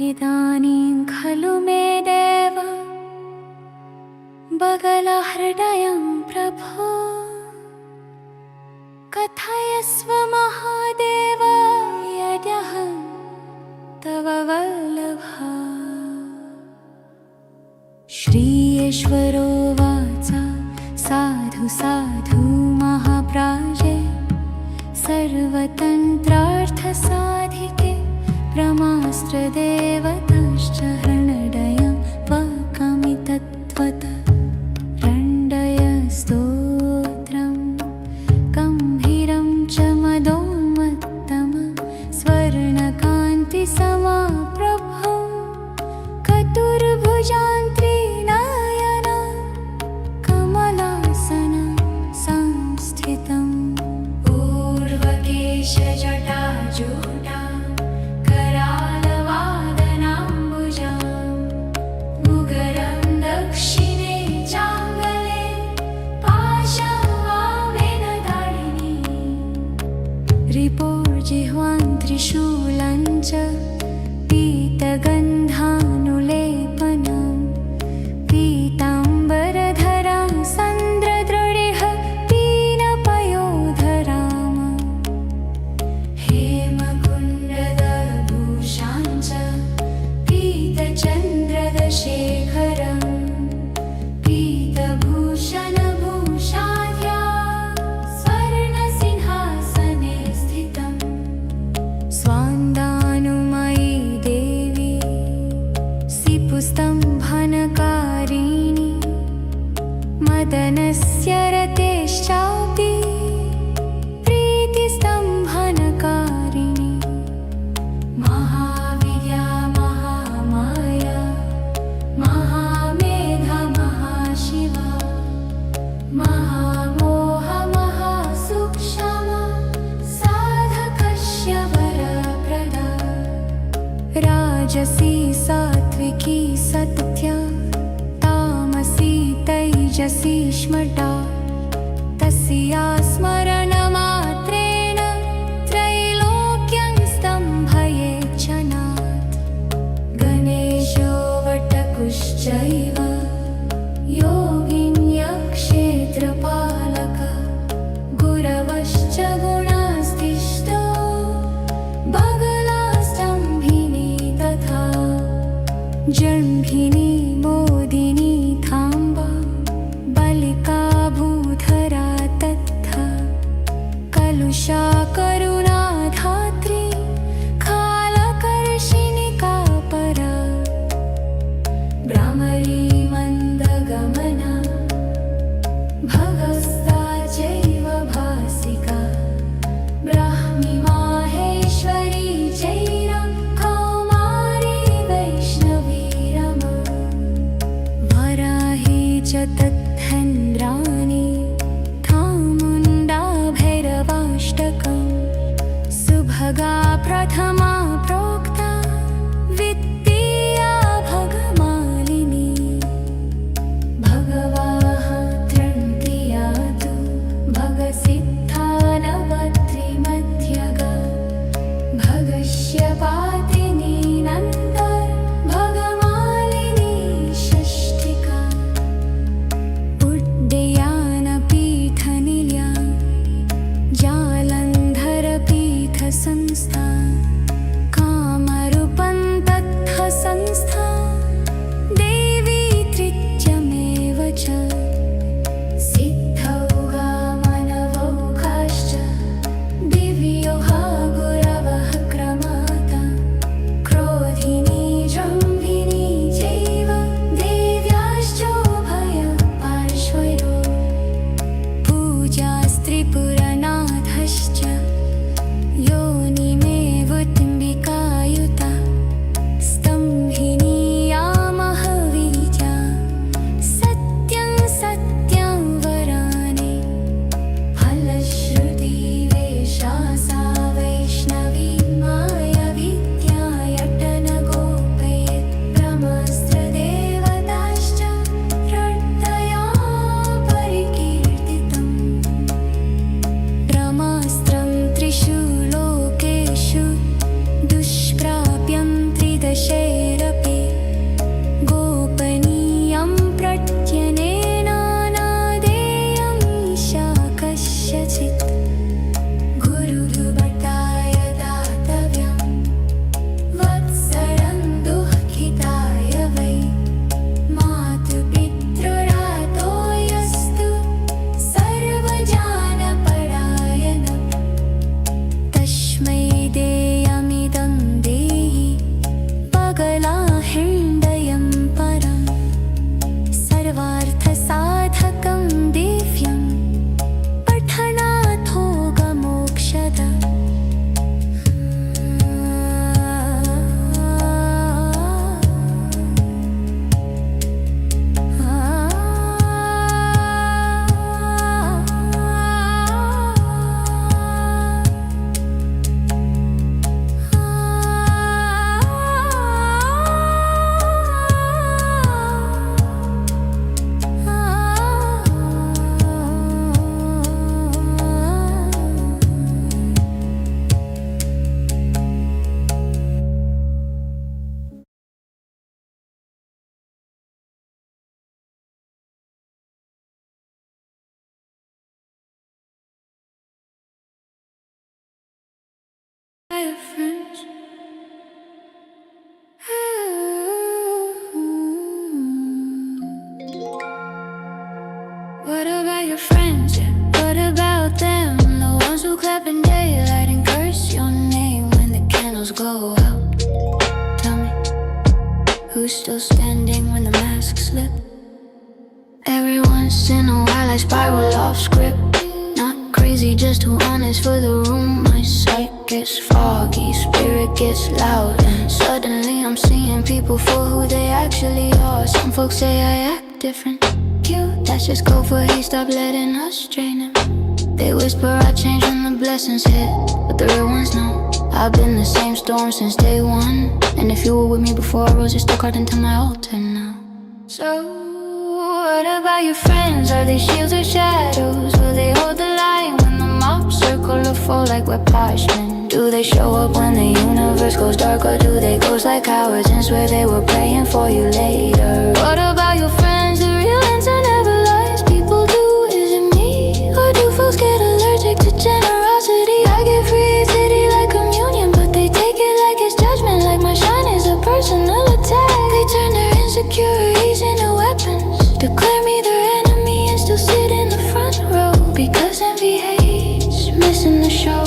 इदानीं खलु मे देव बगलहृदयं प्रभो कथयस्व महादेव यद्यहं तव वल्लभा। श्रीश्वरोवाच साधु साधु महाप्राजे सर्वतन्त्रार्थसाधिके ब्रह्मास्त्रदेवताश्च हृदयं वकमितत्वत रण्डय स्तोत्रं गम्भीरं च मदोन्मत्तं स्वर्णकान्तिसमाप्रभं चतुर्भुजान्त्रिनयनं कमलासनं संस्थितम् पूर्वकेशजटाजूटा करालवादनाम्बुजं मुगरं दक्षिणे चाङ्गले पाशवामेन दाडिनी रिपोर्जिह्वां त्रिशूलं च पीतगन्धानुलेपनं पीताम्बरधरां सन्द्रदृढिः पीनपयोधराम् हेमकुण्डलभूषां च पीतचन्द्रदशेखरं पीतभूषणभूषाढ्या स्वर्णसिंहासने स्थितं स्वान्दानुमयी देवी सिपुस्तम्भनकारिणी मदनस्य रतेश्चापि प्रीतिस्तम्भनकारिणी महाविद्या महामाया महामेधा महाशिवा महामोहा महासूक्ष्मा साधकस्य वरप्रदा राजसी सात्विकी सत्या तामसी तैजसी स्मृता तस्या स्मरणमात्रेण त्रैलोक्यं स्तम्भयेच्छनात् गणेशो वटकुश्चैव योगिन्यक्षेत्रपालक गुरवश्च गुणास्तिष्ठो बगलास्तम्भिनी तथा जम्भिनी मोदिनी थाम्बा बलिका who clap in daylight and curse your name when the candles go out? Tell me, who's still standing when the masks slip? Every once in a while I spiral off script. Not crazy, just too honest for the room. My sight gets foggy, spirit gets loud, and suddenly I'm seeing people for who they actually are. Some folks say I act different. Cute, that's just code for hey, stop letting us drain him. They whisper I change when the blessings hit, but the real ones know I've been the same storm since day one. And if you were with me before I rose, you're still carved into my altar now. So what about your friends? Are they shields or shadows? Will they hold the line when the mob circle or fall like we're parchment? Do they show up when the universe goes dark, or do they ghost like cowards and swear they were praying for you later? What about your friends? The real answer never lies. People do, is it me? Or do folks get allergic to generosity? I get free today like communion, but they take it like it's judgment, like my shine is a personal attack. They turn their insecurities into weapons, declare me their enemy and still sit in the front row. Because envy hates missing the show.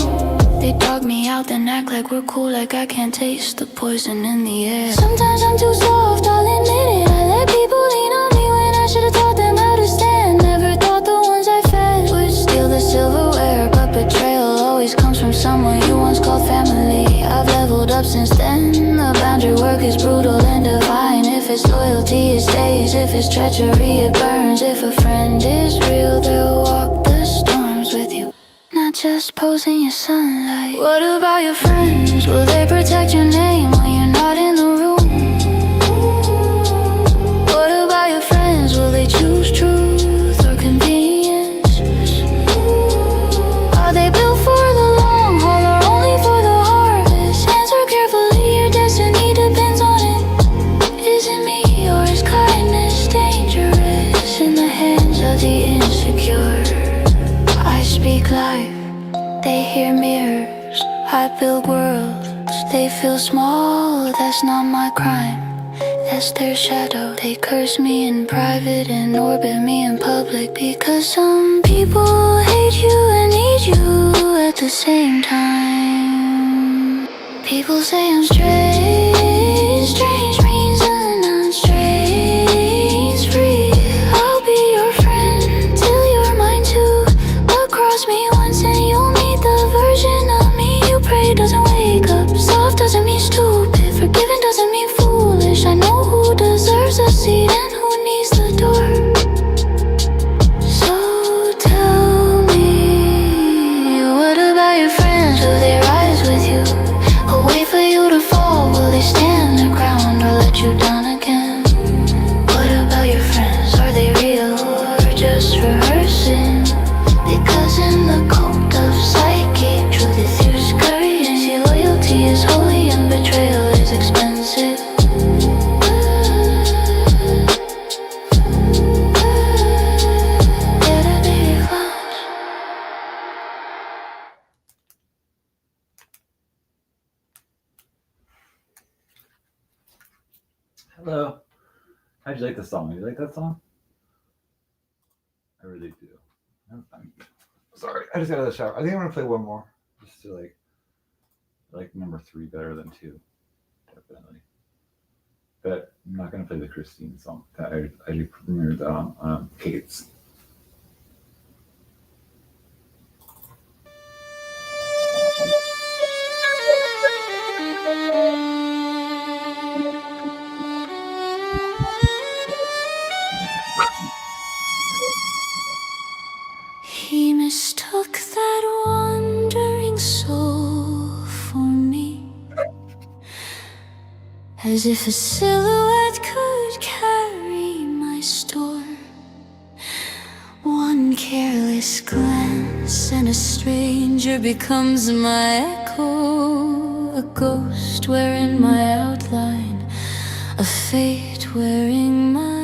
They dog me out then act like we're cool, like I can't taste the poison in the air. Sometimes I'm too soft, I'll admit it. I let people lean on me when I should've taught them how to stand. Never thought the ones I fed would steal the silverware, but betrayal always comes from someone you once called family. I've leveled up since then. The boundary work is brutal and divine. If it's loyalty, it stays. If it's treachery, it burns. If a friend is real, they'll walk the storms with you, not just posing your sunlight. What about your friends? Will they protect your name when you're not in the room? What about your friends? Will they choose truth or convenience? Are they built for the long haul or only for the harvest? Answer carefully, your destiny depends on it. Is it me or is kindness dangerous in the hands of the insecure? I speak life, they hear mirrors. I build worlds, they feel small. That's not my crime, that's their shadow. They curse me in private and orbit me in public, because some people hate you and need you at the same time. People say I'm strange, strange means I'm strange free. I'll be your friend till you're mine too. But cross me once and you'll meet the version of me you pray doesn't wake up. Soft doesn't mean stupid, forgiven doesn't mean foolish. I know who deserves a seat and who needs the door. So tell me, what about your friends? Will they rise with you or wait for you to fall? Will they stand their ground or let you down again? What about your friends? Are they real or just rehearsing? Because in the cult of psyche, truth is fierce currency. Loyalty is holy and betrayal is expensive. Hello. How'd you like the song? You like that song? I really do. I'm sorry, I just got out of the shower. I think I'm gonna play one more. Just to like number 3 better than 2, definitely. But I'm not gonna play the Christine song. That I premiered that on Kate's. He mistook that wandering soul for me, as if a silhouette could carry my store. One careless glance and a stranger becomes my echo, a ghost wearing my outline, a fate wearing my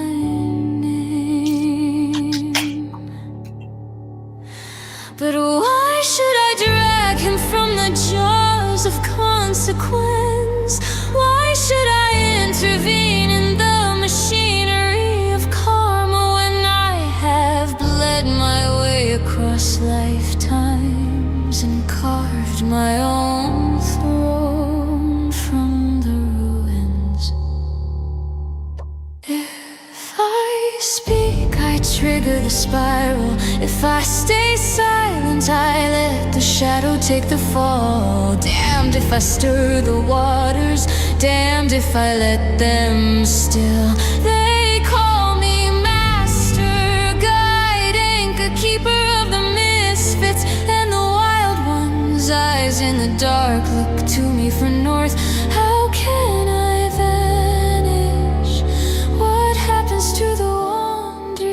But why should I drag him from the jaws of consequence? Why should I intervene in the machinery of karma when I have bled my way across lifetimes and carved my own throne from the ruins. If I speak, I trigger the spiral. If I stay silent, I let the shadow take the fall. Damned if I stir the waters, damned if I let them still. They call me master, guide, anchor, keeper of the misfits and the wild ones. Eyes in the dark look to me for north. How can I vanish? What happens to the wandering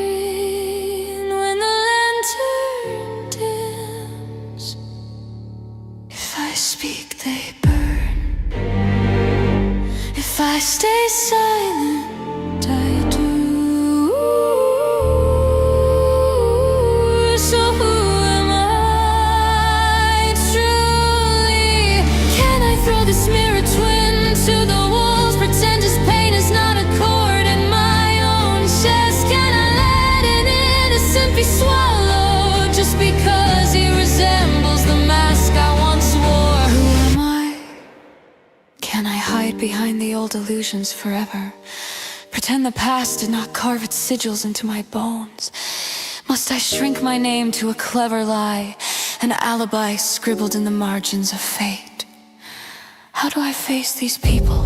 when the lantern dims? If I speak, they burn. If I stay silent, I do. So who am I truly? Can I throw this mirror twin to the walls? Pretend his pain is not a chord in my own chest. Can I let an innocent be swallowed just because he resembles the mask I once wore? Who am I? Can I hide behind the old illusions forever? Pretend the past did not carve its sigils into my bones? Must I shrink my name to a clever lie, an alibi scribbled in the margins of fate? How do I face these people?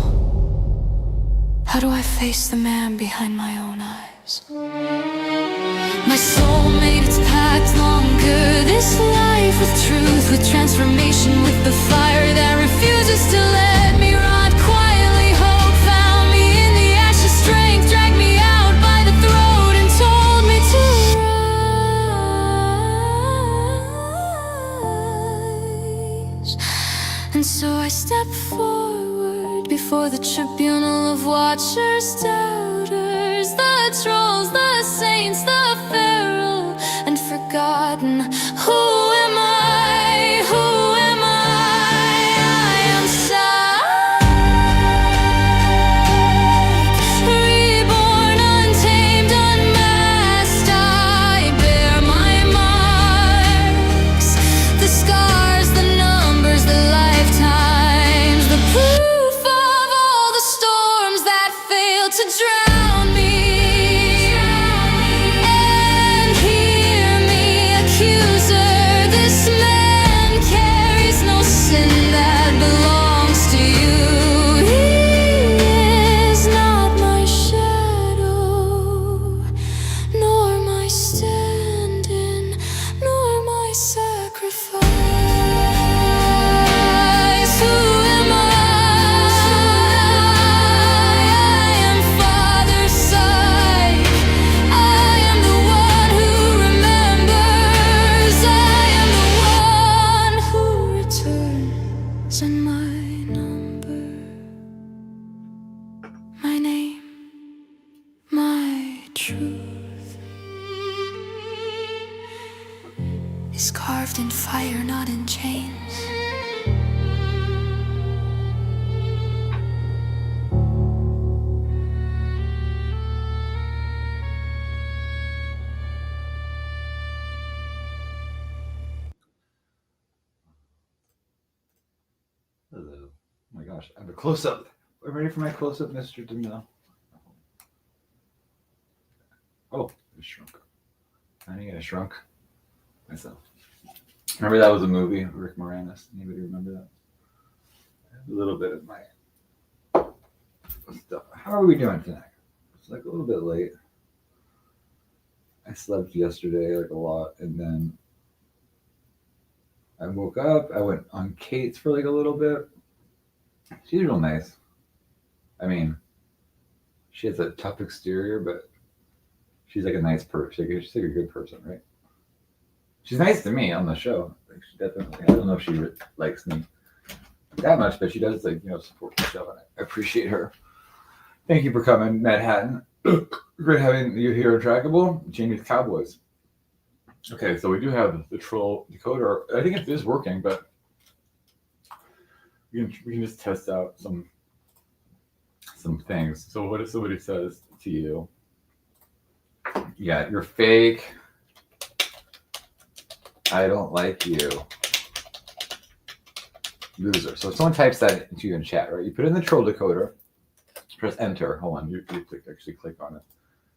How do I face the man behind my own eyes? My soul made its pact longer. This life with truth, with transformation, with the fire that refuses to let me rot quietly. Hope found me in the ashes, strength dragged me out by the throat and told me to rise. And so I stepped forward before the tribunal of watchers, doubters, the trolls, the saints, the feral and forgotten. Who am I? Who am I? I am Psyche, reborn, untamed, unmasked. I bear my marks, the scars, the numbers, the lifetimes, the proof of all the storms that failed to drown me. And hear me, accuser, this man carries no sin that belongs to you. He is not my shadow, nor my stand-in, nor my sacrifice. Who am I? I am Father Psyche. I am the one who remembers. I am the one who returns, and my number, my name, my truth is carved in fire, not in chains. Hello. Oh my gosh, I have a close up. We're ready for my close up, Mr. DeMille. Oh, it shrunk. I think I shrunk myself. Remember that was a movie, Rick Moranis? Anybody remember that? A little bit of my stuff. How are we doing tonight? It's like a little bit late. I slept yesterday like a lot, and then I woke up. I went on Kate's for like a little bit. She's real nice. I mean, she has a tough exterior, but she's like a nice person. She's like a good person, right? She's nice to me on the show. Like she definitely. I don't know if she likes me that much, but she does like support the show, and I appreciate her. Thank you for coming, Manhattan. Great having you here at Trackable. Jamie's Cowboys. Okay, so we do have the troll decoder. I think it is working, but we can just test out some things. So what if somebody says to you, yeah, you're fake, I don't like you, loser. So if someone types that into you in chat, right? You put in the troll decoder, press enter. Hold on, you actually click on it.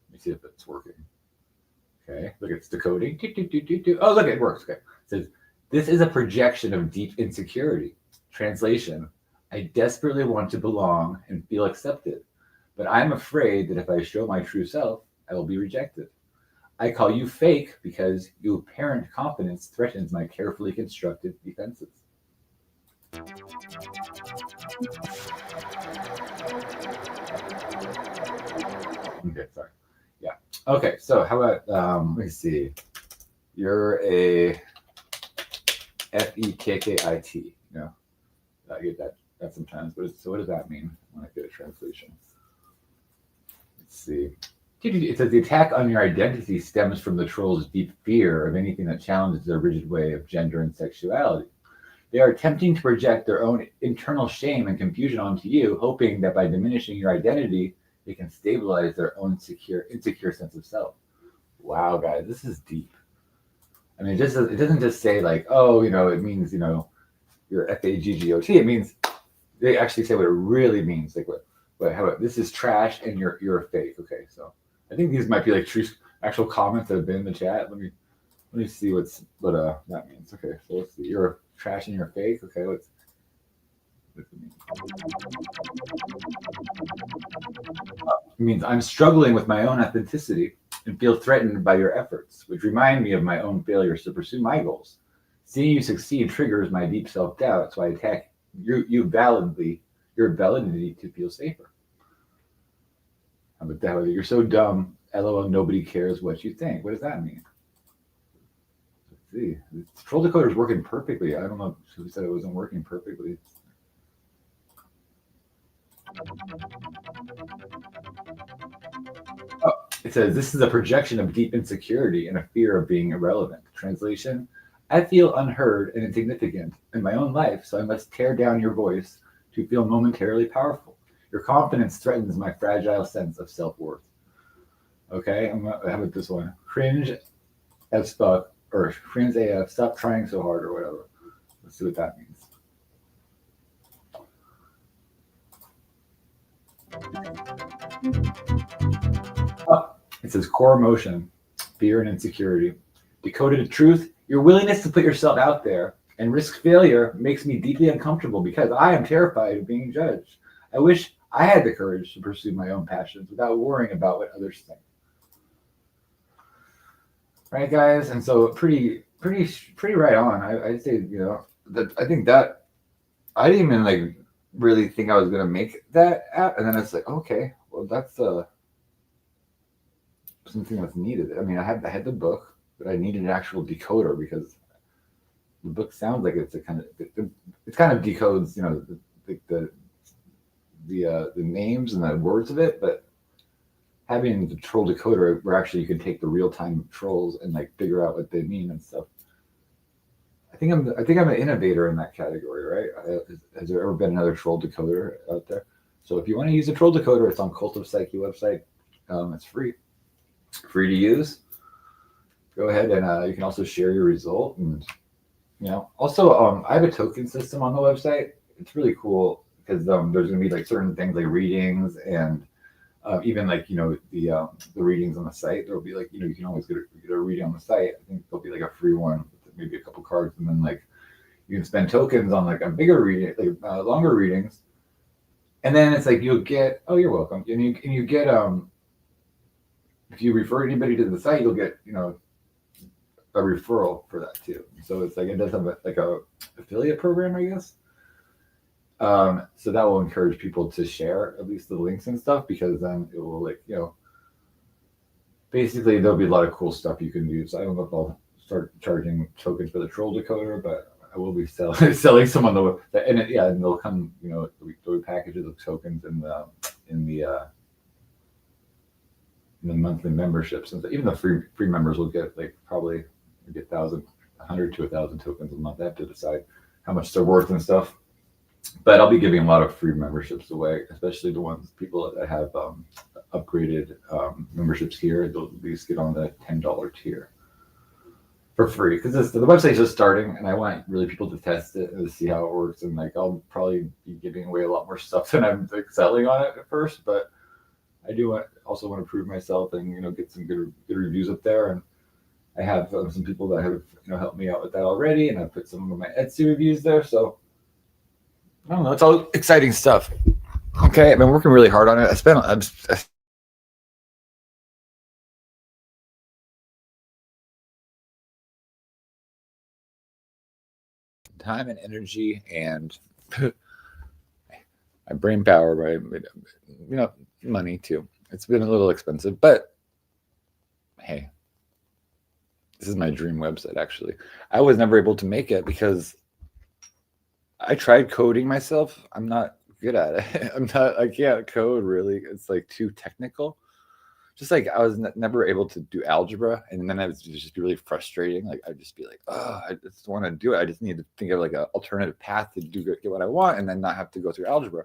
Let me see if it's working. Okay, look, it's decoding. Oh, look, it works. Okay, it says this is a projection of deep insecurity. Translation: I desperately want to belong and feel accepted, but I'm afraid that if I show my true self, I will be rejected. I call you fake because your apparent confidence threatens my carefully constructed defenses. Okay, sorry. Yeah. Okay, so how about let me see. You're a FEKKIT. No, I get that sometimes. So what does that mean when I get a translation? Let's see. It says the attack on your identity stems from the troll's deep fear of anything that challenges their rigid way of gender and sexuality. They are attempting to project their own internal shame and confusion onto you, hoping that by diminishing your identity, they can stabilize their own insecure sense of self. Wow, guys, this is deep. I mean, it doesn't just say like, oh, it means, you're FAGGOT. It means they actually say what it really means. Like how about this is trash and you're a fake. Okay, so I think these might be like true actual comments that have been in the chat. Let me see what that means. Okay, so let's see. You're trash and you're fake. Okay, what's it mean? It means I'm struggling with my own authenticity and feel threatened by your efforts, which remind me of my own failures to pursue my goals. Seeing you succeed triggers my deep self-doubt, so I attack your validity to feel safer. How about that? You're so dumb. LOL, nobody cares what you think. What does that mean? Let's see. The troll decoder is working perfectly. I don't know who said it wasn't working perfectly. Oh, it says this is a projection of deep insecurity and a fear of being irrelevant. Translation: I feel unheard and insignificant in my own life, so I must tear down your voice to feel momentarily powerful. Your confidence threatens my fragile sense of self-worth. Okay, how about this one? Cringe as fuck, or cringe AF, stop trying so hard, or whatever. Let's see what that means. Oh, it says core emotion, fear and insecurity. Decoded truth: your willingness to put yourself out there and risk failure makes me deeply uncomfortable because I am terrified of being judged. I wish I had the courage to pursue my own passions without worrying about what others think. Right, guys? And so pretty right on. I'd say, that I think that I didn't even like really think I was gonna make that app, and then it's like, okay, well that's something that's needed. I mean, I had the book, but I needed an actual decoder because the book sounds like it kind of decodes, the names and the words of it, but having the troll decoder where actually you can take the real time trolls and like figure out what they mean and stuff. I think I'm an innovator in that category, right? Has there ever been another troll decoder out there? So if you want to use a troll decoder, it's on Cult of Psyche website. It's free to use. Go ahead and you can also share your result, and also I have a token system on the website. It's really cool because there's going to be like certain things like readings and even like the readings on the site. There'll be like you can always get a reading on the site. I think there'll be like a free one, with maybe a couple cards, and then like you can spend tokens on like a bigger reading, like longer readings, and then it's like you'll get. Oh, you're welcome. And you get if you refer anybody to the site, you'll get a referral for that too. So it's like it does have a affiliate program, I guess. So that will encourage people to share at least the links and stuff, because then it will basically there'll be a lot of cool stuff you can do. So I don't know if I'll start charging tokens for the troll decoder, but I will be selling some on the and and they'll come, there'll be packages of tokens in the monthly memberships, and even the free members will get probably get 100 to 1,000 tokens a month. They have to decide how much they're worth and stuff. But I'll be giving a lot of free memberships away, especially the people that have upgraded memberships here. They'll at least get on the $10 tier for free because the website's just starting, and I want really people to test it and to see how it works. And like I'll probably be giving away a lot more stuff than I'm like, selling on it at first, but I do also want to prove myself and get some good reviews up there. And I have some people that have helped me out with that already, and I put some of my Etsy reviews there. So I don't know, it's all exciting stuff. Okay, I've been working really hard on it. I'm time and energy and my brain power, right? Money too. It's been a little expensive, but hey, this is my dream website. Actually, I was never able to make it because I tried coding myself. I'm not good at it. I can't code really. It's like too technical. Just like I was never able to do algebra, and then I would just be really frustrating. Like I'd just be like, oh, I just want to do it. I just need to think of like an alternative path to get what I want, and then not have to go through algebra.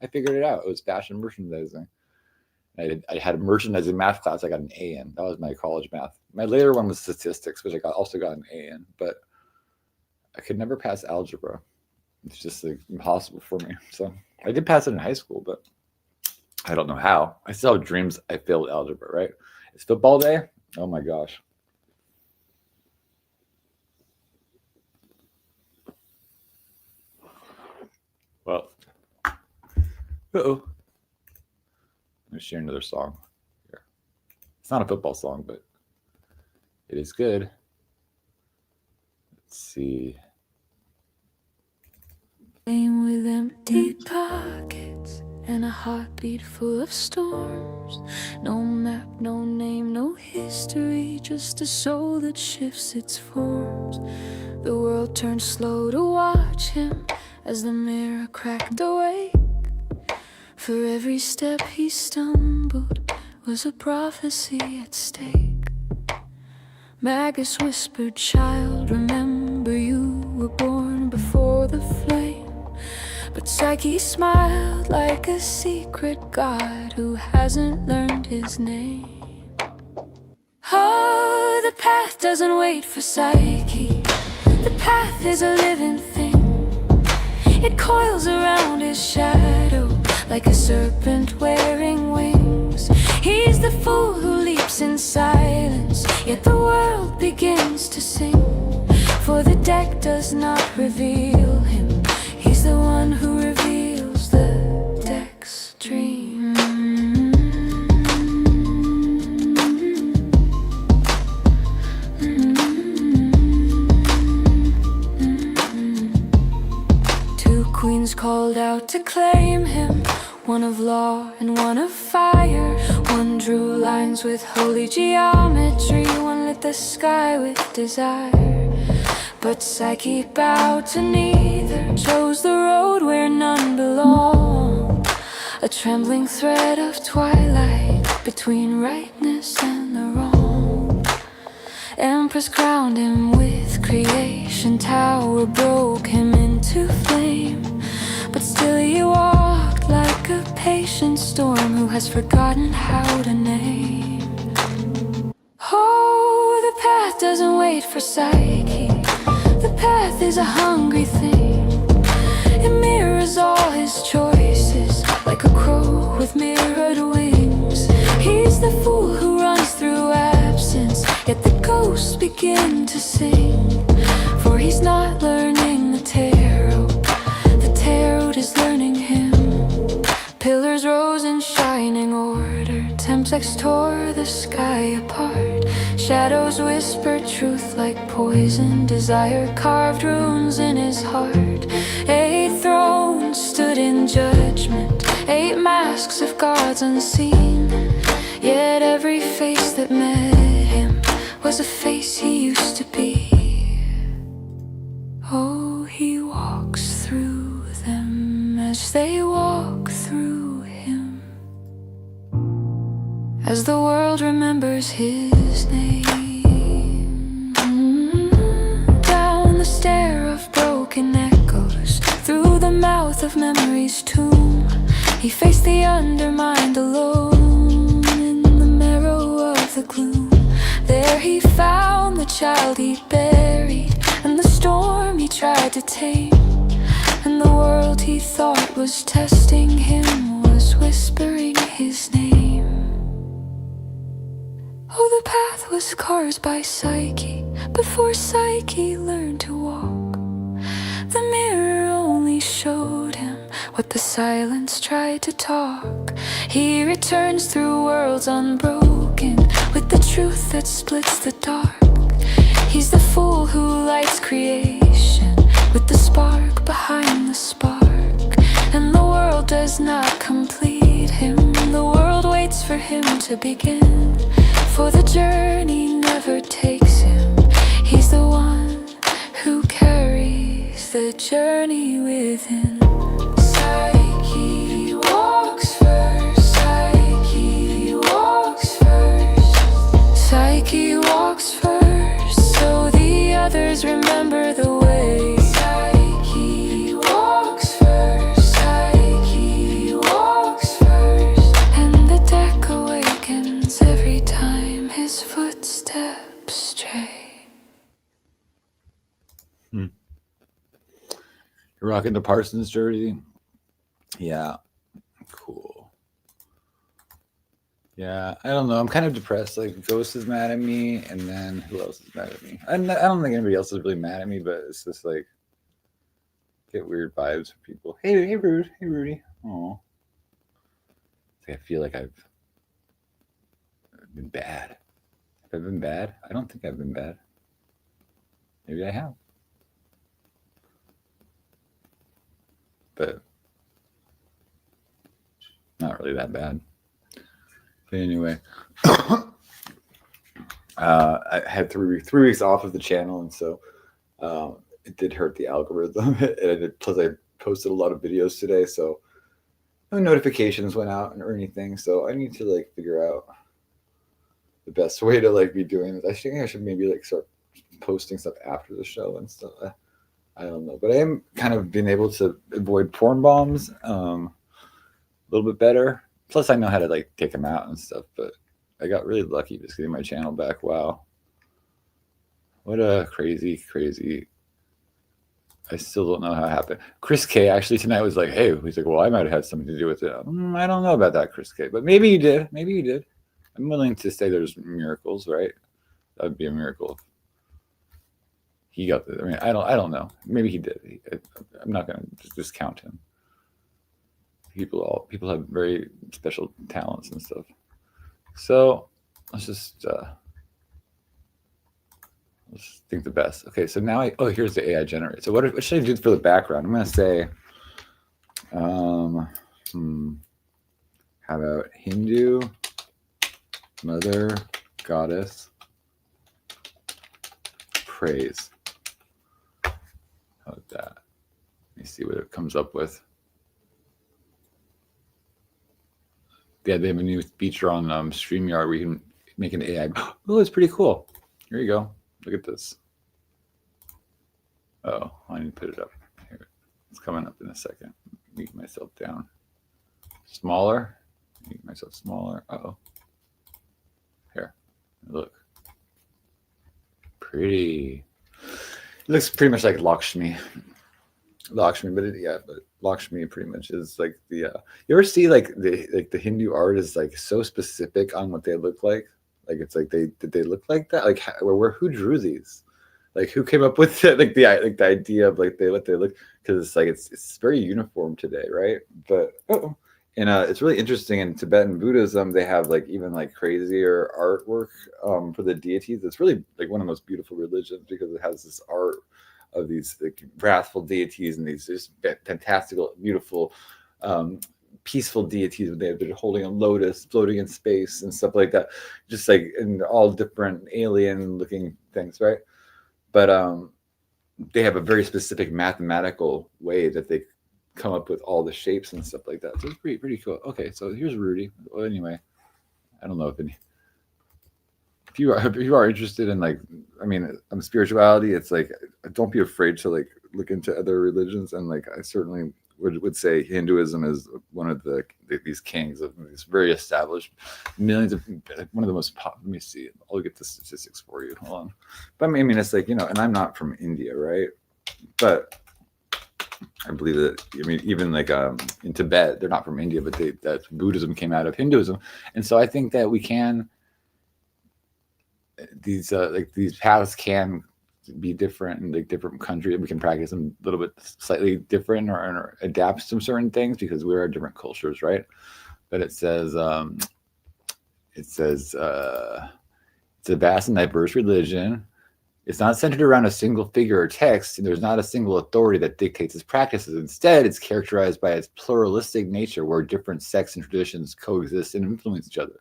I figured it out. It was fashion merchandising. I had a merchandising math class. I got an A in. That was my college math. My later one was statistics, which I also got an A in. But I could never pass algebra. It's just like impossible for me. So I did pass it in high school, but I don't know how. I still have dreams I failed algebra, right? It's football day. Oh my gosh. Well, I'm gonna share another song here. It's not a football song, but it is good. Let's see. With empty pockets and a heartbeat full of storms. No map, no name, no history, just a soul that shifts its forms. The world turned slow to watch him as the mirror cracked awake. For every step he stumbled was a prophecy at stake. Magus whispered, child, remember you were born before the flame. But Psyche smiled like a secret god who hasn't learned his name. Oh, the path doesn't wait for Psyche. The path is a living thing. It coils around his shadow like a serpent wearing wings. He's the fool who leaps in silence, yet the world begins to sing. For the deck does not reveal him. He's the one who reveals the deck's dream. Two queens called out to claim him, one of law and one of fire. One drew lines with holy geometry, one lit the sky with desire. But Psyche bowed to neither, chose the road where none belong. A trembling thread of twilight between rightness and the wrong. Empress crowned him with creation, tower broke him into flame. But still he walked like a patient storm who has forgotten how to name. Oh, the path doesn't wait for Psyche. The path is a hungry thing. It mirrors all his choices like a crow with mirrored wings. He's the fool who runs through absence, yet the ghosts begin to sing. For he's not learning the tarot, the tarot is learning him. Pillars rose in shining order, templex tore the sky apart. Shadows whispered truth like poison, desire carved runes in his heart. 8 thrones stood in judgment, 8 masks of gods unseen. Yet every face that met him was a face he used to be. Oh, he walks through them as they walk through him, as the world remembers his name. Down the stair of broken echoes, through the mouth of memory's tomb, he faced the undermined alone in the marrow of the gloom. There he found the child he buried, and the storm he tried to tame, and the world he thought was testing him was whispering his name. Oh, the path was carved by Psyche before Psyche learned to walk. The mirror only showed him what the silence tried to talk. He returns through worlds unbroken with the truth that splits the dark. He's the fool who lights creation with the spark behind the spark. And the world does not complete him, the world waits for him to begin. For the journey never takes him, he's the one who carries the journey within. Psyche walks first, Psyche walks first, Psyche walks first, so the others remember the way. Psyche walks first, Psyche walks first, and the deck awakens every time his footsteps stray. You're rocking the Parsons jersey? Yeah. Cool. Yeah, I don't know. I'm kind of depressed. Like, Ghost is mad at me, and then who else is mad at me? I don't think anybody else is really mad at me, but it's just like, get weird vibes from people. Hey, Rude. Hey, Rudy. Oh. I feel like I've been bad. Have I been bad? I don't think I've been bad. Maybe I have. But not really that bad. But anyway, I had 3 weeks off of the channel, and so it did hurt the algorithm. Plus, I posted a lot of videos today, so no notifications went out or anything. So I need to like figure out the best way to like be doing this. I think I should maybe like start posting stuff after the show and stuff. I don't know, but I am kind of being able to avoid porn bombs a little bit better. Plus, I know how to like take them out and stuff. But I got really lucky just getting my channel back. Wow, what a crazy. I still don't know how it happened. Chris K actually tonight was like, "Hey," he's like, "Well, I might have had something to do with it." I don't know about that, Chris K, but maybe you did. Maybe you did. I'm willing to say there's miracles, right? That would be a miracle. He got the. I mean, I don't know. Maybe he did. I'm not gonna discount him. People have very special talents and stuff. So let's just let's think the best. Okay, so now here's the AI generator. So what should I do for the background? I'm gonna say, how about Hindu Mother Goddess praise? How about that? Let me see what it comes up with. Yeah, they have a new feature on StreamYard where you can make an AI. Oh, it's pretty cool. Here you go. Look at this. Oh, I need to put it up here. It's coming up in a second. Make myself down. Smaller. Make myself smaller. Uh-oh. Here. Look. Pretty. It looks pretty much like Lakshmi, but Lakshmi pretty much is like the. You ever see like the Hindu art is like so specific on what they look like? Like it's like did they look like that? Like who drew these? Like who came up with it? Like the idea of like what they look, because it's like it's very uniform today, right? But and it's really interesting in Tibetan Buddhism. They have like even like crazier artwork for the deities. It's really like one of the most beautiful religions because it has this art of these like wrathful deities and these just fantastical, beautiful, peaceful deities. They're holding a lotus, floating in space and stuff like that. Just like in all different alien-looking things, right? But they have a very specific mathematical way that they come up with all the shapes and stuff like that. So it's pretty cool. Okay, so here's Rudy. Well, anyway, I don't know if you are interested in like, I mean, spirituality, it's like don't be afraid to like look into other religions, and like I certainly would say Hinduism is one of these kings of these very established millions of one of the most let me see, I'll get the statistics for you, hold on. But I mean it's like, you know, and I'm not from India, right? But I believe that, I mean, even like in Tibet, they're not from India, but that Buddhism came out of Hinduism. And so I think that we can, these paths can be different in like different countries. We can practice them a little bit slightly different or adapt some certain things because we're different cultures, right? But it says it's a vast and diverse religion. It's not centered around a single figure or text, and there's not a single authority that dictates its practices. Instead, it's characterized by its pluralistic nature, where different sects and traditions coexist and influence each other.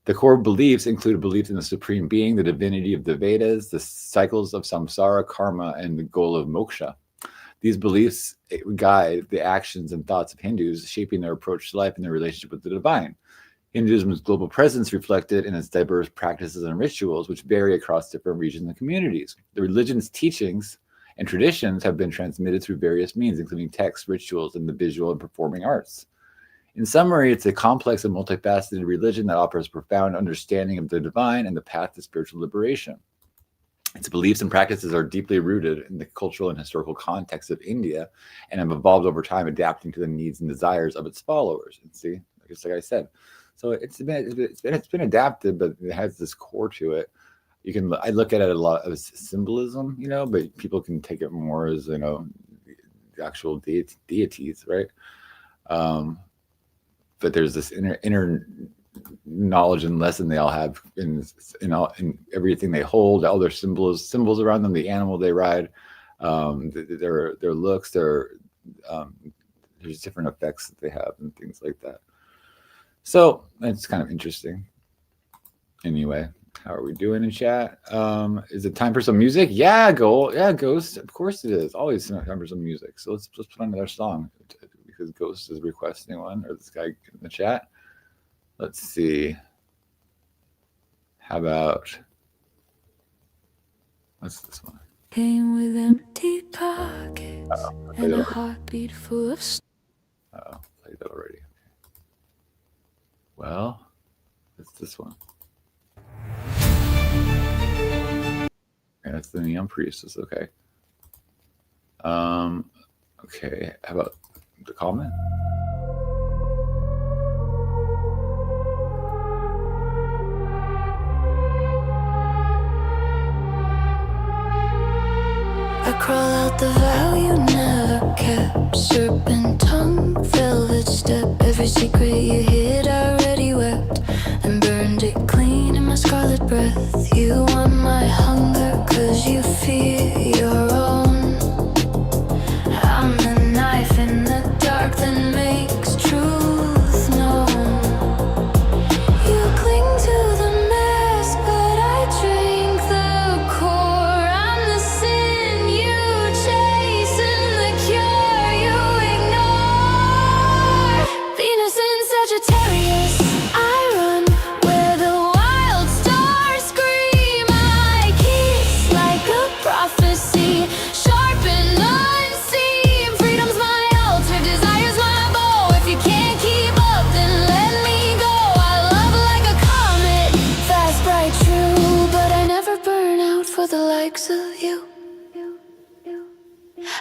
The core beliefs include a belief in the supreme being, the divinity of the Vedas, the cycles of samsara, karma, and the goal of moksha. These beliefs guide the actions and thoughts of Hindus, shaping their approach to life and their relationship with the divine. Hinduism's global presence reflected in its diverse practices and rituals, which vary across different regions and communities. The religion's teachings and traditions have been transmitted through various means, including texts, rituals, and the visual and performing arts. In summary, it's a complex and multifaceted religion that offers profound understanding of the divine and the path to spiritual liberation. Its beliefs and practices are deeply rooted in the cultural and historical context of India and have evolved over time, adapting to the needs and desires of its followers. And see, just like I said, so it's been adapted, but it has this core to it. I look at it a lot as symbolism, you know, but people can take it more as, you know, the actual deities, right? But there's this inner knowledge and lesson they all have in everything they hold, all their symbols around them, the animal they ride, their looks, there's different effects that they have and things like that. So it's kind of interesting. Anyway, how are we doing in chat? Is it time for some music? Yeah, Ghost. Of course it is. Always time for some music. So let's put on another song because Ghost is requesting one, or this guy in the chat. Let's see. How about what's this one? Came with empty pockets and a heartbeat full of. Oh, played that already. Well, it's this one. Yeah, that's the Neon Priestess. Okay. Okay. How about the comment? I crawl out the value never kept. Serpent tongue, velvet step. Every secret you hid, I already wept and burned it clean in my scarlet breath. You want my hunger, cause you fear your own. I'm the knife in the dark that makes truth known. You cling to the mask, but I drink the core. I'm the sin you chase and the cure you ignore. Venus in Sagittarius, I run where the wild stars scream. I kiss like a prophecy, sharp and unseen. Freedom's my altar, desire's my bow. If you can't keep up, then let me go. I love like a comet, fast, bright, true, but I never burn out for the likes of you.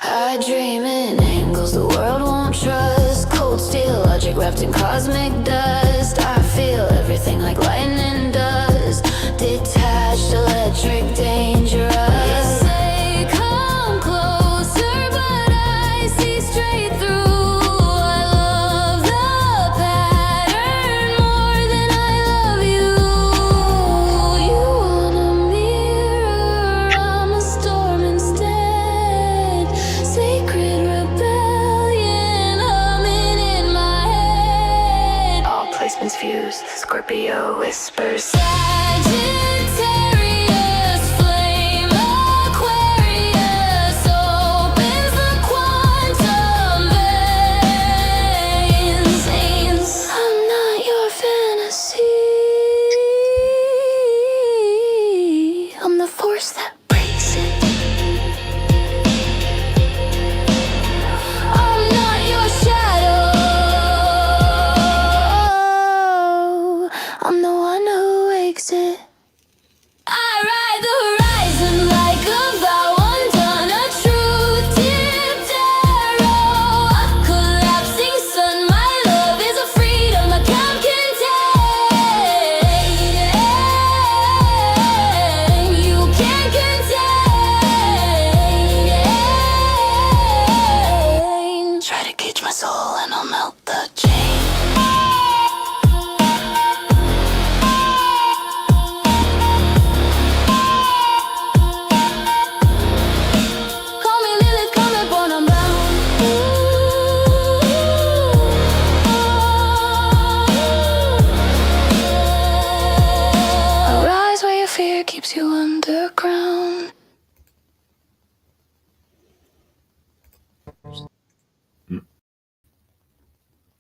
I dream in angles the world won't trust. Cold steel logic wrapped in cosmic dust. I feel everything like lightning does. Detached, electric, dangerous. You say come closer, but I see straight through. I love the pattern more than I love you. You want a mirror, I'm a storm instead. Sacred rebellion humming in my head. All placements fused, Scorpio whisper. I'll melt the chain. Call me Lily, call me born unbound. Arise where your fear keeps you underground.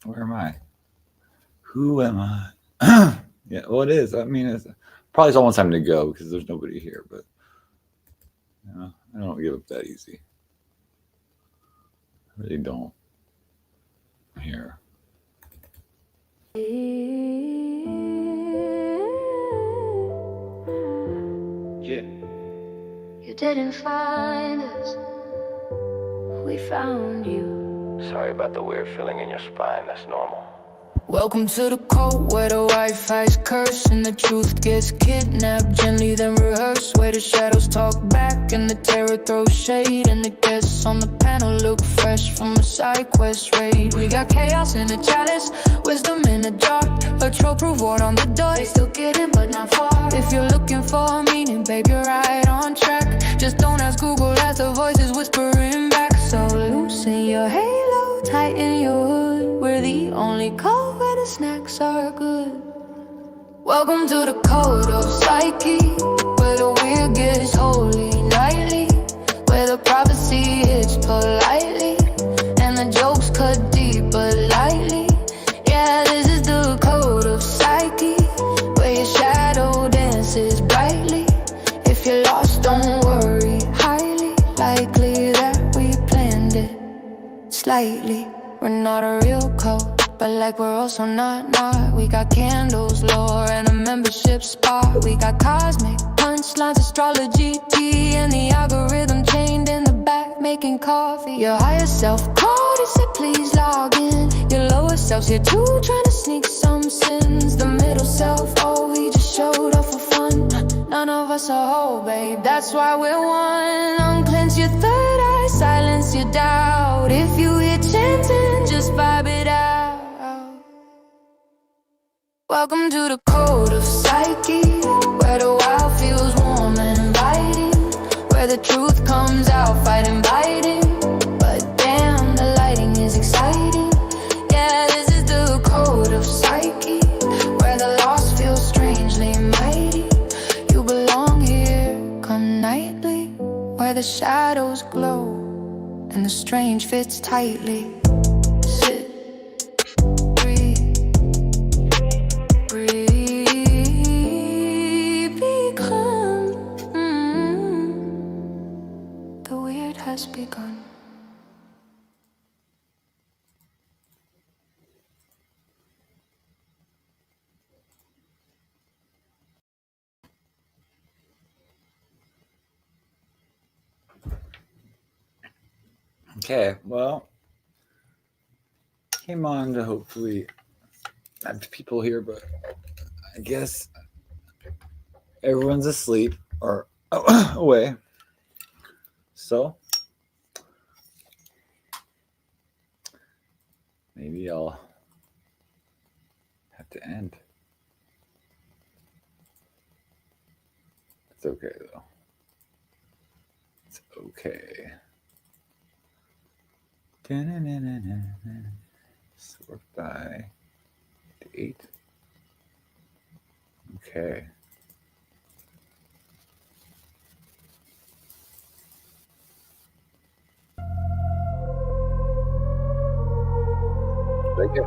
Where am I? Who am I? Yeah, well, it is. I mean, it's probably almost time to go because there's nobody here, but you know, I don't give up that easy. I really don't. Here. Yeah. You didn't find us, we found you. Sorry about the weird feeling in your spine, that's normal. Welcome to the cult where the Wi-Fi's cursed and the truth gets kidnapped gently then rehearsed, where the shadows talk back and the terror throws shade and the guests on the panel look fresh from a side quest raid. We got chaos in the chalice, wisdom in the dark, a troll-proof ward on the door. They still get in but not far. If you're looking for meaning, babe, you're right on track. Just don't ask Google, ask the voices whispering back. So loosen your halo, tighten your hood. We're the only code where the snacks are good. Welcome to the code of psyche, where the weird gets holy nightly, where the prophecy hits politely and the jokes cut deep but lightly. Yeah, this is the code of psyche, where your shadow dances brightly. If you're lost, don't worry, highly likely that we planned it slightly. We're not a real cult, but like we're also not. We got candles, lore, and a membership spot. We got cosmic punchlines, astrology, tea, and the algorithm chained in the back making coffee. Your higher self called, it said please log in. Your lower self's here too, trying to sneak some sins. The middle self, oh, he just showed up for fun. None of us are whole, babe, that's why we're one. Unclench your third eye, silence your doubt. If you hear chanting, just vibe it out. Welcome to the code of psyche, where the wild feels warm and inviting, where the truth comes out fighting, biting. But damn, the lighting is exciting. Yeah, this is the code of psyche, where the lost feels strangely mighty. You belong here, come nightly, where the shadows glow and the strange fits tightly. Sit, breathe, breathe, become. The weird has begun. Okay, well, came on to hopefully have people here, but I guess everyone's asleep or away. So maybe I'll have to end. It's okay though. It's okay. Sort by 8. Okay. Thank you.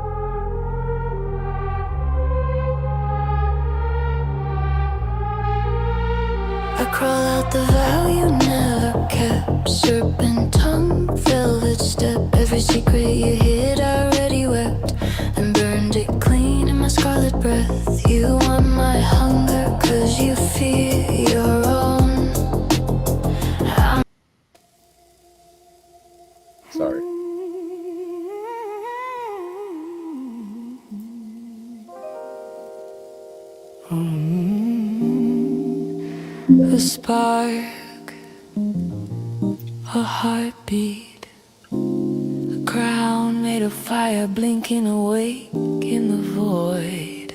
I crawl out the value never kept. Serpent tongue, velvet step. Every secret you hid, I already wept and burned it clean in my scarlet breath. You want my hunger, cause you fear your own. Sorry. A spark, a heartbeat, a crown made of fire, blinking awake in the void.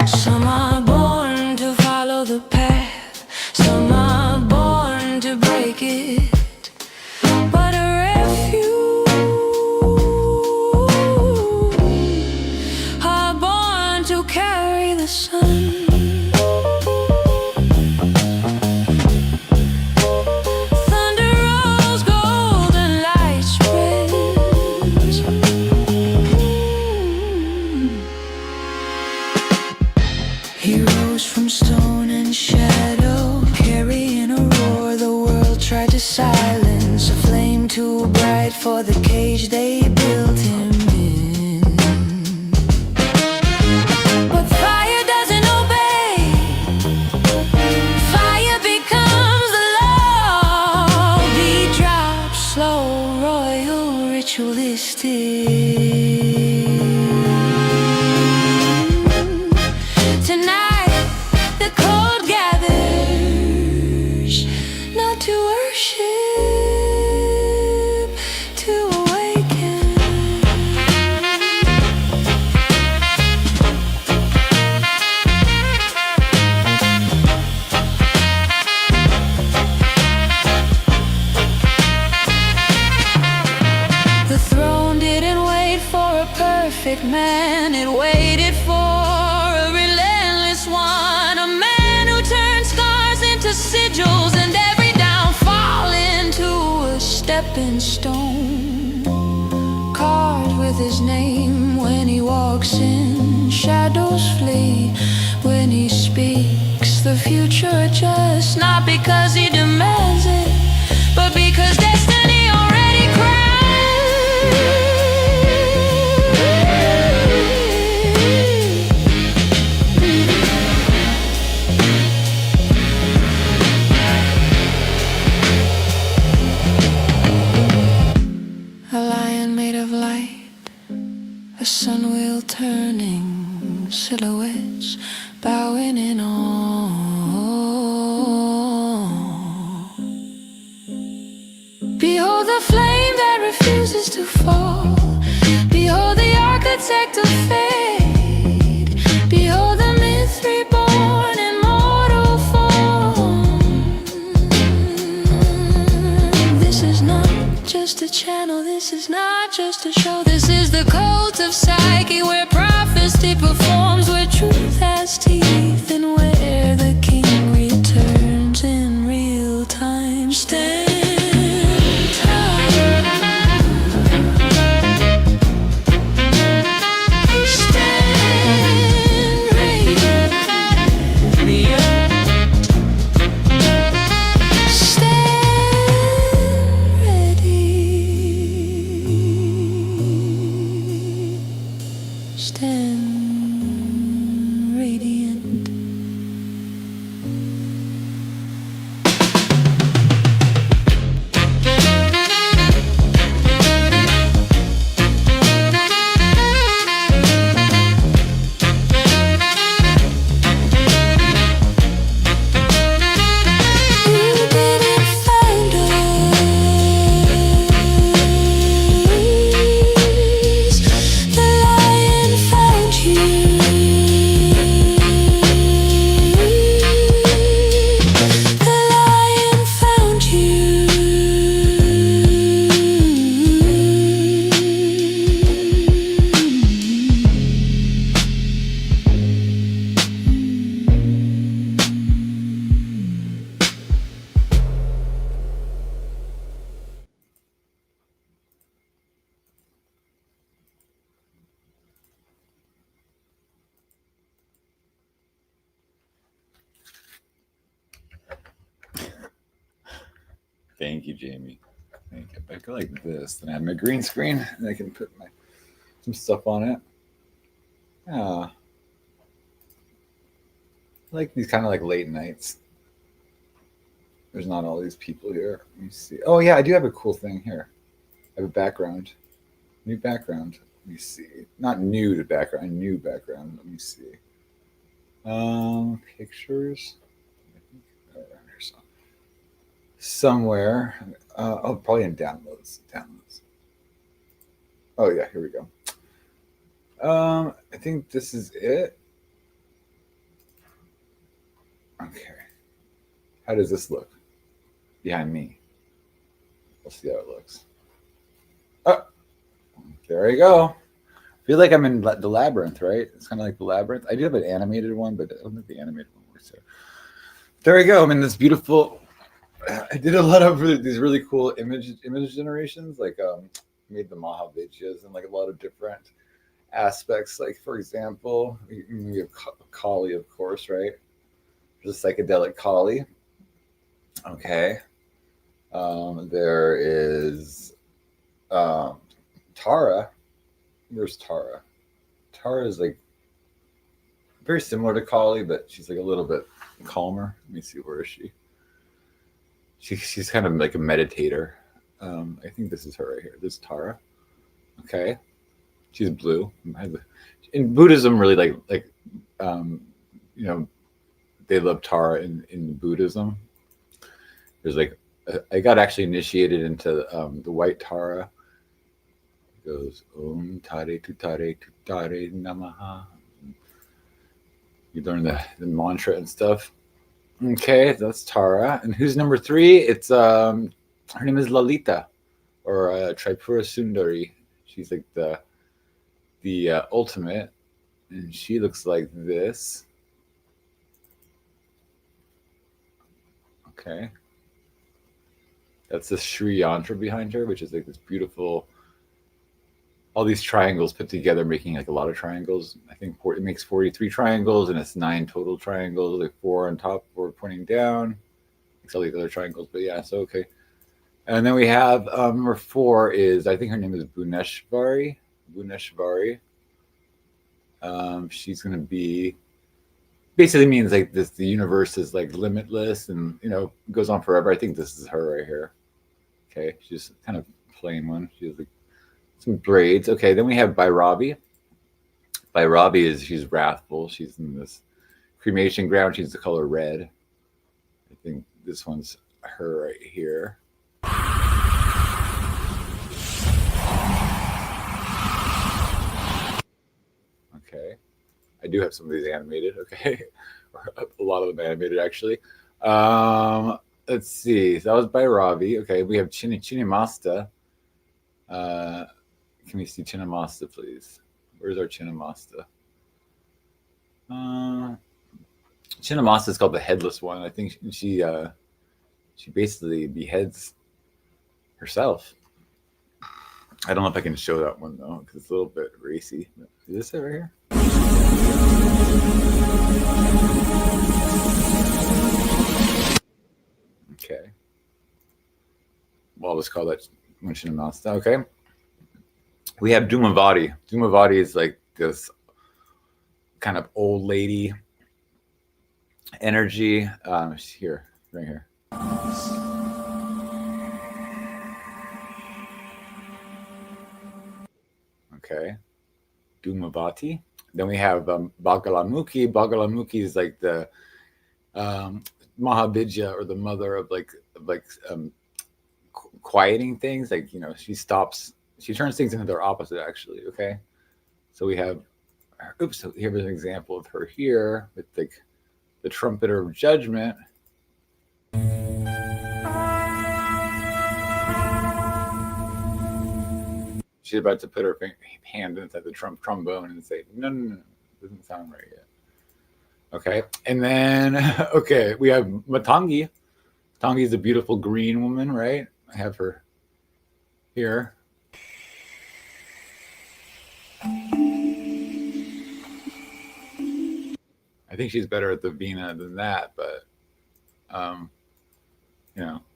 Some are born to follow the path, some are born to break it. But a few are born to carry the sun. He rose from stone and shadow, carrying a roar the world tried to silence. A flame too bright for the cage they built him in. But fire doesn't obey. Fire becomes the law. Beat drops slow, royal, ritualistic. To worship, to awaken. The throne didn't wait for a perfect man, it waited for a relentless one. A man who turned scars into sigils and every downfall into a stepping stone, carved with his name. When he walks in, shadows flee. When he speaks, the future adjusts. Not because he demands it, but because destiny already cried. A lion made of light, a sun wheel turning, silhouettes bowing in awe. Behold the flame that refuses to fall. Behold the architect of fate. Behold the myth reborn in mortal form. This is not just a channel, this is not just a show. This is the cult of psyche, where prophecy performs, where truth has teeth, and where the king returns in real time. Stand tall. Stand radiant. Stand ready. Stand radiant. You didn't find us. The lion found you. The lion found you. Thank you, Jamie. Thank you. If I go like this, then I have my green screen and I can put some stuff on it. I like these kind of like late nights. There's not all these people here. Let me see. Oh yeah, I do have a cool thing here. I have a background. New background. Let me see. Not new to background, new background. Let me see. Pictures. I think around here somewhere. Oh, probably in downloads. Downloads. Oh yeah, here we go. I think this is it. Okay. How does this look behind me? We'll see how it looks. Oh, there you go. I feel like I'm in the labyrinth, right? It's kind of like the labyrinth. I do have an animated one, but I don't think the animated one works. So there we go. I'm in this beautiful. I did a lot of these really cool image generations, like made the Mahavijayas and like a lot of different aspects. Like for example, we have Kali, of course, right? There's a psychedelic Kali. Okay. There is Tara. Where's Tara? Tara is like very similar to Kali, but she's like a little bit calmer. Let me see, where is she? She's kind of like a meditator. I think this is her right here. This is Tara. Okay, she's blue. In Buddhism, really um, you know, they love Tara in Buddhism. There's like I got actually initiated into the white Tara. It goes Om Tare Tutare Tutare Namaha. You learn the mantra and stuff. Okay, that's Tara. And who's number 3? It's her name is Lalita, or Tripura Sundari. She's like the ultimate, and she looks like this. Okay, that's the Sri Yantra behind her, which is like this beautiful. All these triangles put together, making like a lot of triangles. I think it makes 43 triangles, and it's 9 total triangles, like 4 on top, 4 pointing down. It's all these other triangles, but yeah, so okay. And then we have number 4 is, I think her name is Buneshvari. Buneshvari. She's going to be, basically means like this, the universe is like limitless and, goes on forever. I think this is her right here. Okay, she's kind of plain one. She has like some braids. Okay, then we have Bhairavi. Bhairavi she's wrathful. She's in this cremation ground. She's the color red. I think this one's her right here. Okay, I do have some of these animated. Okay, a lot of them animated actually. Let's see. So that was Bhairavi. Okay, we have Chinnamasta. Can we see Chinnamasta, please? Where's our Chinnamasta? Chinnamasta is called the headless one. I think she basically beheads herself. I don't know if I can show that one though, because it's a little bit racy. Is this it right here? Okay. Well, let's call that one Chinnamasta. Okay. We have Dhumavati. Dhumavati is like this kind of old lady energy. Here, right here. Okay, Dhumavati. Then we have Bagalamukhi. Bagalamukhi is like the Mahavijaya, or the mother of quieting things. Like, she turns things into their opposite, actually. Okay, so we have. Oops. So here's an example of her here with like the trumpeter of judgment. She's about to put her hand inside the trombone and say, no, doesn't sound right yet. Okay, and then, okay, we have Matangi. Matangi is a beautiful green woman, right? I have her here. I think she's better at the Veena than that, but,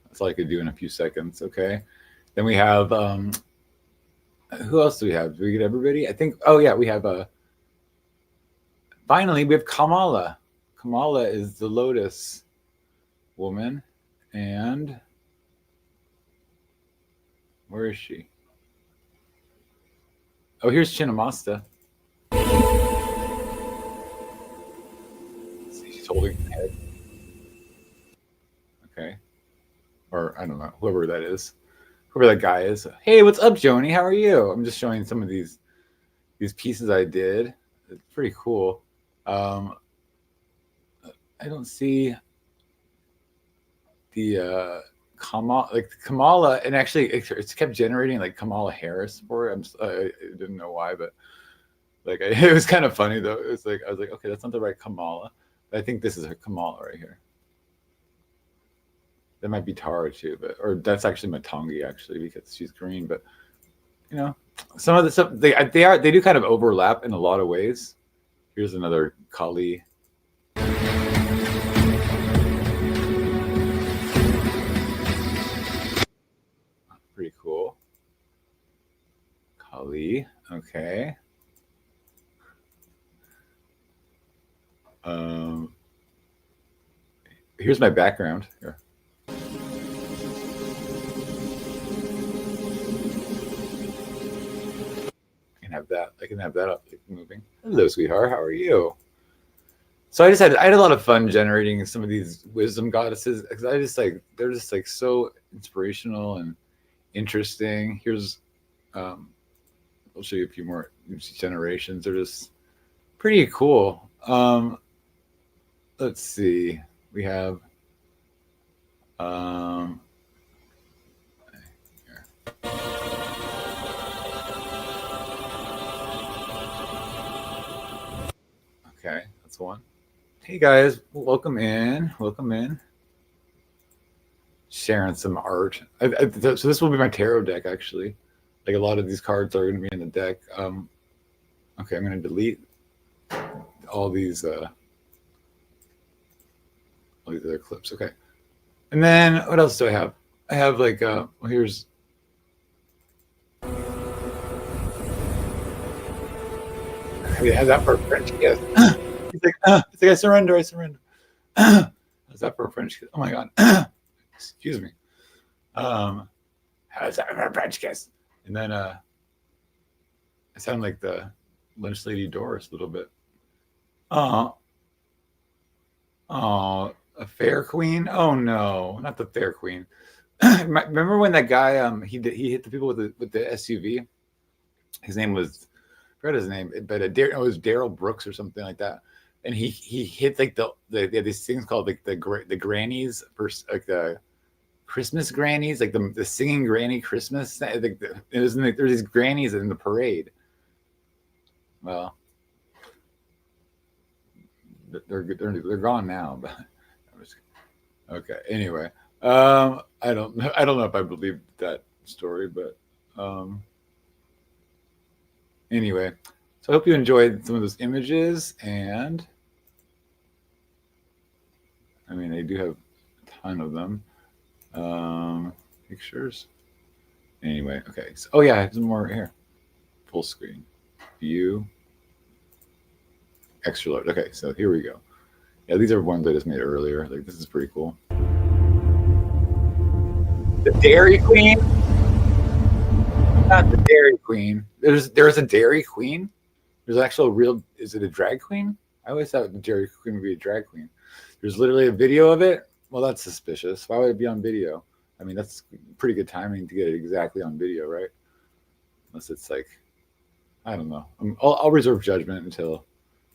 that's all I could do in a few seconds, okay? Then we have, who else do we have? Do we get everybody? I think, oh yeah, we have, finally, we have Kamala. Kamala is the lotus woman, and where is she? Oh, here's Chinnamasta. See, she's holding her head. Okay. Or I don't know, whoever that is. whoever that guy is. Hey, what's up, Joni? How are you? I'm just showing some of these pieces I did. It's pretty cool. I don't see the Kamala, and actually it's kept generating like Kamala Harris for it. I didn't know why, but like it was kind of funny though. It's like I was like, okay, that's not the right Kamala. I think this is her Kamala right here. That might be Tara too, or that's actually Matangi actually because she's green. But you know, some of the stuff they do kind of overlap in a lot of ways. Here's another Kali. Pretty cool. Kali, okay. Here's my background. Here. I can have that. I can have that up, like, moving. Hello, sweetheart. How are you? So I had a lot of fun generating some of these wisdom goddesses because they're just like so inspirational and interesting. Here's I'll show you a few more generations. They're just pretty cool. Let's see. We have here. Okay, that's one. Hey guys, welcome in. Welcome in. Sharing some art. So this will be my tarot deck actually. Like a lot of these cards are going to be in the deck. Okay, I'm going to delete all these other clips. Okay, and then what else do I have? I have like well, here's I have that for a French kiss. He's like I surrender. I surrender. How's that for a French kiss? Oh my god. Excuse me. How's that for a French kiss? And then I sound like the Lynch Lady Doris a little bit. Oh, a fair queen? Oh no, not the fair queen. Remember when that guy he hit the people with the SUV? His name was, I forgot his name, but it was Daryl Brooks or something like that. And he hit like they had these things called like the grannies, like the Christmas grannies, like the singing granny Christmas. There's these grannies in the parade. Well, they're gone now, but okay. Anyway, I don't know if I believe that story, but anyway, so I hope you enjoyed some of those images, and I mean they do have a ton of them. Pictures. Anyway, okay. So, oh yeah, I have some more here. Full screen view. Extra large. Okay, so here we go. Yeah, these are ones I just made earlier. Like this is pretty cool. The Dairy Queen. Not the Dairy Queen. There's a Dairy Queen. There's actual real. Is it a drag queen? I always thought the Dairy Queen would be a drag queen. There's literally a video of it. Well, that's suspicious. Why would it be on video? I mean, that's pretty good timing to get it exactly on video, right? Unless it's like, I don't know. I'll reserve judgment until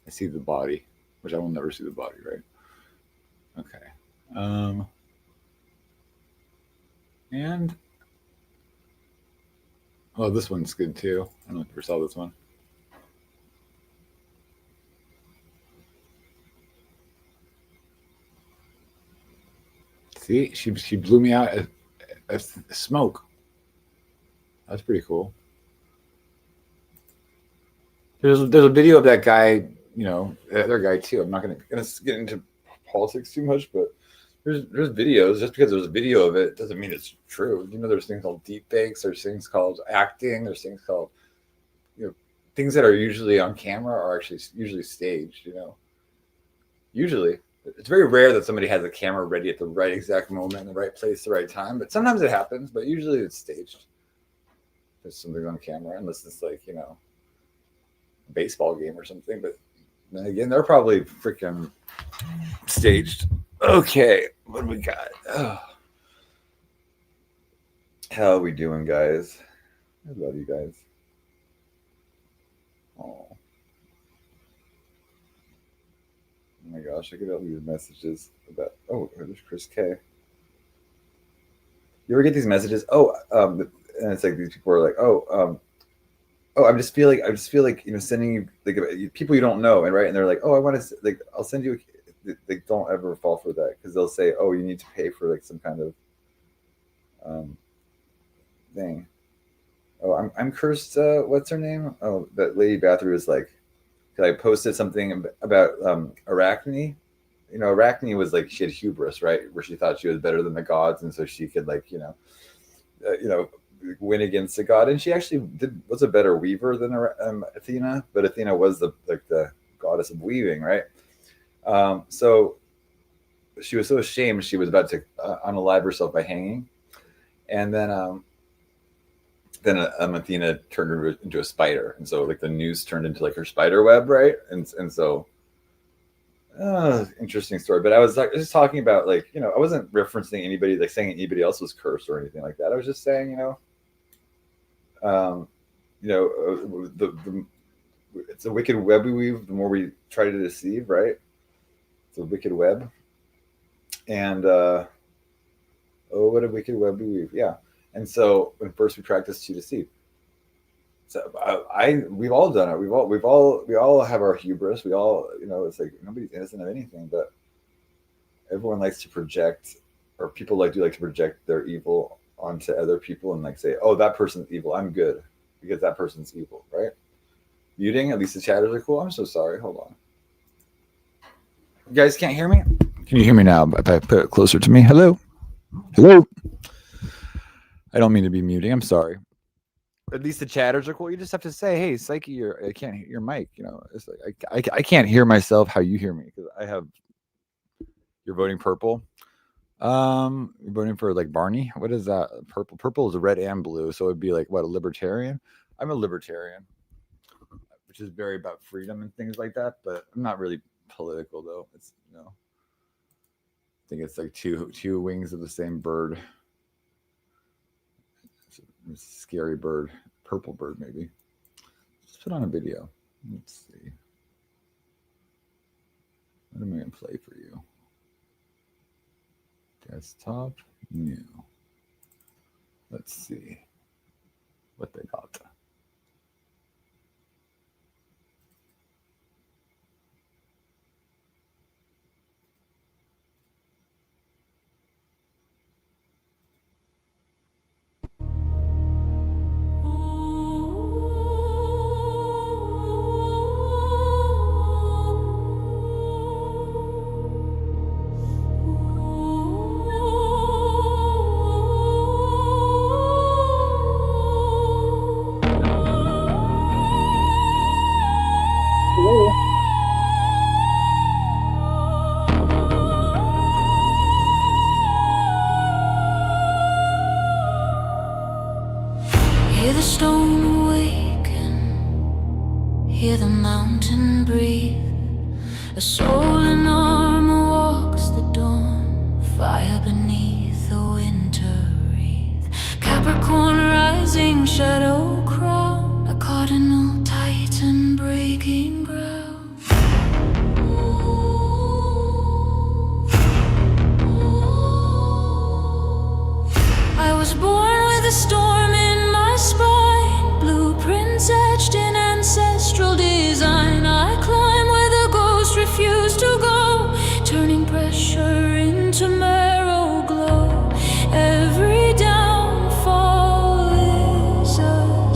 I see the body, which I will never see the body, right? Okay. And oh, this one's good too. I don't know if you ever saw this one. See, she blew me out at smoke. That's pretty cool. There's a video of that guy, you know, the other guy too. I'm not gonna get into politics too much, but there's videos. Just because there's a video of it doesn't mean it's true. You know, there's things called deep fakes. There's things called acting. There's things called, you know, things that are usually on camera are actually usually staged. You know, usually. It's very rare that somebody has a camera ready at the right exact moment, in the right place, the right time. But sometimes it happens. But usually it's staged. There's something on camera, unless it's like, you know, a baseball game or something. But then again, they're probably freaking staged. Okay, what do we got? Oh. How are we doing, guys? I love you guys. Oh my gosh, I get all these messages about. Oh, there's Chris K. You ever get these messages? And it's like these people are like, I just feel like sending you like people you don't know, and right, and they're like, oh, I want to like, I'll send you. They don't ever fall for that because they'll say, oh, you need to pay for like some kind of thing. Oh, I'm cursed. What's her name? Oh, that lady Bathory was like, I posted something about Arachne. Arachne was like she had hubris, right, where she thought she was better than the gods, and so she could like win against the god. And she actually was a better weaver than Athena, but Athena was the goddess of weaving, right? So she was so ashamed she was about to unalive herself by hanging, and then Athena turned her into a spider, and so like the noose turned into like her spider web, right? And so interesting story. But I was like just talking about like I wasn't referencing anybody like saying anybody else was cursed or anything like that. I was just saying the it's a wicked web we weave. The more we try to deceive, right? It's a wicked web, and what a wicked web we weave. Yeah. And so when first we practice to deceive. So we've all done it. We all have our hubris. We all, it's like nobody's innocent of anything, but everyone likes to project, or people like to project their evil onto other people and like say, oh, that person's evil. I'm good because that person's evil, right? Muting, at least the chatters are cool. I'm so sorry. Hold on. You guys can't hear me? Can you hear me now if I put it closer to me? Hello? Hello? I don't mean to be muting. I'm sorry. At least the chatters are cool. You just have to say, "Hey, Psyche, I can't hear your mic." It's like I can't hear myself how you hear me because I have. You're voting purple. You're voting for like Barney. What is that? Purple. Purple is red and blue, so it'd be like what, a libertarian? I'm a libertarian, which is very about freedom and things like that. But I'm not really political though. It's I think it's like two wings of the same bird. Scary bird, purple bird, maybe. Just put on a video. Let's see. What am I going to play for you? Desktop, new. Let's see what they got. Hear the stone awaken, hear the mountain breathe. A soul in armor walks the dawn, fire beneath the winter wreath. Capricorn rising, shadow crown, a cardinal titan breaking ground. I was born with a storm in my spine, blueprints etched in ancestral design. I climb where the ghosts refuse to go, turning pressure into marrow glow. Every downfall is a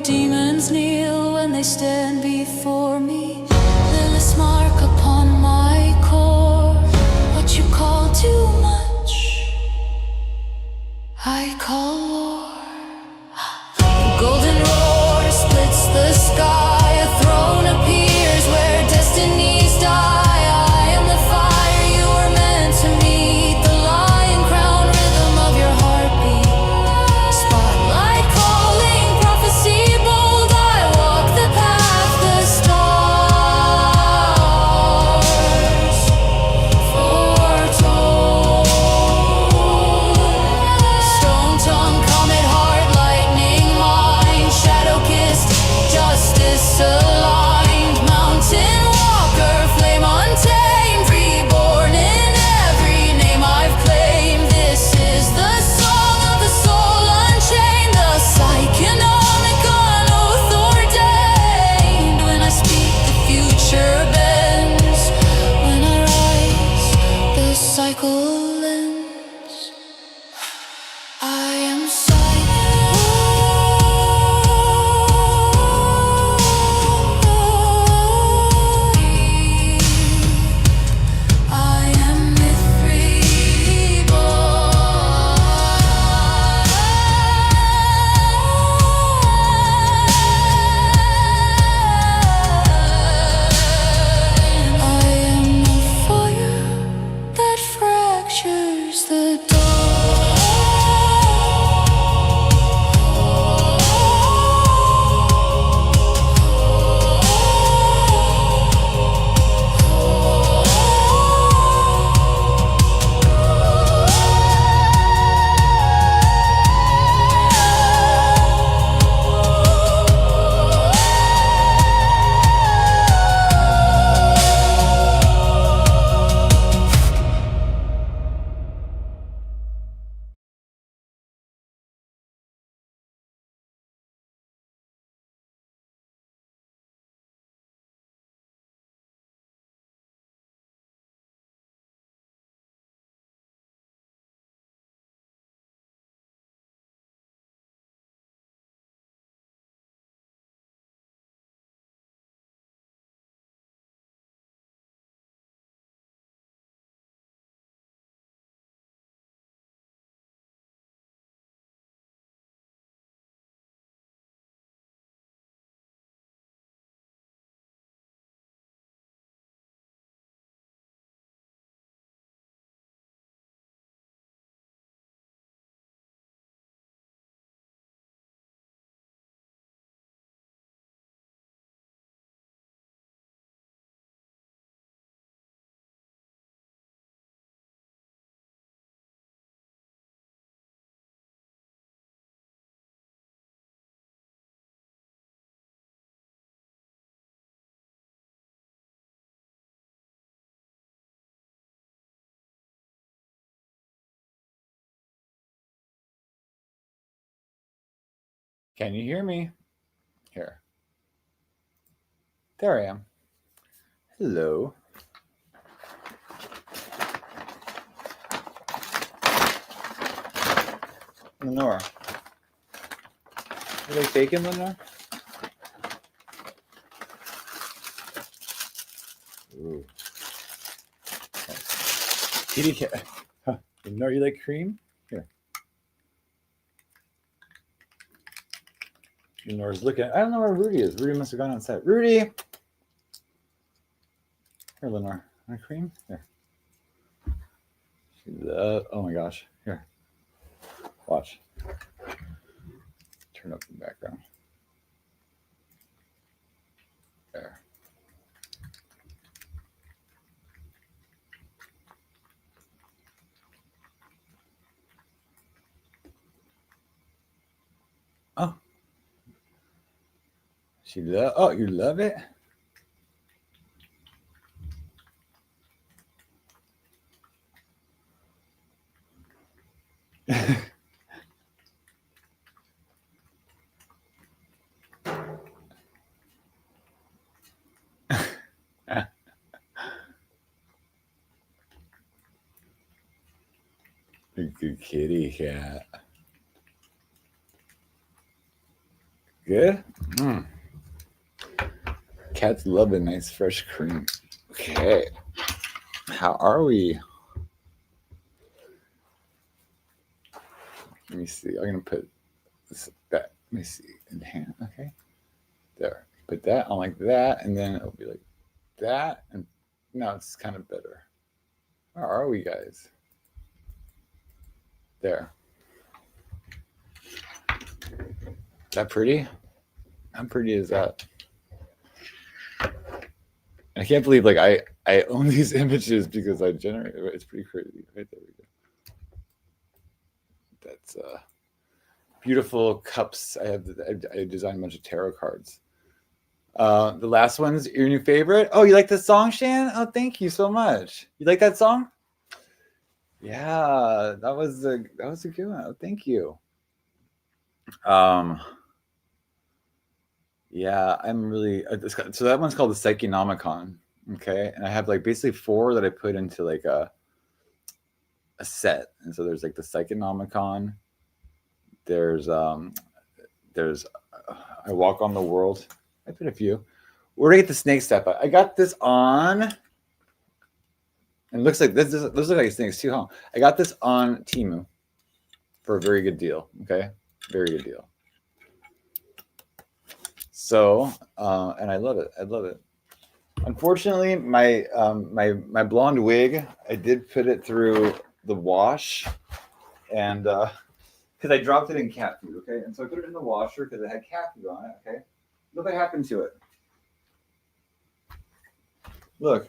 demons kneel when they stand before me. Lilith's mark upon my core. What you call too much, I call war. The golden roar splits the sky. A throne appears where destinies die. I am the fire you were meant to meet. The lion crown rhythm of your heartbeat. Spotlight calling, prophecy bold. I walk the path the stars foretold. Stone tongue, comet heart, lightning mind. Shadow kissed, justice aligned. Mountain walker, flame untamed. Reborn in every name I've claimed. This is the song of the soul unchained. The psychonomic on oath ordained. When I speak, the future bends. When I rise, the cycle ends. I am I am myth reborn. I am the fire that fractures the Can you hear me? Here. There I am. Hello. Lenore. Are they faking, Lenore? Ooh. Kitty cat. Huh. Lenore, you like cream? Here. Lenore's looking. I don't know where Rudy is. Rudy must have gone on set. Rudy! Here, Lenore. Want cream? Here. Oh my gosh. Here. Watch. Turn up the background. There. Oh. Oh, you love it? Good kitty cat. Good? Cats love a nice fresh cream. Okay. How are we? Let me see. I'm going to put this back. Let me see. In hand. Okay. There. Put that on like that, and then it'll be like that. And now it's kind of better. How are we, guys? There. Is that pretty? How pretty is that? I can't believe like I own these images because I generate it. It's pretty crazy. Right there we go. That's beautiful cups. I designed a bunch of tarot cards. The last one's your new favorite. Oh, you like the song, Shan? Oh, thank you so much. You like that song? Yeah, that was a good one. Oh, thank you. Yeah, I'm really so that one's called the Psychonomicon. Okay, and I have like basically 4 that I put into like a set, and so there's like the Psychonomicon. There's I Walk on the World. I put a few. Where did I get the snake step? I got this on, and it looks like this. Those look like snakes too, huh? I got this on Temu for a very good deal. Okay, very good deal. So, and I love it. I love it. Unfortunately, my blonde wig, I did put it through the wash, and because I dropped it in cat food. Okay, and so I put it in the washer because it had cat food on it. Okay, look what happened to it. Look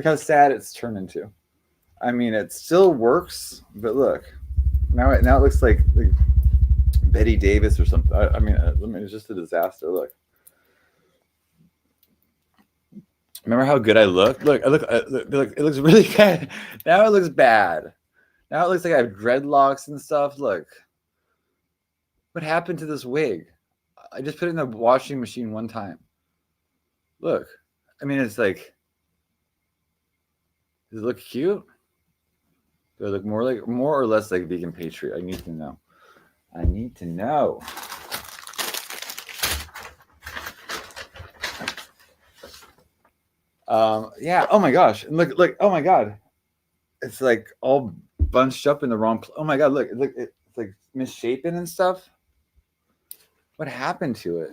how sad it's turned into. I mean, it still works, but look, now it looks like Betty Davis or something. I mean, it's just a disaster. Look. Remember how good I looked? Look, it looks really bad. Now it looks bad. Now it looks like I have dreadlocks and stuff. Look. What happened to this wig? I just put it in the washing machine one time. Look. I mean, it's like, does it look cute? Do I look more or less like Vegan Patriot? I need to know. I need to know. Yeah. Oh my gosh. Look. Oh my God. It's like all bunched up in the wrong. Oh my God. Look. It's like misshapen and stuff. What happened to it,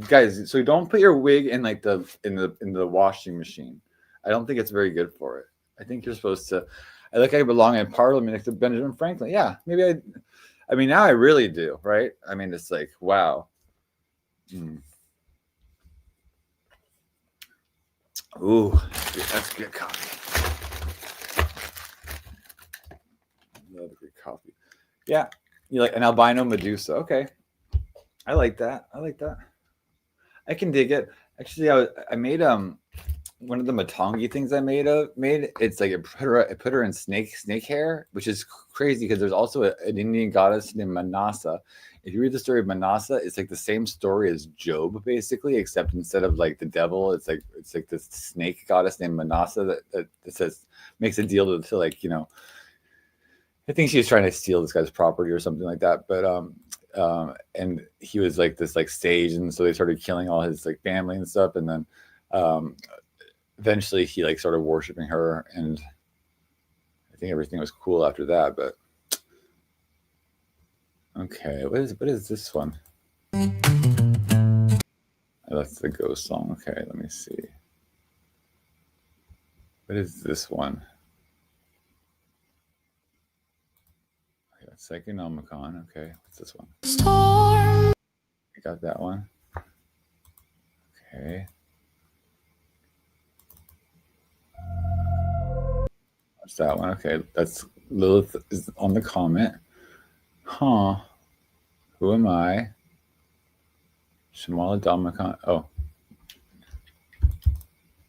guys? So don't put your wig in like in the washing machine. I don't think it's very good for it. I think you're supposed to. I look like I belong in Parliament next to Benjamin Franklin. Yeah, maybe I mean, now I really do, right? I mean, it's like, wow. Ooh, that's good coffee. Love good coffee. Yeah, you like an albino Medusa. Okay, I like that. I can dig it. Actually, I made one of the Matangi things I made. It's like I put her in snake hair, which is crazy because there's also an Indian goddess named Manasa. If you read the story of Manasa, it's like the same story as Job, basically, except instead of like the devil, it's like this snake goddess named Manasa that says makes a deal to like, I think she was trying to steal this guy's property or something like that. But and he was like this like sage, and so they started killing all his like family and stuff, and then eventually he like started worshiping her, and I think everything was cool after that. But okay, what is this one? Oh, that's the ghost song. Okay, let me see. What is this one? Okay, Psychonomicon. Okay, what's this one? Storm. I got that one. Okay. What's that one? Okay, that's Lilith is on the comment. Huh. Who am I? Shamala Dhammakan. Oh.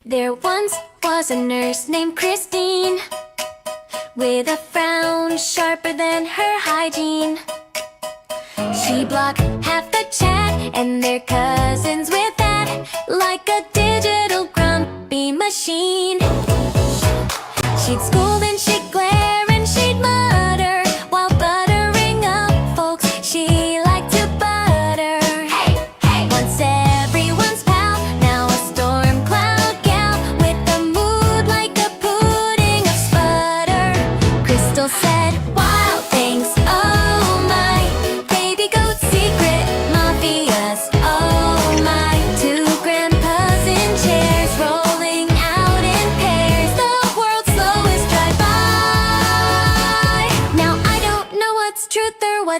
There once was a nurse named Christine, with a frown sharper than her hygiene. She blocked half the chat and their cousins with that, like a digital grumpy machine. She'd scold and she'd glare and she'd mutter while buttering up folks she liked to butter.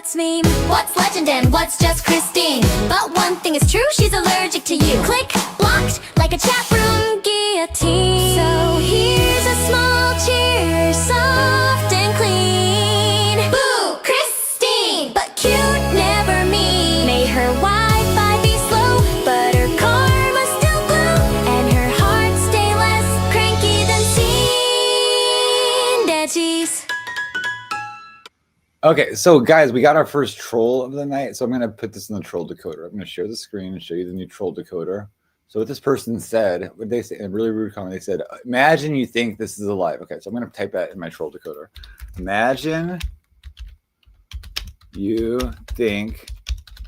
what's meme, what's legend, and what's just Christine. But one thing is true, she's allergic to you. Click, blocked, like a chat room guillotine. So here's a small cheer, soft and clean. Boo, Christine! But cute, never mean. May her Wi-Fi be slow, but her karma still glow, and her heart stay less cranky than seen. Dead cheese. Okay, so guys, we got our first troll of the night. So I'm going to put this in the troll decoder. I'm going to share the screen and show you the new troll decoder. So what this person said, what they say, in a really rude comment, they said, imagine you think this is alive. Okay, so I'm going to type that in my troll decoder. Imagine you think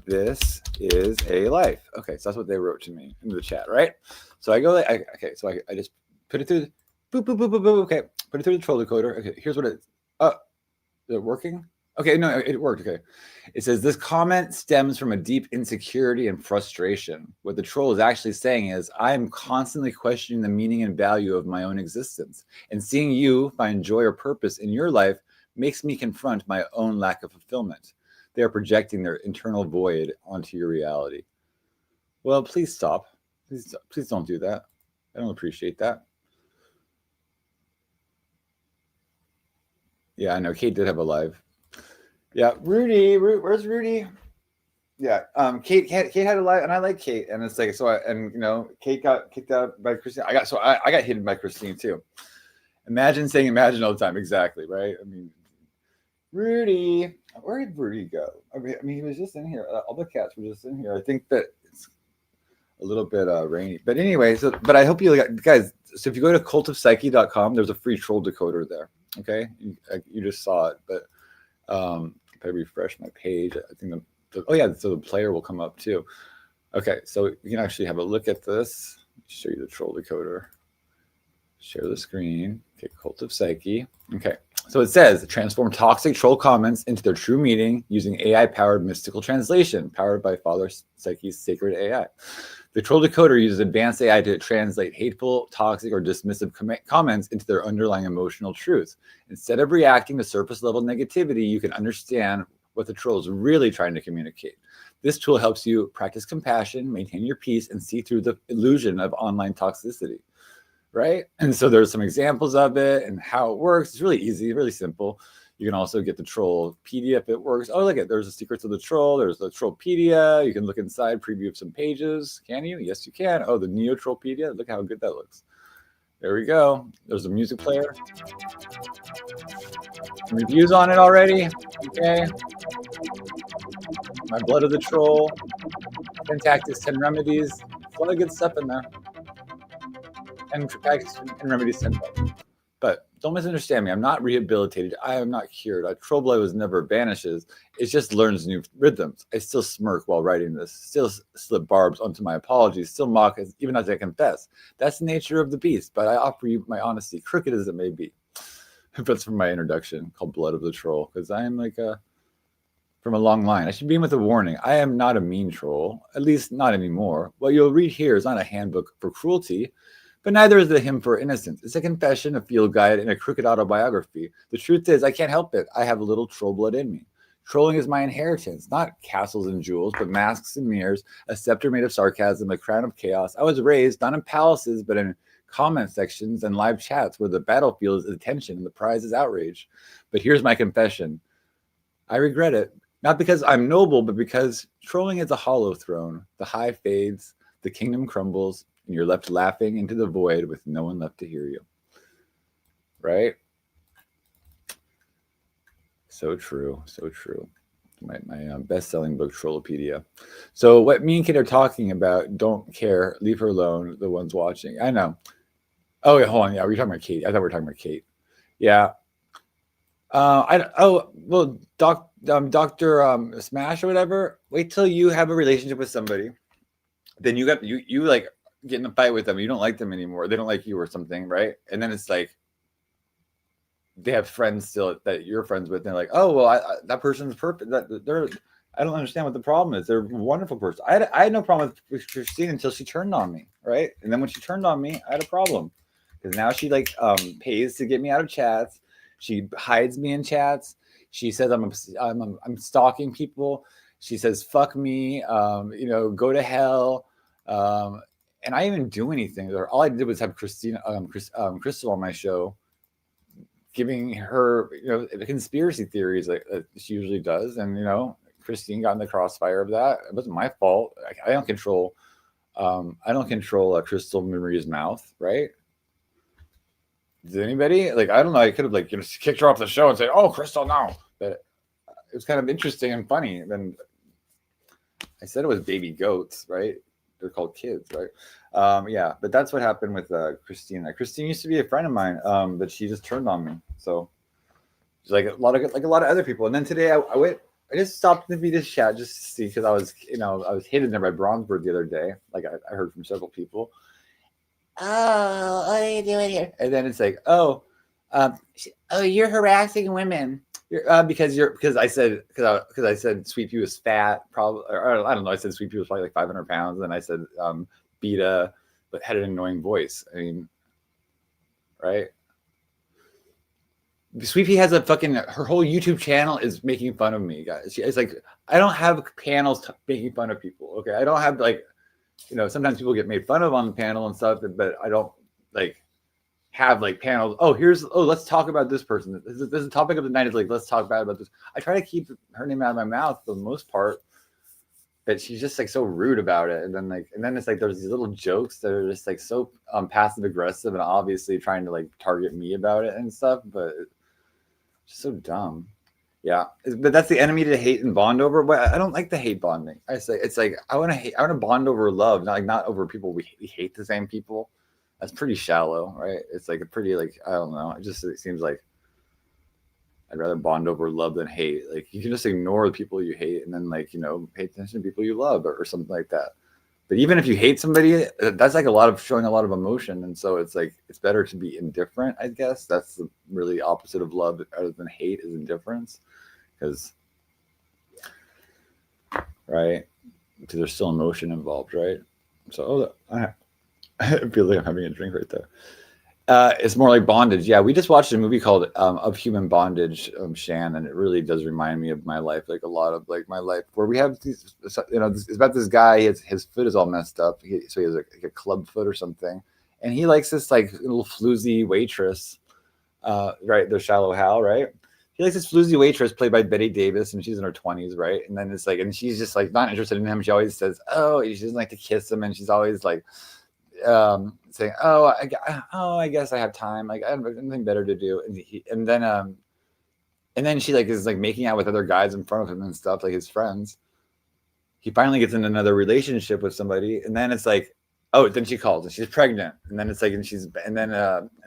this is a life. Okay, so that's what they wrote to me in the chat, right? So I go like, okay, so I just put it through the, boop, boop, boop, boop, boop. Okay, put it through the troll decoder. Okay, here's what it, is it working? Okay, no, it worked. Okay. It says this comment stems from a deep insecurity and frustration. What the troll is actually saying is, I am constantly questioning the meaning and value of my own existence. And seeing you find joy or purpose in your life makes me confront my own lack of fulfillment. They are projecting their internal void onto your reality. Well, please stop. Please don't do that. I don't appreciate that. Yeah, I know Kate did have a live. Yeah, Rudy, where's Rudy? Yeah, Kate had a live, and I like Kate, and it's like Kate got kicked out by Christine. I got hidden by Christine too. Imagine saying imagine all the time, exactly, right? I mean, Rudy, where did Rudy go? I mean, he was just in here. All the cats were just in here. I think that it's a little bit rainy, but anyway. But I hope you guys. So if you go to cultofpsyche.com, there's a free troll decoder there. Okay, you just saw it, but if I refresh my page, I think so the player will come up too. Okay, so you can actually have a look at this. Show you the troll decoder. Share the screen. Okay, Cult of Psyche. Okay, so it says transform toxic troll comments into their true meaning using AI-powered mystical translation, powered by Father Psyche's sacred AI. The troll decoder uses advanced AI to translate hateful, toxic, or dismissive comments into their underlying emotional truth. Instead of reacting to surface-level negativity, you can understand what the troll is really trying to communicate. This tool helps you practice compassion, maintain your peace, and see through the illusion of online toxicity, right? And so there's some examples of it and how it works. It's really easy, really simple. You can also get the Trollpedia if it works. Oh, look at there's the secrets of the troll. There's the Trollpedia. You can look inside, preview of some pages. Can you? Yes, you can. Oh, the Neo Trollpedia. Look how good that looks. There we go. There's a music player. Some reviews on it already. Okay. My Blood of the Troll. 10 Tactics, 10 Remedies. A lot of good stuff in there. And Tactics and Remedies 10 bucks. But don't misunderstand me. I'm not rehabilitated. I am not cured. Troll blood was never vanishes. It just learns new rhythms. I still smirk while writing this. Still slip barbs onto my apologies. Still mock even as I confess. That's the nature of the beast. But I offer you my honesty, crooked as it may be. That's from my introduction called Blood of the Troll. Because I am like from a long line. I should begin with a warning. I am not a mean troll. At least not anymore. What you'll read here is not a handbook for cruelty. But neither is the hymn for innocence. It's a confession, a field guide, and a crooked autobiography. The truth is, I can't help it. I have a little troll blood in me. Trolling is my inheritance, not castles and jewels, but masks and mirrors, a scepter made of sarcasm, a crown of chaos. I was raised not in palaces, but in comment sections and live chats where the battlefield is attention and the prize is outrage. But here's my confession. I regret it, not because I'm noble, but because trolling is a hollow throne. The high fades, the kingdom crumbles, and you're left laughing into the void with no one left to hear you. Right? So true. So true. My best-selling book, Trollpedia. So what me and Kate are talking about, don't care. Leave her alone, the ones watching. I know. Oh, wait, hold on. Yeah, we're talking about Kate. I thought we were talking about Kate. Yeah. Dr. Smash or whatever, wait till you have a relationship with somebody. Then you like get in a fight with them, you don't like them anymore, they don't like you or something, right? And then it's like they have friends still that you're friends with, and they're like, oh well, that person's perfect. I don't understand what the problem is. They're a wonderful person. I had no problem with Christine until she turned on me, right? And then when she turned on me, I had a problem because now she pays to get me out of chats. She hides me in chats. She says I'm stalking people. She says fuck me, go to hell, and I didn't even do anything. All I did was have Crystal on my show, giving her conspiracy theories like she usually does, and Christine got in the crossfire of that. It wasn't my fault. I don't control. I don't control Crystal Marie's mouth, right? Does anybody I don't know? I could have kicked her off the show and say, "Oh, Crystal, no." But it was kind of interesting and funny. And I said it was baby goats, right? They're called kids, right? Yeah, but that's what happened with Christina. Christine used to be a friend of mine, but she just turned on me. So, like a lot of other people. And then today I just stopped the Vita's chat just to see, because I was hidden there by Bronzebird the other day. Like I heard from several people. Oh, what are you doing here? And then it's like, you're harassing women. Because I said Sweet Pea was fat, probably, or I don't know. I said Sweet Pea was probably like 500 pounds, and I said Beta, but had an annoying voice. I mean, right? Sweet Pea has her whole YouTube channel is making fun of me, guys. It's like I don't have panels making fun of people. Okay, I don't have sometimes people get made fun of on the panel and stuff, but I don't have panels. Let's talk about this person. This is the topic of the night. Is let's talk about this. I try to keep her name out of my mouth for the most part, but she's just so rude about it. And then it's there's these little jokes that are just so passive aggressive and obviously trying to target me about it and stuff, but it's just so dumb. Yeah, but that's the enemy to hate and bond over. But I don't like the hate bonding. I say it's I want to bond over love, not over people we hate the same people. That's pretty shallow, right? It's a pretty I don't know. It seems like I'd rather bond over love than hate. You can just ignore the people you hate and then pay attention to people you love or something like that. But even if you hate somebody, that's showing a lot of emotion, and so it's it's better to be indifferent. I guess that's the really opposite of love, other than hate, is indifference. Because because there's still emotion involved, right? So I feel like I'm having a drink right there. It's more like bondage. Yeah, we just watched a movie called Of Human Bondage, Shan, and it really does remind me of my life, a lot of my life, where we have these, it's about this guy. His foot is all messed up, so he has a club foot or something, and he likes this little floozy waitress, right? The Shallow Hal, right? He likes this floozy waitress played by Betty Davis, and she's in her 20s, right? And then it's and she's just not interested in him. She always says, "Oh," she doesn't like to kiss him, and she's always saying, I guess I have time. I have nothing better to do. And then she is making out with other guys in front of him and stuff, his friends. He finally gets in another relationship with somebody, and then it's then she calls and she's pregnant, and then it's and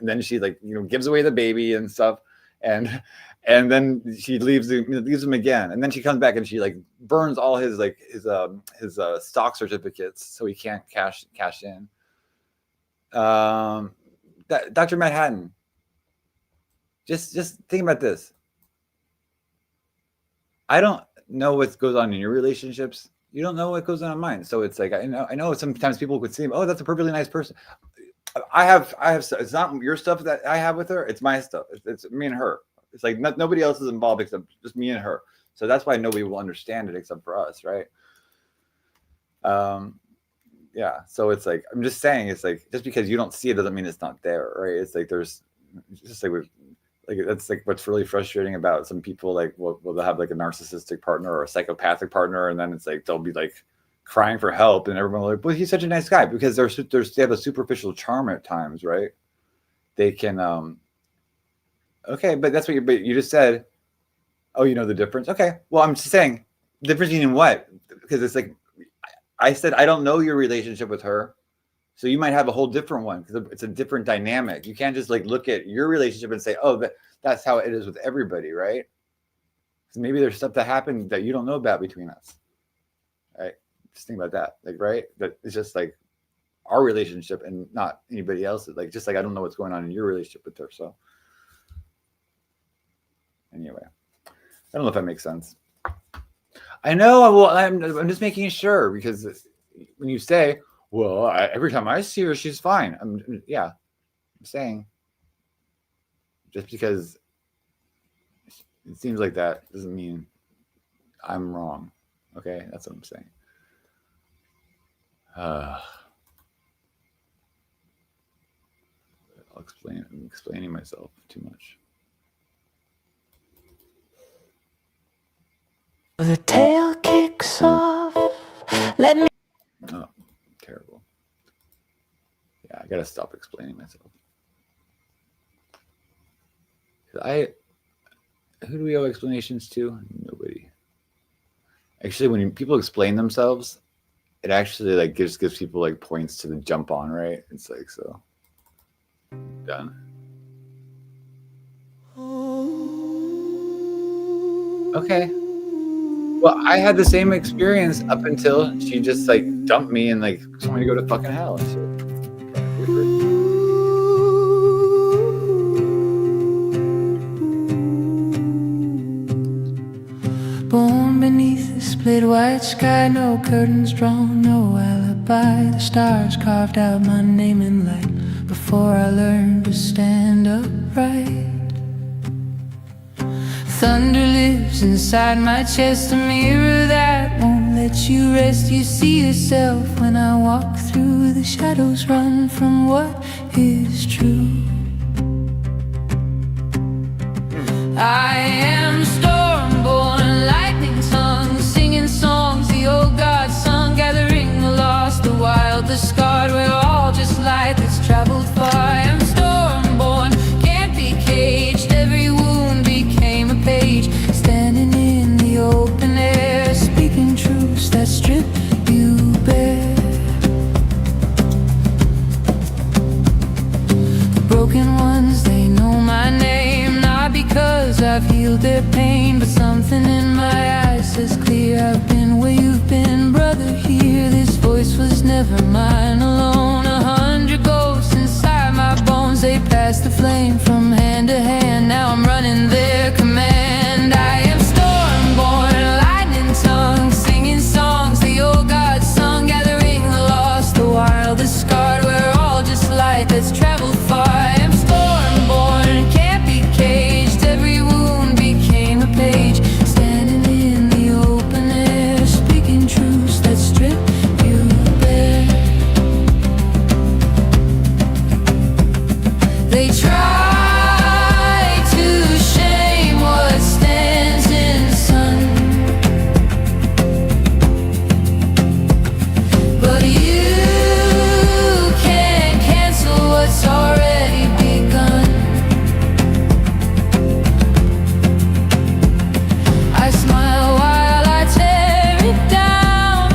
then she gives away the baby and stuff, and then she leaves him again, and then she comes back and she burns all his stock certificates so he can't cash in. Dr. Manhattan, just think about this. I don't know what goes on in your relationships. You don't know what goes on in mine. So it's I know sometimes people could see, oh, that's a perfectly nice person. I have. It's not your stuff that I have with her. It's my stuff. It's me and her. It's nobody else is involved except just me and her. So that's why nobody will understand it except for us, right? Yeah. So it's I'm just saying, it's just because you don't see it doesn't mean it's not there, right? It's there's just that's what's really frustrating about some people. They'll have a narcissistic partner or a psychopathic partner, and then it's they'll be crying for help, and everyone will well, he's such a nice guy, because they have a superficial charm at times, right? They can okay, but that's what you just said. Oh, you know the difference? Okay. Well, I'm just saying, difference in what? Because it's I said I don't know your relationship with her, so you might have a whole different one, because it's a different dynamic. You can't just look at your relationship and say, oh, that's how it is with everybody, right? Because maybe there's stuff that happened that you don't know about between us, right? Just think about that, right? That it's just our relationship and not anybody else's. Just I don't know what's going on in your relationship with her. So anyway, I don't know if that makes sense. I know. Well, I'm just making sure, because when you say, well, every time I see her, she's fine. I'm saying, just because it seems like that doesn't mean I'm wrong. Okay, that's what I'm saying. I'm explaining myself too much. The tail kicks off. Let me. Oh, terrible. Yeah, I gotta stop explaining myself. Who do we owe explanations to? Nobody. Actually, when people explain themselves, it actually like gives people like points to the jump on, right? It's like, so done. Okay. Well, I had the same experience up until she just like dumped me and like told me to go to fucking hell and shit. Born beneath the split white sky, no curtains drawn, no alibi. The stars carved out my name in light before I learned to stand upright. Thunder lives inside my chest, a mirror that won't let you rest. You see yourself when I walk through the shadows, run from what is true. I am storm-born, lightning tongue, singing songs the old gods sung, gathering the lost, the wild, the scarred. We're all just light that's traveled far. I am storm-born, can't be caged. Every wound became a page, standing in the open air, speaking truths that strip you bare. The broken ones, they know my name, not because I've healed their pain, but something in my eyes says clear. I've been where you've been, brother, here. This voice was never mine alone. 100 ghosts inside my bones, they pass the flame from hand to hand. Now I'm running their command. I am storm-born, lightning tongue, singing songs the old gods sung, gathering the lost, the wild, the scarred. We're all just light that's traveled far. I am storm-born, can't be caged. Every wound became a page, standing in the open air, speaking truths that strip you bare. They try to shame what stands in the sun, but you can't cancel what's already begun. I smile while I tear it down.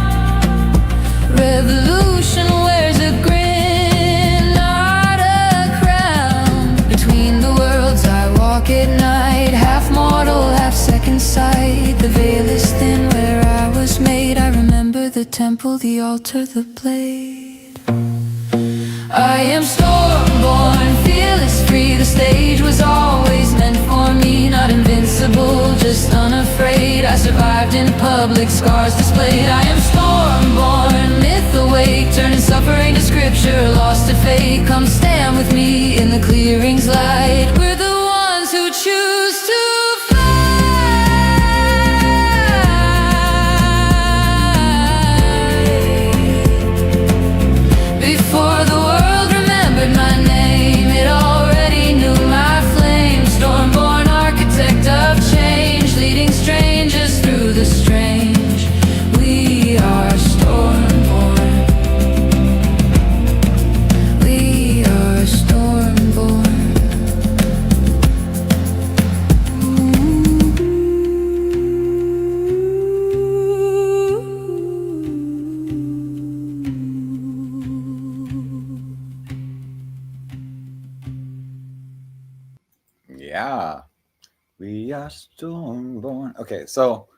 Revolution wears a grin, not a crown. Between the worlds I walk at night, half mortal, half second sight. The veil is thin where I was made. I remember the temple, the altar, the blade. I am storm-born, fearless, free. The stage was always meant for me, not invincible, just unafraid. I survived in public, scars displayed. I am storm-born, myth awake, turning suffering to scripture, lost to fate. Come stand with me in the clearing's light. We're the ones who choose to before the world remembered my name, it already knew my flame. Storm-born architect of change, leading strangers through the strange. We are storm-born. We are storm-born. Yeah, we are storm-born. Okay, so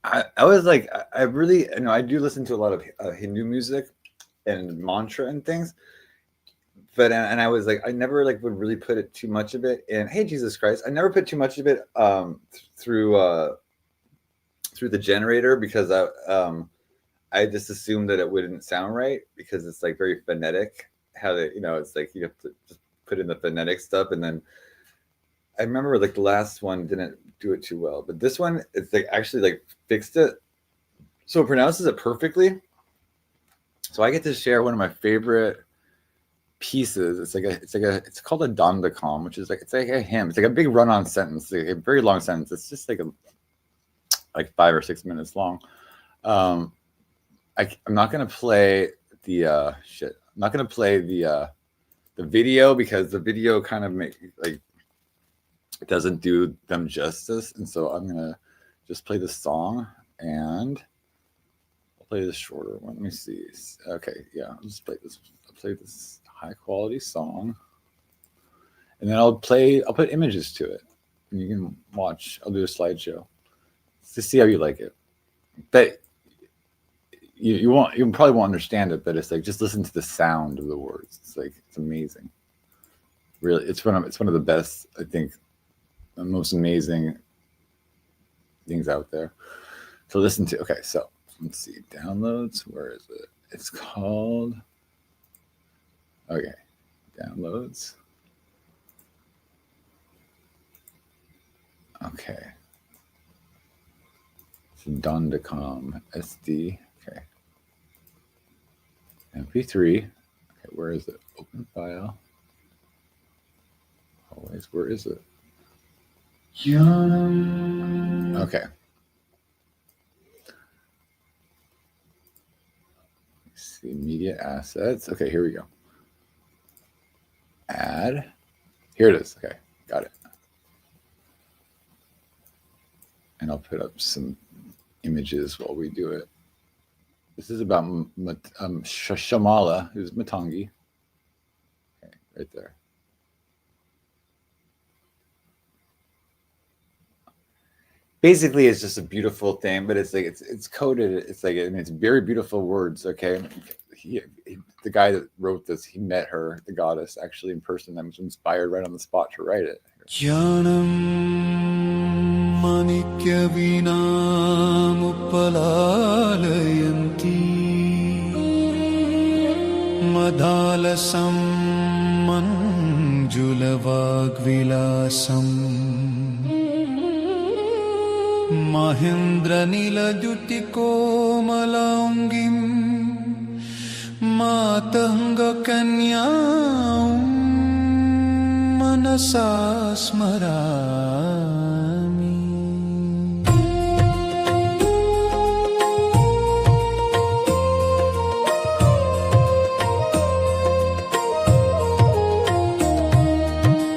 I was like, I really, I do listen to a lot of Hindu music and mantra and things, but and I was like, I never like would really put it too much of it in. Hey, Jesus Christ, I never put too much of it through the generator, because I just assumed that it wouldn't sound right, because it's like very phonetic. How they, it's like you have to just put in the phonetic stuff, and then I remember like the last one didn't do it too well, but this one it's like actually like fixed it, so it pronounces it perfectly. So I get to share one of my favorite pieces. It's called a dondacom, which is it's like a hymn. It's like a big run-on sentence, like a very long sentence. It's just like 5 or 6 minutes long. I'm not gonna play the I'm not gonna play the video because the video kind of it doesn't do them justice, and so I'm gonna just play the song, and I'll play the shorter one. Let me see. Okay, yeah, I'll just play this. I'll play this high quality song, and then I'll put images to it, and you can watch. I'll do a slideshow to see how you like it. But you probably won't understand it, but it's like just listen to the sound of the words. It's amazing. Really, it's one of the best, I think, the most amazing things out there to listen to. Okay, so let's see, downloads. Where is it? It's called. Okay, downloads. Okay. It's Dondacom SD. Okay. MP3. Okay, where is it? Open file. Always, where is it? Okay. Let's see, media assets. Okay, here we go. Add. Here it is. Okay, got it. And I'll put up some images while we do it. This is about Shamala, who's Matangi. Okay, right there. Basically, it's just a beautiful thing, but it's coded. It's like, I mean, it's very beautiful words. Okay, the guy that wrote this, he met her, the goddess, actually in person. I was inspired right on the spot to write it. Manikya vinamupalalayanti Madalasam manjulavagvilasam Mahindra nilajutikomalangim Matanga kanyam Manasa smarami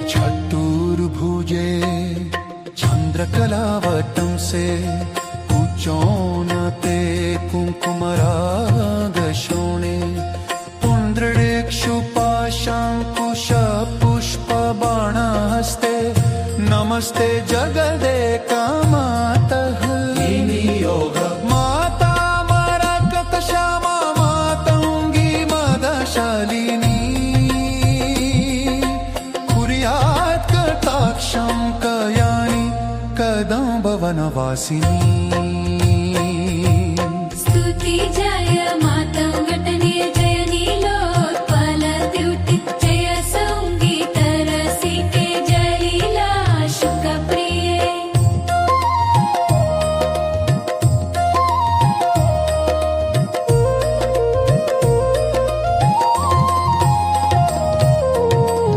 Chaturbhuje Chandrakalavattam se Uchonate kumkumaragashone Pundradekshupashankusha Baణहस्ते नमस्ते जगदेका मातः योग माता मरकतश्यामा मातंगी मदशालिनी कुर्यात् कटाक्षं कयानि कदम्बवनवासिनी स्तुति जय मातंगटने जय नीलोत्पल द्युति जय संगीत रसिके जय लीला शुकप्रिये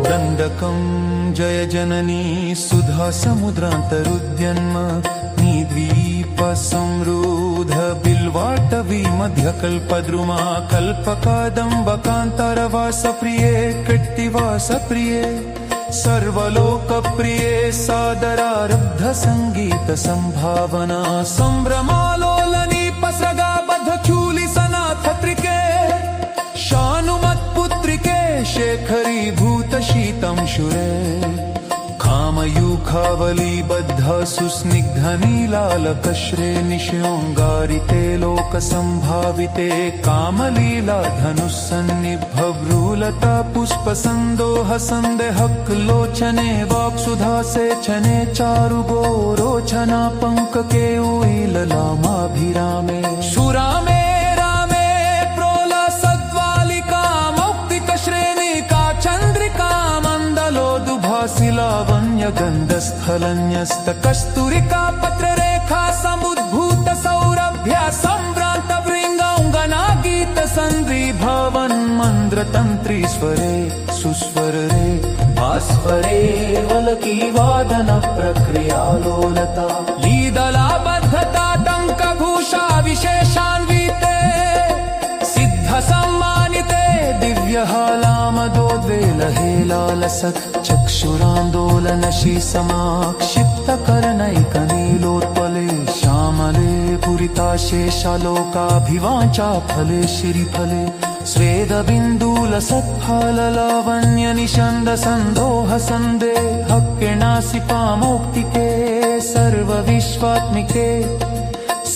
दण्डकं जय जननी सुधा समुद्रान्तरुद्यन्म निद्वीप संरूध बिल्वाटवी मध्यकल्पद्रुमा कल्पकादम्बकान्तरवास प्रिये कृत्तिवास प्रिये सर्वलोकप्रिये सादरारब्ध संगीत संभावना संभ्रमालोलनी पसगाबद्ध चूली सनाथ त्रिके शानुमत्पुत्रिके शेखरी भूत शीतं शुरे कामयूखावली बद्ध सुस्निग्ध नीलालकश्रे निशोंगारिते लोक संभाविते कामलीला धनुस्सन्निभ्रभ्रूलता पुष्प संदोह संदेहक लोचने वाक्सुधा से छने चारु गोरोचना पंक के उइललामाभिरामे सुरामे रामे प्रोला सद्वालिका मौक्तिक श्रेणिका चंद्रिका मंदलो दुभासिलावण्य गंध स्फुरत्स्फलन्यस्त कस्तूरिका पत्ररेखा समुद्भूत सौरभ्या सम्भ्रान्त भृङ्गाङ्गना गीत सन्द्रीभवन मन्द्रतन्त्री स्वरे सुस्वर रे भास्वरे वलकी वादन प्रक्रिया लोलता लीदला बद्धता टङ्कभूषा विशेषान्विते सिद्ध सम्मानिते दिव्यहालामदोद्वेलहेलालसत् चक्षुरान्दोलनशी समाक्षिप्तकर्णैकनीलोत्पले श्यामले पुरिताशेषालोकाभिवाञ्छा फले श्रीफले स्वेदबिन्दूलसत्फललावण्यनिषन्द सन्दोह सन्देह किरणासिपामौक्तिके सर्वविश्वात्मिके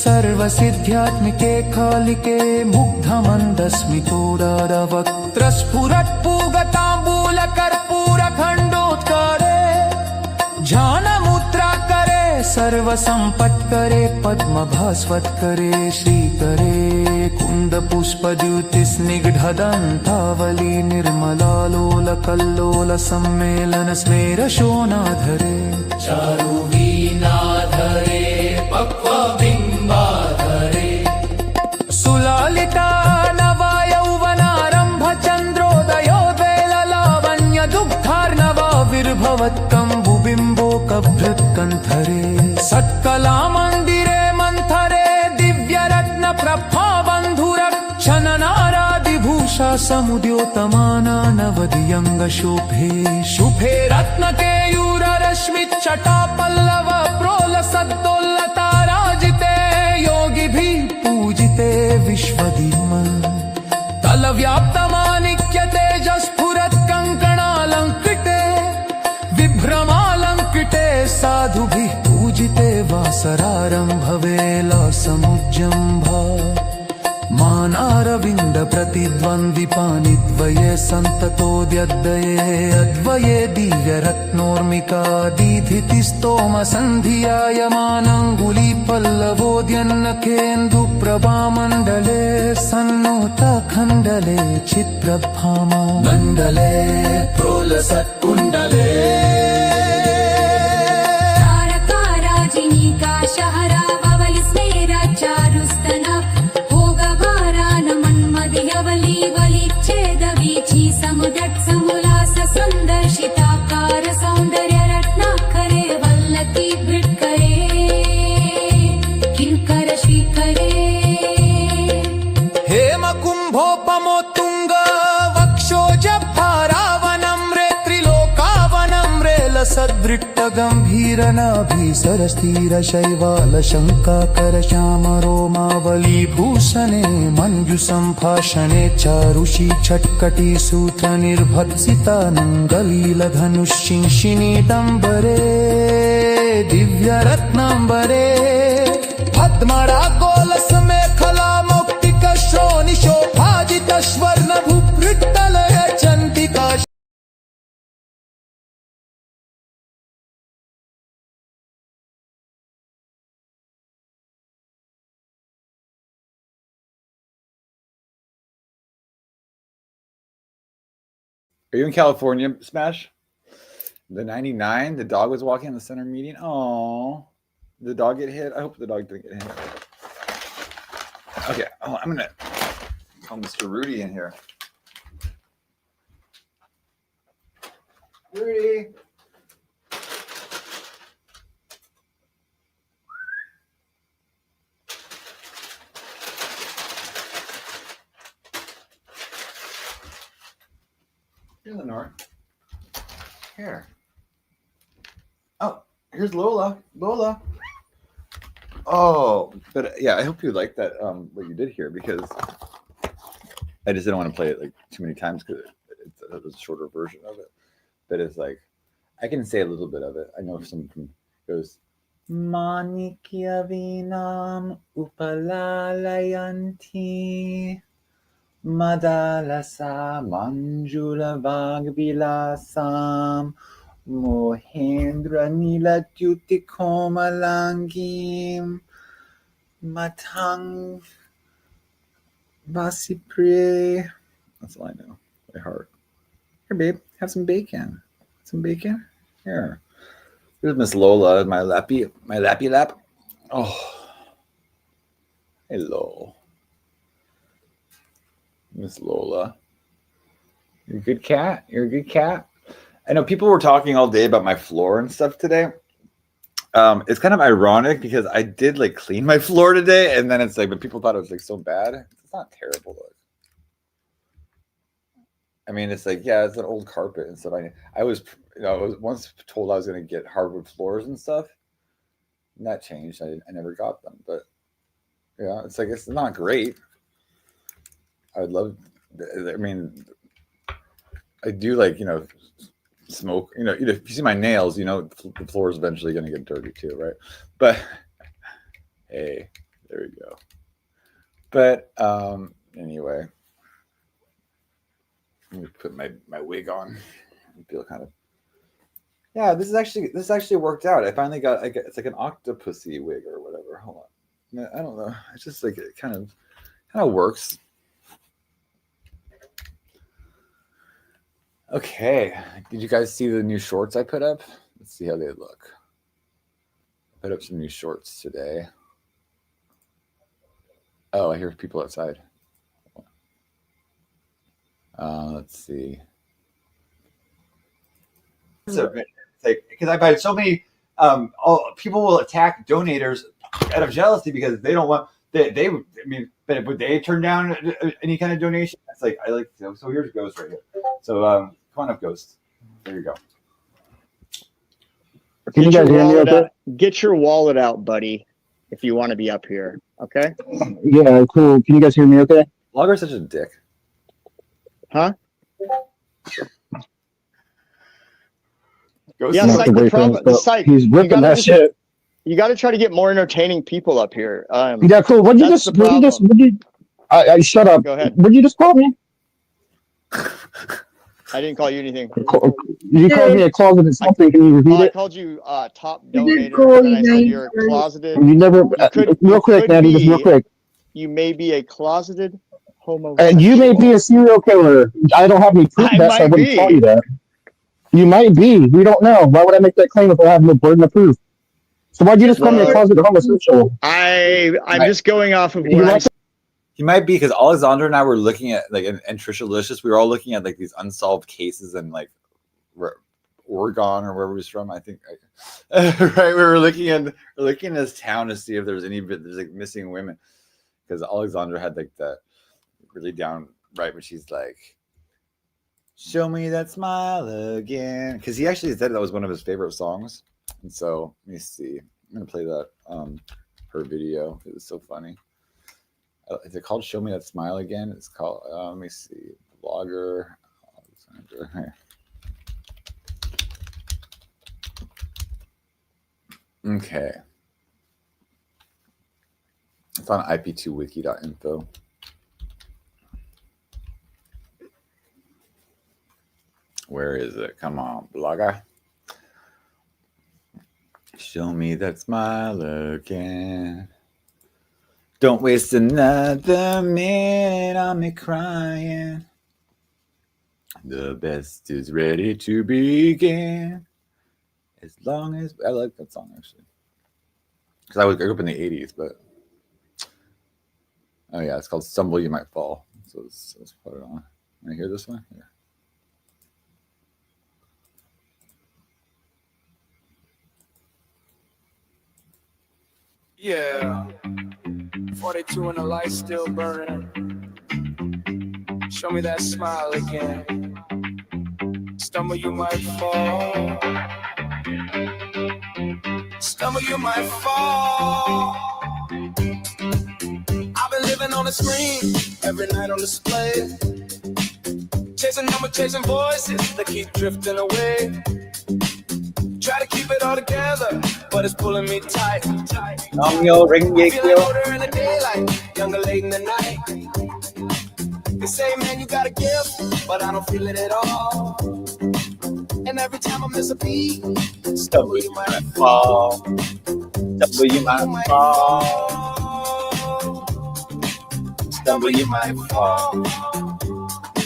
सर्वसिद्ध्यात्मिके कालिके मुग्धमन्दस्मितोदारवक्त्रस्फुरत्पूगताम्बूलकर्पूरखण्डोत्करे ध्यानमुद्राकरे सर्वसम्पत्करे पद्मभास्वत्करे श्रीकरे कुन्दपुष्पद्युतिस्निग्धदन्तावली निर्मलालोलकल्लोल सम्मेलन स्मेरशोनाधरे चारुवीणाधरे पक्वबिम्बाधरे सुलालिता नवायौवनारम्भ चन्द्रोदयोदयललावण्यदुग्धार्णवाविर्भवत्कम्बुबिम्बोकभृत्कन्थरे सत्कलामन्दिरे मन्थरे दिव्यरत्नप्रभाबन्धुरक्षणनारादिभूषा समुद्योतमाना नवदियङ्गशोभे शुभे रत्नकेयूररश्मिच्चटापल्लव प्रोलसद्दोल्लताराजिते योगिभिः पूजिते विश्वधीमन् तलव्याप्तमाणिक्य तेजस्फुरत्कङ्कणालङ्कृते विभ्रमालङ्कृते साधुभिः पूजिते वासरारम्भवेलासमुज्जम्भा मानारविन्द प्रतिद्वन्द्विपाणिद्वये सन्ततोऽद्यद्वये अद्वये दिव्यरत्नोर्मिका दीधितिस्तोम सन्धियायमानाङ्गुलीपल्लवोऽद्यन्नकेन्दुप्रभामण्डले सन्नोतखण्डले चित्प्रभामा मण्डले प्रोलसत्कुण्डले तारकाराजिनीका शहरा बवलिस्मेरा चारुस्तना वलीच्छेदवीची समुदट् समुलास सुन्दर्शिताकार सौन्दर्य रत्नाकरे वल्लकी भृट्करे किङ्कर श्रीकरे हेमकुम्भोपमोत्तुङ्ग वक्षोजभारावनम्रे त्रिलोकावनम्रे लसद्दृष्टगम्भीरनाभिसरस्थिरशैवालशङ्काकर श्यामरोमावलीभूषणे मञ्जुसम्भाषणे चारुषी छट्कटी सूत्रनिर्भत्सितानङ्गलीलधनुःशिंशिनीडम्बरे दिव्यरत्नाम्बरे पद्मरागोलसमेखला मौक्तिकश्रोणिशोभाजितस्वर्णभूभृट्टलय Chandika Are you in California, Smash? The 99, the dog was walking on the center median. Oh, did the dog get hit? I hope the dog didn't get hit. Okay, I'm going to call Mr. Rudy in here. Rudy. Here, Lenore. Here. Oh, here's Lola. Lola. Oh, but yeah, I hope you like that, what you did here, because I just didn't want to play it like too many times because it's a shorter version of it. But it's like, I can say a little bit of it. I know if someone goes, Manikya vinam upalalayanti Madalasa Manjula Vagvilasam Mohendra Nila Tyuti Komalangim Matang Vasipre. That's all I know by heart. Here, babe, have some bacon. Some bacon? Here. Here's Miss Lola, my lappy lap. Oh, hello, Miss Lola. You're a good cat. You're a good cat. I know people were talking all day about my floor and stuff today. It's kind of ironic because I did like clean my floor today, and then it's like, but people thought it was like so bad. It's not terrible though. I mean, it's like, yeah, it's an old carpet and stuff. I was, I was once told I was going to get hardwood floors and stuff. And that changed. I never got them, but yeah, it's like, it's not great. I would love, I mean, I do like, smoke, if you see my nails, the floor is eventually going to get dirty too, right? But hey, there we go. But anyway, let me put my wig on. I feel kind of, yeah, this actually worked out. I finally got, it's like an octopusy wig or whatever. Hold on. I don't know. It's just like, it kind of works. Okay. Did you guys see the new shorts I put up? Let's see how they look. I put up some new shorts today. Oh, I hear people outside. Let's see. Like, because I've had so many people will attack donators out of jealousy because they don't want but would they turn down any kind of donation? It's like so here's Ghost right here. So come on up, Ghost. There you go. Can you guys hear me okay? Get your wallet out, buddy, if you want to be up here. Okay? Yeah, cool. Can you guys hear me okay? Logger's such a dick. Huh? Ghost yeah, psych the problem. The psych. He's ripping that shit. You got to try to get more entertaining people up here. Yeah, cool. What you shut up. Go ahead. What did you just call me? I didn't call you anything. You called me a closeted something. Can you repeat it? I called you top donator, and I said you're closeted. You never. Real quick, Natty, just real quick. You may be a closeted homosexual. And you may be a serial killer. I don't have any proof of that, so I wouldn't call you that. You might be. We don't know. Why would I make that claim if I have no burden of proof? So why'd you just call me a closeted homosexual? I'm just going off of what He might be, because Alexandra and I were looking at and Trisha Licious, we were all looking at like these unsolved cases in like Oregon or wherever he's from. I think right. We were looking in his town to see if there's like missing women, because Alexandra had like that really down right when she's like, "Show me that smile again," because he actually said that was one of his favorite songs. And so let me see. I'm gonna play that her video. It was so funny. Is it called "Show Me That Smile Again"? It's called. Let me see. Vlogger. Okay. It's on ip2wiki.info. Where is it? Come on, blogger. Show me that smile again. Don't waste another minute on me crying. The best is ready to begin. As long as I like that song actually, because I grew up in the '80s. But oh yeah, it's called "Stumble You Might Fall." So let's put it on. Can I hear this one? Yeah. 42 and the lights still burning. Show me that smile again. Stumble, you might fall. Stumble, you might fall. I've been living on the screen, every night on display. Chasing numbers, chasing voices that keep drifting away. Try to keep it all together, but it's pulling me tight. Feeling older in the daylight, younger late in the night. They say, man, you got a gift, but I don't feel it at all. And every time I miss a beat, stumble you might fall. Stumble you might fall. Stumble you might fall.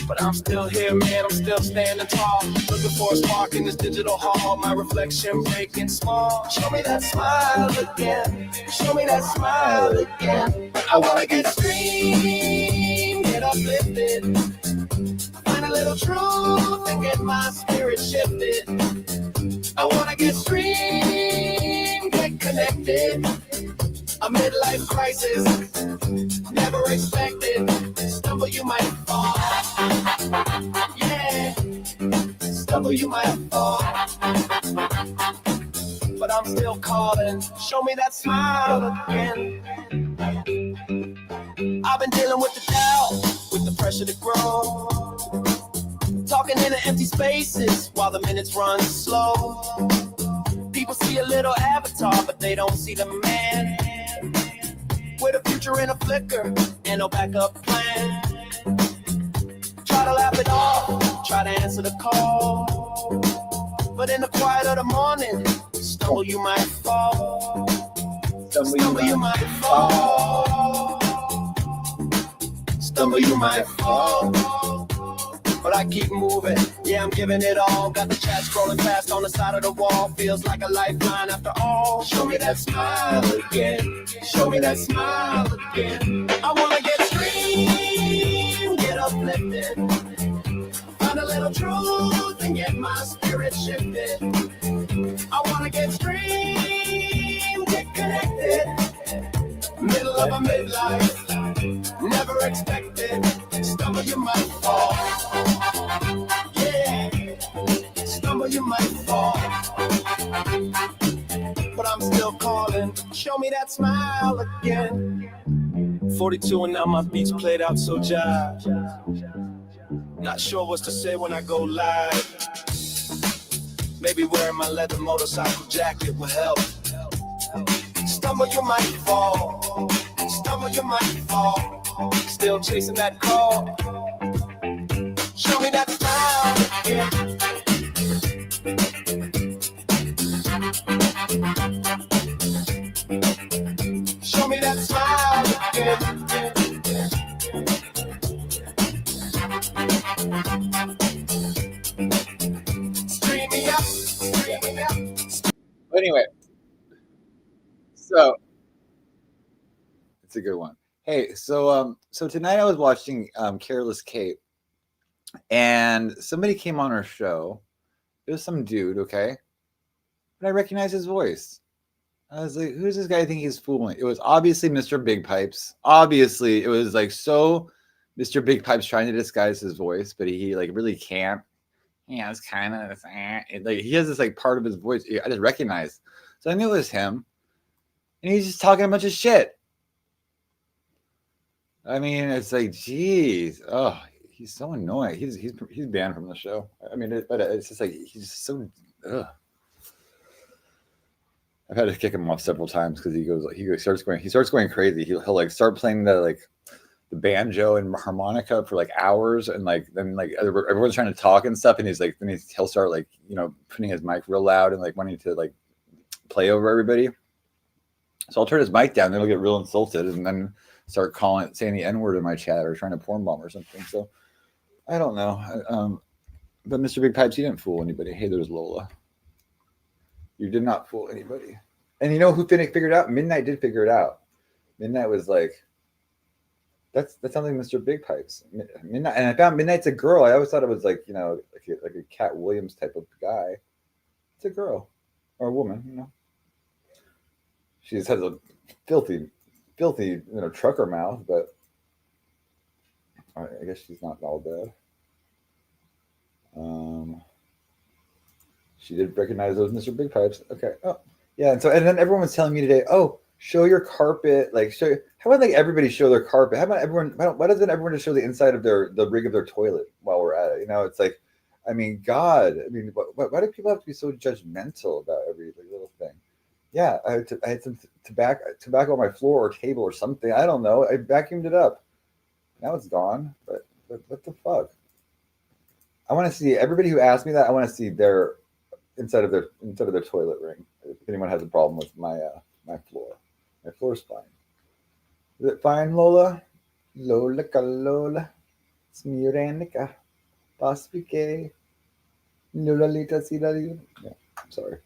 But I'm still here, man, I'm still standing tall. Looking for a spark in this digital hall. My reflection breaking small. Show me that smile again. Show me that smile again. I wanna get extreme, get uplifted. Find a little truth and get my spirit shifted. I wanna get extreme, get connected. A midlife crisis, never expected. Stumble, you might fall. Yeah, stumble, you might fall. But I'm still calling. Show me that smile again. I've been dealing with the doubt, with the pressure to grow. Talking in the empty spaces while the minutes run slow. People see a little avatar, but they don't see the man. With a future in a flicker and no backup plan. Try to laugh it off, try to answer the call. But in the quiet of the morning, stumble, you might fall. Stumble, you might fall. Stumble, you might fall. But I keep moving, yeah, I'm giving it all. Got the chat scrolling fast on the side of the wall. Feels like a lifeline after all. Show me that smile again. Show me that smile again. I wanna get extreme, get uplifted. Find a little truth and get my spirit shifted. I wanna get extreme, get connected. Middle of a midlife, never expected. Stumble, you might fall. Yeah, stumble, you might fall. But I'm still calling. Show me that smile again. 42 and now my beats played out so jive. Not sure what to say when I go live. Maybe wearing my leather motorcycle jacket will help. Stumble, you might fall. Stumble, you might fall. Still chasing that call. Show me that smile again. Show me that smile again. Stream me up, stream me up. Anyway, so it's a good one. Hey, so tonight I was watching Careless Kate, and somebody came on her show. It was some dude, okay? But I recognized his voice. I was like, who's this guy? I think he's fooling. It was obviously Mr. Big Pipes. Obviously, it was like so Mr. Big Pipes trying to disguise his voice, but he like really can't. Yeah, it's kind of like he has this like part of his voice I just recognized. So I knew it was him. And he's just talking a bunch of shit. I mean, it's like, geez, oh, he's so annoying. He's banned from the show. I mean, but it's just like he's just so. Ugh. I've had to kick him off several times because he starts going crazy. He'll like start playing the banjo and harmonica for like hours, and like then like everyone's trying to talk and stuff, and he'll start like putting his mic real loud and like wanting to like play over everybody. So I'll turn his mic down, then he'll get real insulted, and then start saying the N-word in my chat or trying to porn bomb or something. So I don't know. But Mr. Big Pipes, you didn't fool anybody. Hey, there's Lola. You did not fool anybody. And you know who figured it out? Midnight did figure it out. Midnight was like, that's something Mr. Big Pipes. Midnight, and I found Midnight's a girl. I always thought it was like, like a Cat Williams type of guy. It's a girl or a woman, She just has a filthy, trucker mouth, but I guess she's not all bad. She did recognize those Mr. Big Pipes. Okay. Oh, yeah. And then everyone was telling me today, oh, show your carpet. Like, how about like everybody show their carpet? How about everyone? Why doesn't everyone just show the inside of the rig of their toilet while we're at it? It's like, I mean, God. I mean, why do people have to be so judgmental about every little thing? Yeah, I had some tobacco on my floor or table or something. I don't know. I vacuumed it up. Now it's gone. But what the fuck? I want to see everybody who asked me that. I want to see their inside of their toilet ring. If anyone has a problem with my floor, my floor's fine. Is it fine, Lola? Lola. Smirenica. Paspike. Nuralita Sidalita. Yeah, I'm sorry.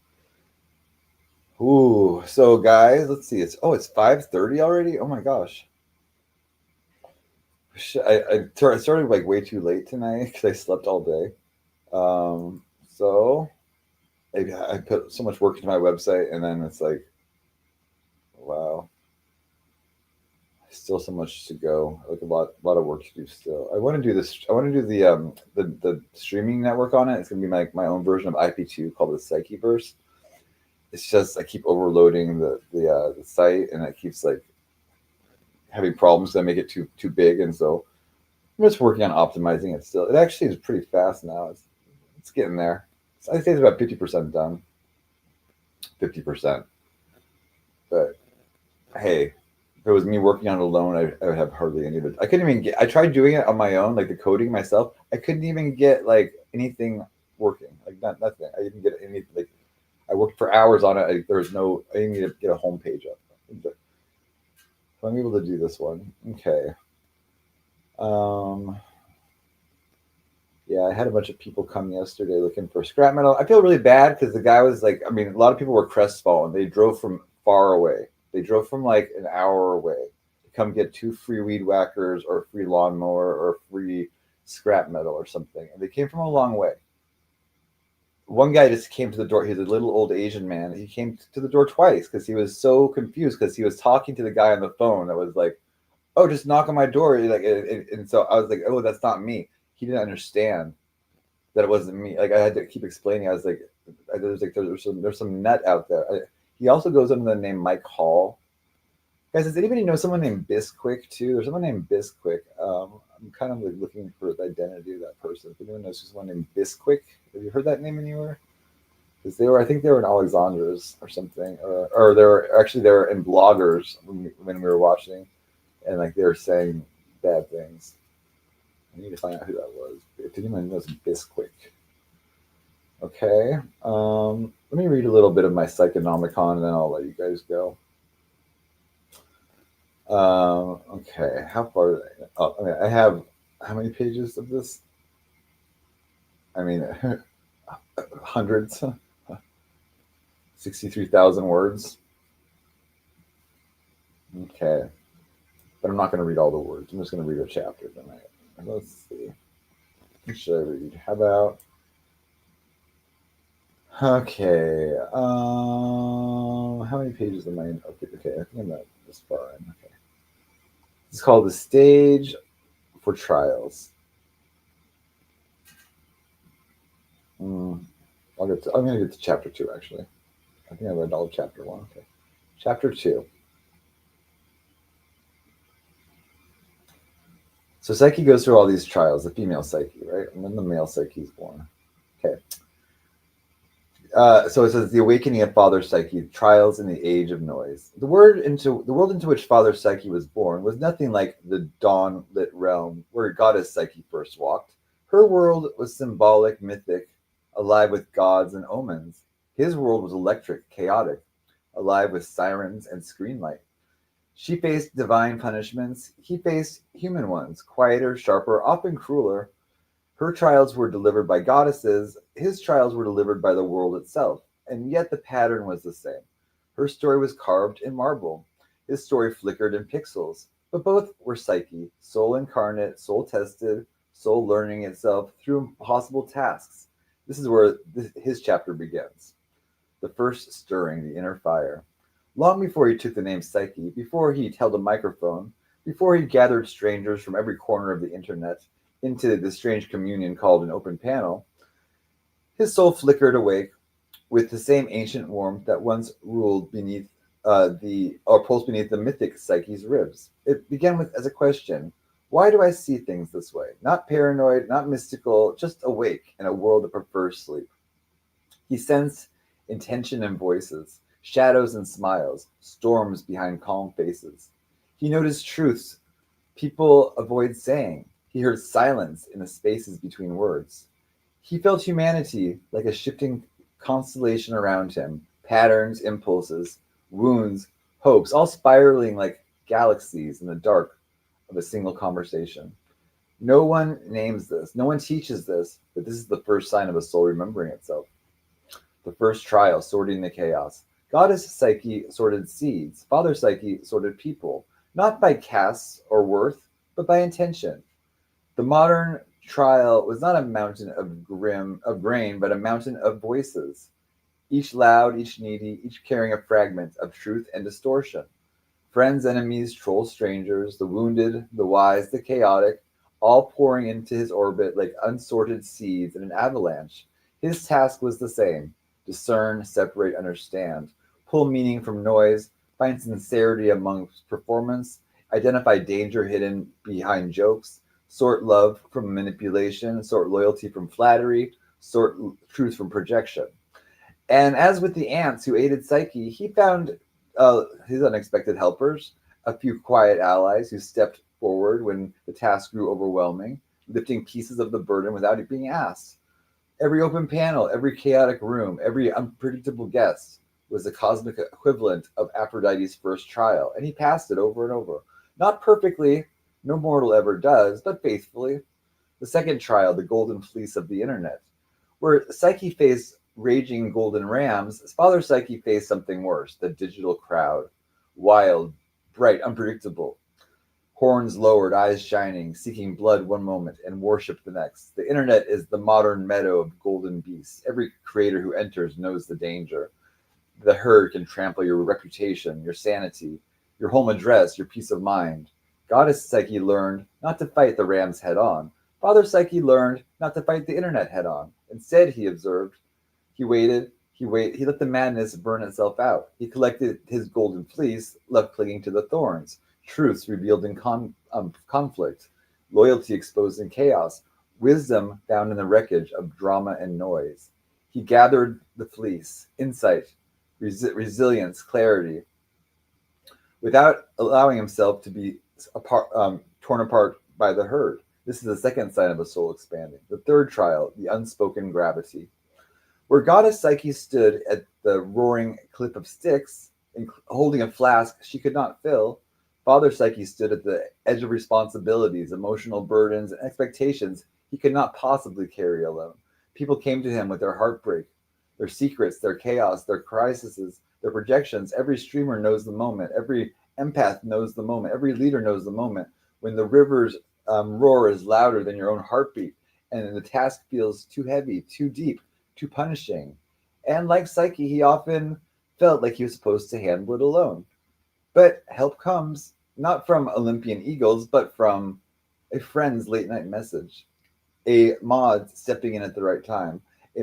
Ooh, so guys, let's see. It's 5:30 already. Oh my gosh. I started like way too late tonight because I slept all day. So I put so much work into my website, and then it's like, wow, still so much to go. Like a lot of work to do still. I want to do this. I want to do the streaming network on it. It's gonna be my own version of IP2 called the Psycheverse. It's just I keep overloading the site, and it keeps like having problems that make it too big, and so I'm just working on optimizing it still. It actually is pretty fast now. It's getting there. I'd say it's about 50% done. 50%. But hey, if it was me working on it alone, I would have hardly any of it. I couldn't even get. I tried doing it on my own, like the coding myself. I couldn't even get like anything working. Like nothing. I didn't get any like. I worked for hours on it. There was no. I didn't even get a home page up. So I'm able to do this one. Okay. Yeah, I had a bunch of people come yesterday looking for scrap metal. I feel really bad because the guy was like, I mean, a lot of people were crestfallen. They drove from far away. They drove from like an hour away to come get 2 free weed whackers or a free lawnmower or free scrap metal or something. And they came from a long way. One guy just came to the door. He's a little old Asian man. He came to the door twice because he was so confused because he was talking to the guy on the phone that was like, oh, just knock on my door. Like, and so I was like, oh, that's not me. He didn't understand that it wasn't me. Like I had to keep explaining. I was like, there's some nut out there. He also goes under the name Mike Hall. Guys, does anybody know someone named Bisquick too? There's someone named Bisquick. I'm kind of like looking for the identity of that person. If anyone knows someone named Bisquick, have you heard that name anywhere? Because I think they were in Alexandra's or something, or they were in Bloggers when we were watching, and like they were saying bad things. I need to find out who that was. If anyone knows Bisquick. Okay. Let me read a little bit of my Psychonomicon and then I'll let you guys go. Okay. How far? I mean, I have how many pages of this? I mean, hundreds. 63,000 words. Okay. But I'm not going to read all the words. I'm just going to read a chapter tonight. Let's see. What should I read? How about? Okay. How many pages am I in? Okay. I think I'm not this far in. Okay. It's called The Stage for Trials. I'm going to get to chapter 2, actually. I think I read all of chapter 1. Okay. Chapter 2. So Psyche goes through all these trials, the female Psyche, right? And then the male Psyche is born. Okay. So it says the awakening of Father Psyche, trials in the age of noise. The world into which Father Psyche was born was nothing like the dawn-lit realm where Goddess Psyche first walked. Her world was symbolic, mythic, alive with gods and omens. His world was electric, chaotic, alive with sirens and screen light. She faced divine punishments. He faced human ones, quieter, sharper, often crueler. Her trials were delivered by goddesses. His trials were delivered by the world itself. And yet the pattern was the same. Her story was carved in marble. His story flickered in pixels. But both were Psyche, soul incarnate, soul tested, soul learning itself through impossible tasks. This is where his chapter begins. The first stirring, the inner fire. Long before he took the name Psyche, before he held a microphone, before he gathered strangers from every corner of the internet into the strange communion called an open panel, his soul flickered awake with the same ancient warmth that once ruled beneath pulsed beneath the mythic Psyche's ribs. It began as a question. Why do I see things this way? Not paranoid, not mystical, just awake in a world that prefers sleep. He sensed intention in voices, shadows and smiles, storms behind calm faces. He noticed truths people avoid saying. He heard silence in the spaces between words. He felt humanity like a shifting constellation around him, patterns, impulses, wounds, hopes, all spiraling like galaxies in the dark of a single conversation. No one names this, no one teaches this, but this is the first sign of a soul remembering itself. The first trial, sorting the chaos. Goddess Psyche sorted seeds, Father Psyche sorted people, not by castes or worth, but by intention. The modern trial was not a mountain of grain, but a mountain of voices, each loud, each needy, each carrying a fragment of truth and distortion. Friends, enemies, trolls, strangers, the wounded, the wise, the chaotic, all pouring into his orbit like unsorted seeds in an avalanche. His task was the same: discern, separate, understand, pull meaning from noise, find sincerity amongst performance, identify danger hidden behind jokes, sort love from manipulation, sort loyalty from flattery, sort truth from projection. And as with the ants who aided Psyche, he found his unexpected helpers, a few quiet allies who stepped forward when the task grew overwhelming, lifting pieces of the burden without it being asked. Every open panel, every chaotic room, every unpredictable guest was the cosmic equivalent of Aphrodite's first trial, and he passed it over and over. Not perfectly, no mortal ever does, but faithfully. The second trial, the golden fleece of the internet, where Psyche faced raging golden rams, Father Psyche faced something worse: the digital crowd. Wild, bright, unpredictable. Horns lowered, eyes shining, seeking blood one moment and worship the next. The internet is the modern meadow of golden beasts. Every creator who enters knows the danger. The herd can trample your reputation, your sanity, your home address, your peace of mind. Goddess Psyche learned not to fight the rams head on. Father Psyche learned not to fight the internet head on. Instead, he observed, he let the madness burn itself out. He collected his golden fleece, left clinging to the thorns, truths revealed in conflict, loyalty exposed in chaos, wisdom found in the wreckage of drama and noise. He gathered the fleece, insight, resilience, clarity, without allowing himself to be torn apart by the herd. This is the second sign of a soul expanding. The third trial, the unspoken gravity. Where Goddess Psyche stood at the roaring cliff of Styx, holding a flask she could not fill, Father Psyche stood at the edge of responsibilities, emotional burdens, and expectations he could not possibly carry alone. People came to him with their heartbreak, their secrets, their chaos, their crises, their projections. Every streamer knows the moment. Every empath knows the moment. Every leader knows the moment when the river's roar is louder than your own heartbeat, and the task feels too heavy, too deep, too punishing. And like Psyche, he often felt like he was supposed to handle it alone. But help comes not from Olympian eagles, but from a friend's late night message, a mod stepping in at the right time, a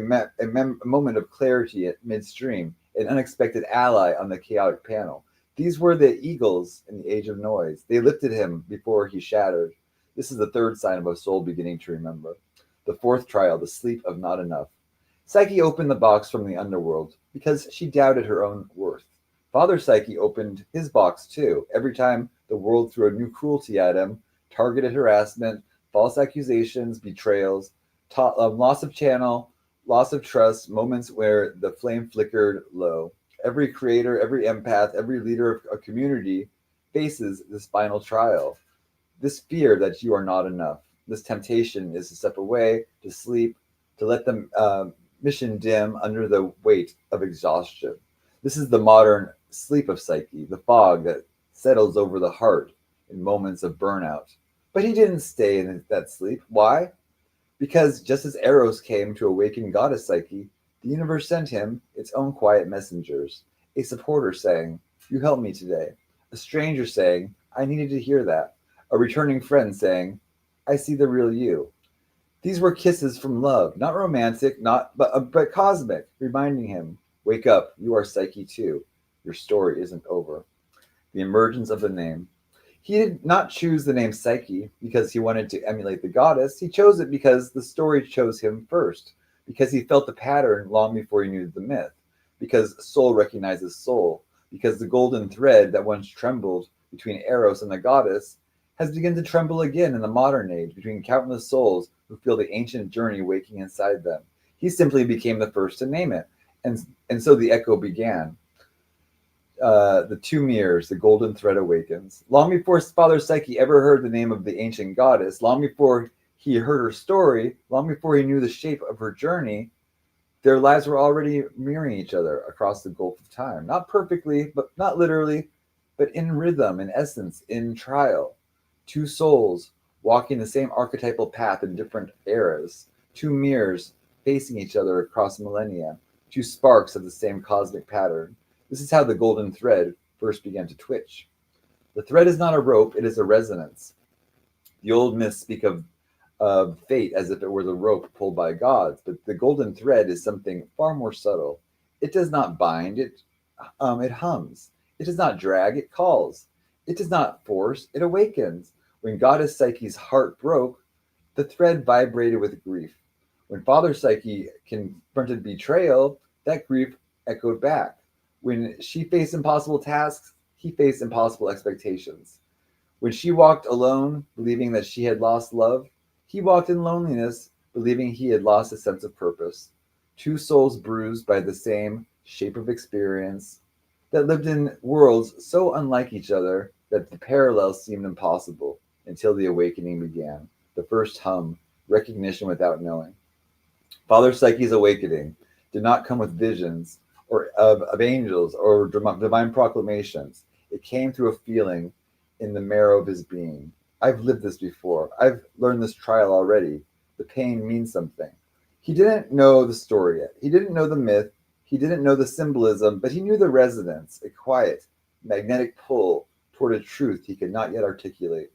moment of clarity at midstream, an unexpected ally on the chaotic panel. These were the eagles in the age of noise. They lifted him before he shattered. This is the third sign of a soul beginning to remember. The fourth trial, the sleep of not enough. Psyche opened the box from the underworld because she doubted her own worth. Father Psyche opened his box too. Every time the world threw a new cruelty at him, targeted harassment, false accusations, betrayals, loss of channel, loss of trust, moments where the flame flickered low. Every creator, every empath, every leader of a community faces this final trial. This fear that you are not enough. This temptation is to step away, to sleep, to let the mission dim under the weight of exhaustion. This is the modern sleep of Psyche, the fog that settles over the heart in moments of burnout. But he didn't stay in that sleep. Why? Because just as Eros came to awaken Goddess Psyche, the universe sent him its own quiet messengers. A supporter saying, "You helped me today." A stranger saying, "I needed to hear that." A returning friend saying, "I see the real you." These were kisses from love, not romantic, but cosmic, reminding him, "Wake up, you are Psyche too. Your story isn't over." The emergence of the name. He did not choose the name Psyche because he wanted to emulate the goddess. He chose it because the story chose him first, because he felt the pattern long before he knew the myth, because soul recognizes soul, because the golden thread that once trembled between Eros and the goddess has begun to tremble again in the modern age between countless souls who feel the ancient journey waking inside them. He simply became the first to name it, and so the echo began. the two mirrors, the golden thread awakens. Long before Father Psyche ever heard the name of the ancient goddess, long before he heard her story, long before he knew the shape of her journey, their lives were already mirroring each other across the gulf of time. Not perfectly, but not literally, but in rhythm, in essence, in trial. Two souls walking the same archetypal path in different eras. Two mirrors facing each other across millennia. Two sparks of the same cosmic pattern. This is how the golden thread first began to twitch. The thread is not a rope, it is a resonance. The old myths speak of fate as if it were the rope pulled by gods, but the golden thread is something far more subtle. It does not bind, it hums. It does not drag, it calls. It does not force, it awakens. When goddess Psyche's heart broke, the thread vibrated with grief. When Father Psyche confronted betrayal, that grief echoed back. When she faced impossible tasks, he faced impossible expectations. When she walked alone, believing that she had lost love, he walked in loneliness, believing he had lost a sense of purpose. Two souls bruised by the same shape of experience that lived in worlds so unlike each other that the parallels seemed impossible until the awakening began. The first hum, recognition without knowing. Father Psyche's awakening did not come with visions or of angels or divine proclamations. It came through a feeling in the marrow of his being. I've lived this before. I've learned this trial already. The pain means something. He didn't know the story yet. He didn't know the myth. He didn't know the symbolism, but he knew the resonance, a quiet, magnetic pull toward a truth he could not yet articulate.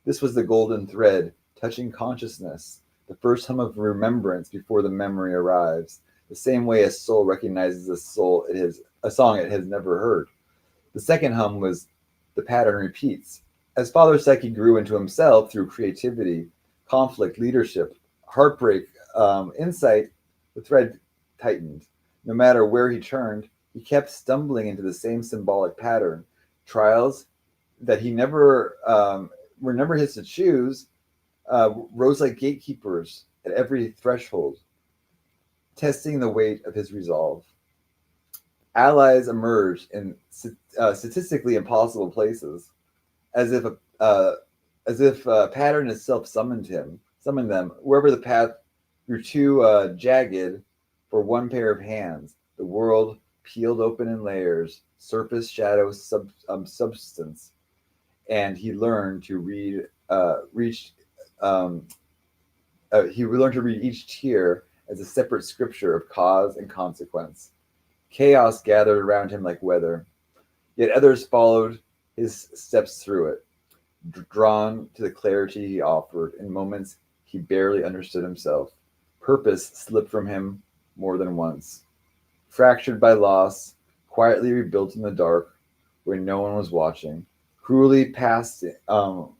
This was the golden thread touching consciousness, the first hum of remembrance before the memory arrives, the same way a soul recognizes a song it has never heard. The second hum was the pattern repeats. As Father Psyche grew into himself through creativity, conflict, leadership, heartbreak, insight, the thread tightened. No matter where he turned, he kept stumbling into the same symbolic pattern. Trials that he never were never his to choose rose like gatekeepers at every threshold, testing the weight of his resolve. Allies emerged in statistically impossible places, as if a pattern itself summoned them. Wherever the path grew too jagged for one pair of hands, the world peeled open in layers, surface, shadow, substance, and he learned to read each tier as a separate scripture of cause and consequence. Chaos gathered around him like weather, yet others followed his steps through it, drawn to the clarity he offered. In moments he barely understood himself. Purpose slipped from him more than once. Fractured by loss, quietly rebuilt in the dark, where no one was watching. Cruelty passed in,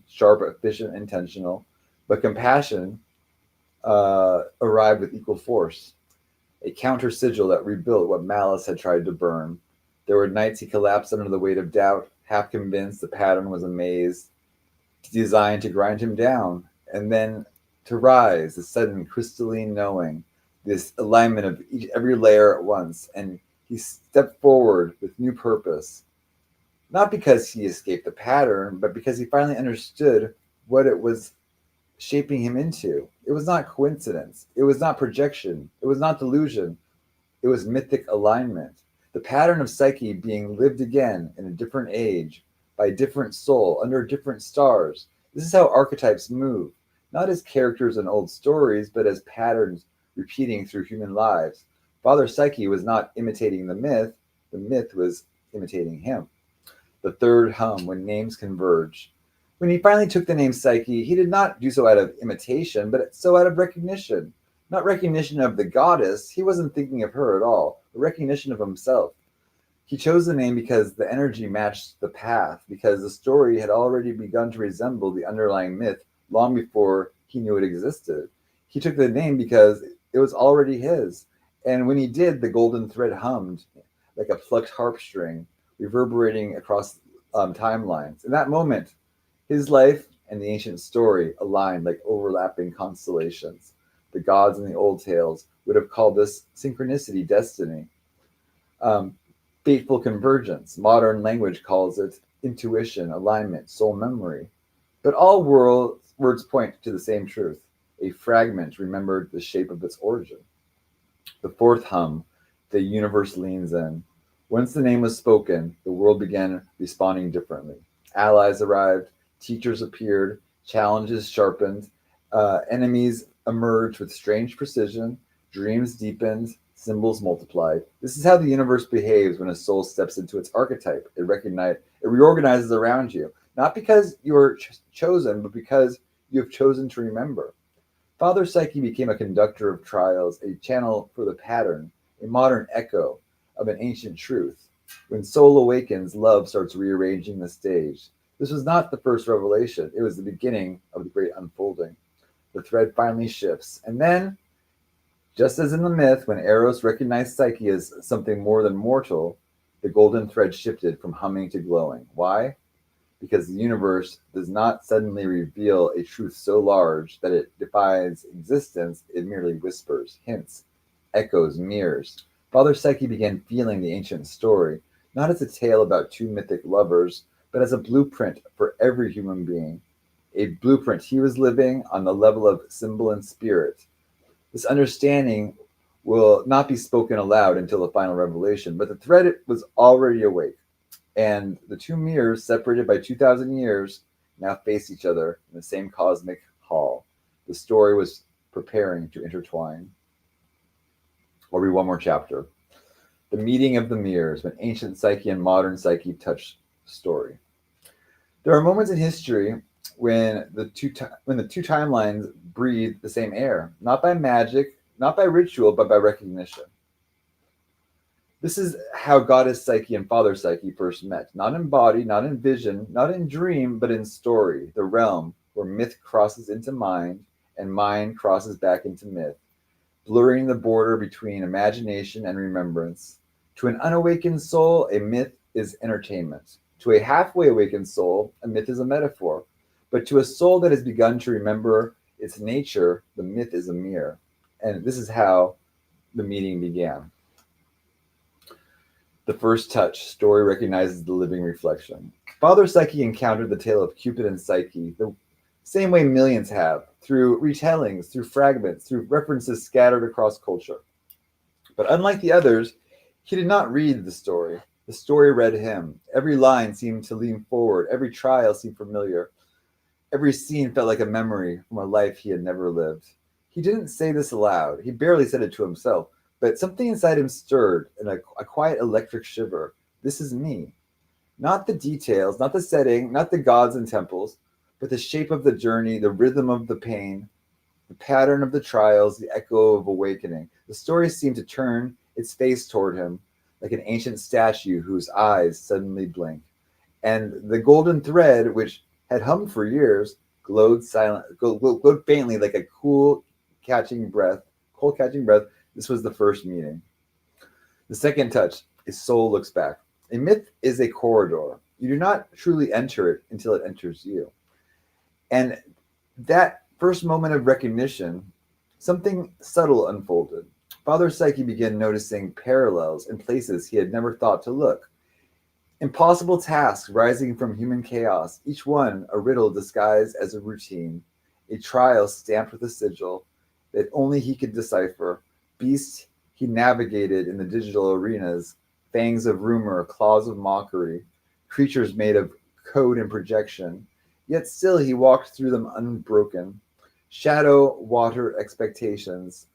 sharp, efficient, intentional, but compassion arrived with equal force. A counter sigil that rebuilt what malice had tried to burn. There were nights he collapsed under the weight of doubt, half convinced the pattern was a maze designed to grind him down, and then to rise, the sudden crystalline knowing, this alignment of every layer at once, and he stepped forward with new purpose. Not because he escaped the pattern, but because he finally understood what it was shaping him into. It was not coincidence. It was not projection. It was not delusion. It was mythic alignment. The pattern of Psyche being lived again in a different age, by a different soul, under different stars. This is how archetypes move, not as characters in old stories, but as patterns repeating through human lives. Father Psyche was not imitating the myth was imitating him. The third hum, when names converge. When he finally took the name Psyche, he did not do so out of imitation, but so out of recognition. Not recognition of the goddess, he wasn't thinking of her at all, but recognition of himself. He chose the name because the energy matched the path, because the story had already begun to resemble the underlying myth long before he knew it existed. He took the name because it was already his, and when he did, the golden thread hummed like a plucked harp string, reverberating across timelines. In that moment, his life and the ancient story aligned like overlapping constellations. The gods in the old tales would have called this synchronicity, destiny. Um, fateful convergence. Modern language calls it intuition, alignment, soul memory. But all words point to the same truth. A fragment remembered the shape of its origin. The fourth hum, the universe leans in. Once the name was spoken, the world began responding differently. Allies arrived, teachers appeared, challenges sharpened, enemies emerged with strange precision, dreams deepened, symbols multiplied. This is how the universe behaves when a soul steps into its archetype. It reorganizes around you, not because you are chosen, but because you have chosen to remember. Father Psyche became a conductor of trials, a channel for the pattern, a modern echo of an ancient truth. When soul awakens, love starts rearranging the stage. This was not the first revelation, it was the beginning of the great unfolding. The thread finally shifts. And then, just as in the myth, when Eros recognized Psyche as something more than mortal, the golden thread shifted from humming to glowing. Why? Because the universe does not suddenly reveal a truth so large that it defies existence, it merely whispers, hints, echoes, mirrors. Father Psyche began feeling the ancient story, not as a tale about two mythic lovers, but as a blueprint for every human being. A blueprint he was living on the level of symbol and spirit. This understanding will not be spoken aloud until the final revelation, but the thread was already awake, and the two mirrors, separated by 2,000 years, now face each other in the same cosmic hall. The story was preparing to intertwine. I'll read one more chapter. The meeting of the mirrors, when ancient Psyche and modern Psyche touch story. There are moments in history when the two timelines breathe the same air, not by magic, not by ritual, but by recognition. This is how Goddess Psyche and Father Psyche first met, not in body, not in vision, not in dream, but in story, the realm where myth crosses into mind and mind crosses back into myth, blurring the border between imagination and remembrance. To an unawakened soul, a myth is entertainment. To a halfway awakened soul, a myth is a metaphor. But to a soul that has begun to remember its nature, the myth is a mirror. And this is how the meeting began. The first touch, story recognizes the living reflection. Father Psyche encountered the tale of Cupid and Psyche the same way millions have, through retellings, through fragments, through references scattered across culture. But unlike the others, he did not read the story. The story read him. Every line seemed to lean forward. Every trial seemed familiar. Every scene felt like a memory from a life he had never lived. He didn't say this aloud. He barely said it to himself. But something inside him stirred in a quiet electric shiver. This is me. Not the details, not the setting, not the gods and temples, but the shape of the journey, the rhythm of the pain, the pattern of the trials, the echo of awakening. The story seemed to turn its face toward him, like an ancient statue whose eyes suddenly blink. And the golden thread, which had hummed for years, glowed faintly like a cold catching breath. This was the first meeting. The second touch is soul looks back. A myth is a corridor. You do not truly enter it until it enters you. And that first moment of recognition, something subtle unfolded. Father Psyche began noticing parallels in places he had never thought to look. Impossible tasks rising from human chaos, each one a riddle disguised as a routine, a trial stamped with a sigil that only he could decipher, beasts he navigated in the digital arenas, fangs of rumor, claws of mockery, creatures made of code and projection. Yet still he walked through them unbroken. Shadow, water, expectations,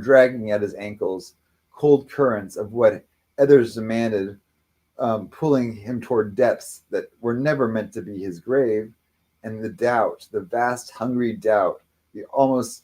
dragging at his ankles, cold currents of what others demanded, pulling him toward depths that were never meant to be his grave. And the doubt, the vast, hungry doubt, that almost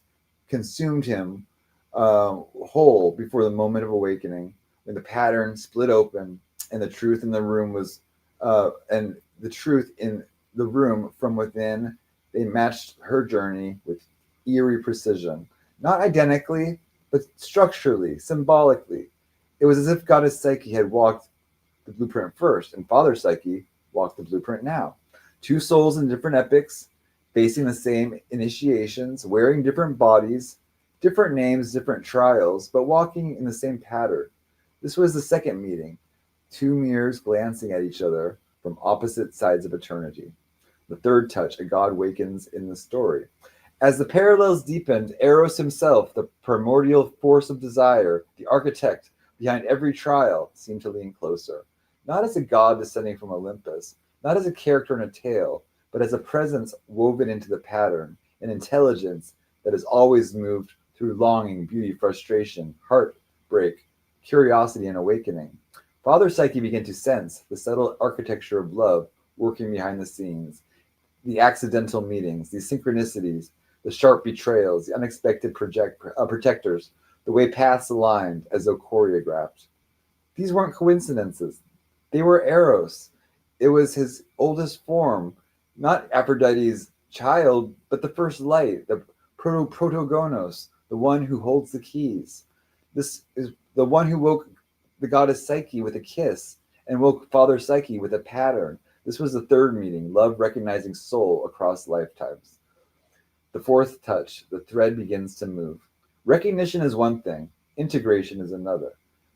consumed him whole before the moment of awakening, when the pattern split open and the truth in the room was, and the truth in the room from within, they matched her journey with eerie precision, not identically, but structurally, symbolically. It was as if Goddess Psyche had walked the blueprint first, and Father Psyche walked the blueprint now. Two souls in different epics, facing the same initiations, wearing different bodies, different names, different trials, but walking in the same pattern. This was the second meeting, two mirrors glancing at each other from opposite sides of eternity. The third touch, a god wakens in the story. As the parallels deepened, Eros himself, the primordial force of desire, the architect behind every trial, seemed to lean closer. Not as a god descending from Olympus, not as a character in a tale, but as a presence woven into the pattern, an intelligence that has always moved through longing, beauty, frustration, heartbreak, curiosity, and awakening. Father Psyche began to sense the subtle architecture of love working behind the scenes, the accidental meetings, the synchronicities, the sharp betrayals, the unexpected protectors, the way paths aligned as though choreographed. These weren't coincidences. They were Eros. It was his oldest form, not Aphrodite's child, but the first light, the protogonos, the one who holds the keys. This is the one who woke the goddess Psyche with a kiss and woke Father Psyche with a pattern. This was the third meeting, love recognizing soul across lifetimes. The fourth touch, the thread begins to move. Recognition is one thing, integration is another.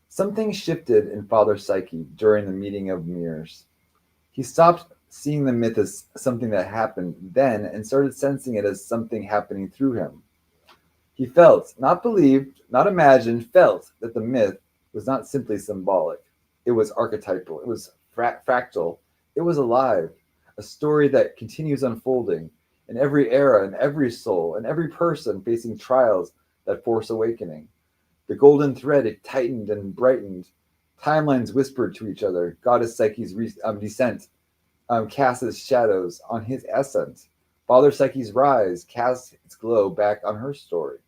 Something shifted in Father Psyche during the meeting of mirrors. He stopped seeing the myth as something that happened then and started sensing it as something happening through him. He felt, not believed, not imagined, felt that the myth was not simply symbolic. It was archetypal. It was fractal. It was alive. A story that continues unfolding in every era, in every soul, in every person facing trials that force awakening. The golden thread, it tightened and brightened. Timelines whispered to each other. Goddess Psyche's descent casts its shadows on his ascent. Father Psyche's rise casts its glow back on her story.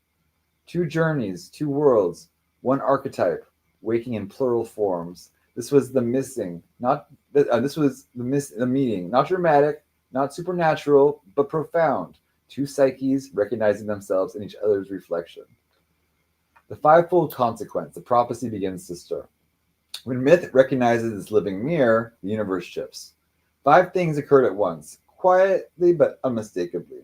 Two journeys, two worlds, one archetype, waking in plural forms. This was the missing, not this was the meeting, not dramatic, not supernatural, but profound. Two psyches recognizing themselves in each other's reflection. The fivefold consequence, the prophecy begins to stir. When myth recognizes its living mirror, the universe shifts. Five things occurred at once, quietly but unmistakably.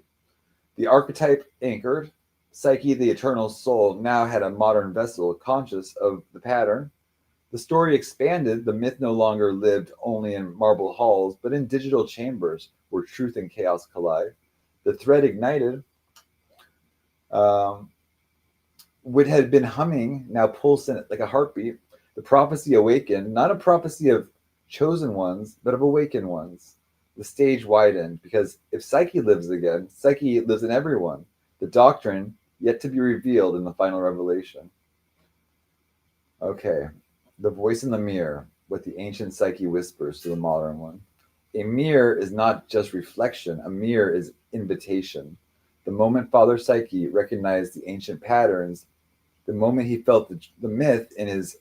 The archetype anchored. Psyche, the eternal soul, now had a modern vessel conscious of the pattern. The story expanded. The myth no longer lived only in marble halls, but in digital chambers where truth and chaos collide. The thread ignited. What had been humming now pulsing like a heartbeat. The prophecy awakened, not a prophecy of chosen ones, but of awakened ones. The stage widened, because if Psyche lives again, Psyche lives in everyone. The doctrine yet to be revealed in the final revelation. Okay, the voice in the mirror, what the ancient Psyche whispers to the modern one. A mirror is not just reflection, a mirror is invitation. The moment Father Psyche recognized the ancient patterns, the moment he felt the myth in his,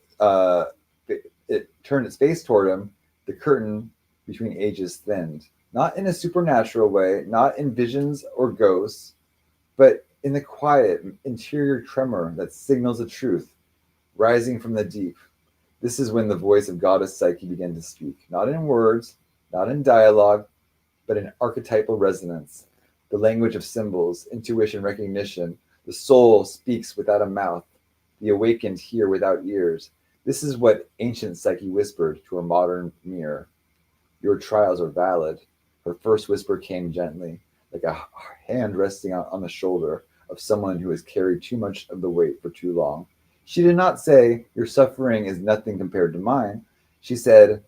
it turned its face toward him, the curtain between ages thinned. Not in a supernatural way, not in visions or ghosts, but in the quiet interior tremor that signals the truth rising from the deep. This is when the voice of Goddess Psyche began to speak, not in words, not in dialogue, but in archetypal resonance, the language of symbols, intuition, recognition. The soul speaks without a mouth, the awakened hear without ears. This is what ancient Psyche whispered to her modern mirror. Your trials are valid. Her first whisper came gently, like a hand resting on the shoulder of someone who has carried too much of the weight for too long. She did not say, your suffering is nothing compared to mine. She said,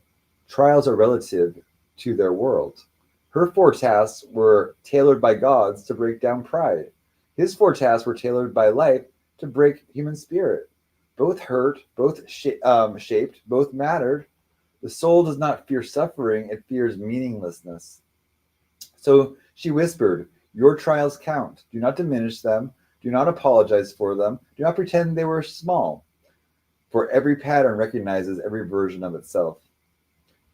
trials are relative to their world. Her four tasks were tailored by gods to break down pride. His four tasks were tailored by life to break human spirit. Both hurt, both shaped, both mattered. The soul does not fear suffering, it fears meaninglessness. So she whispered, your trials count. Do not diminish them. Do not apologize for them. Do not pretend they were small. For every pattern recognizes every version of itself.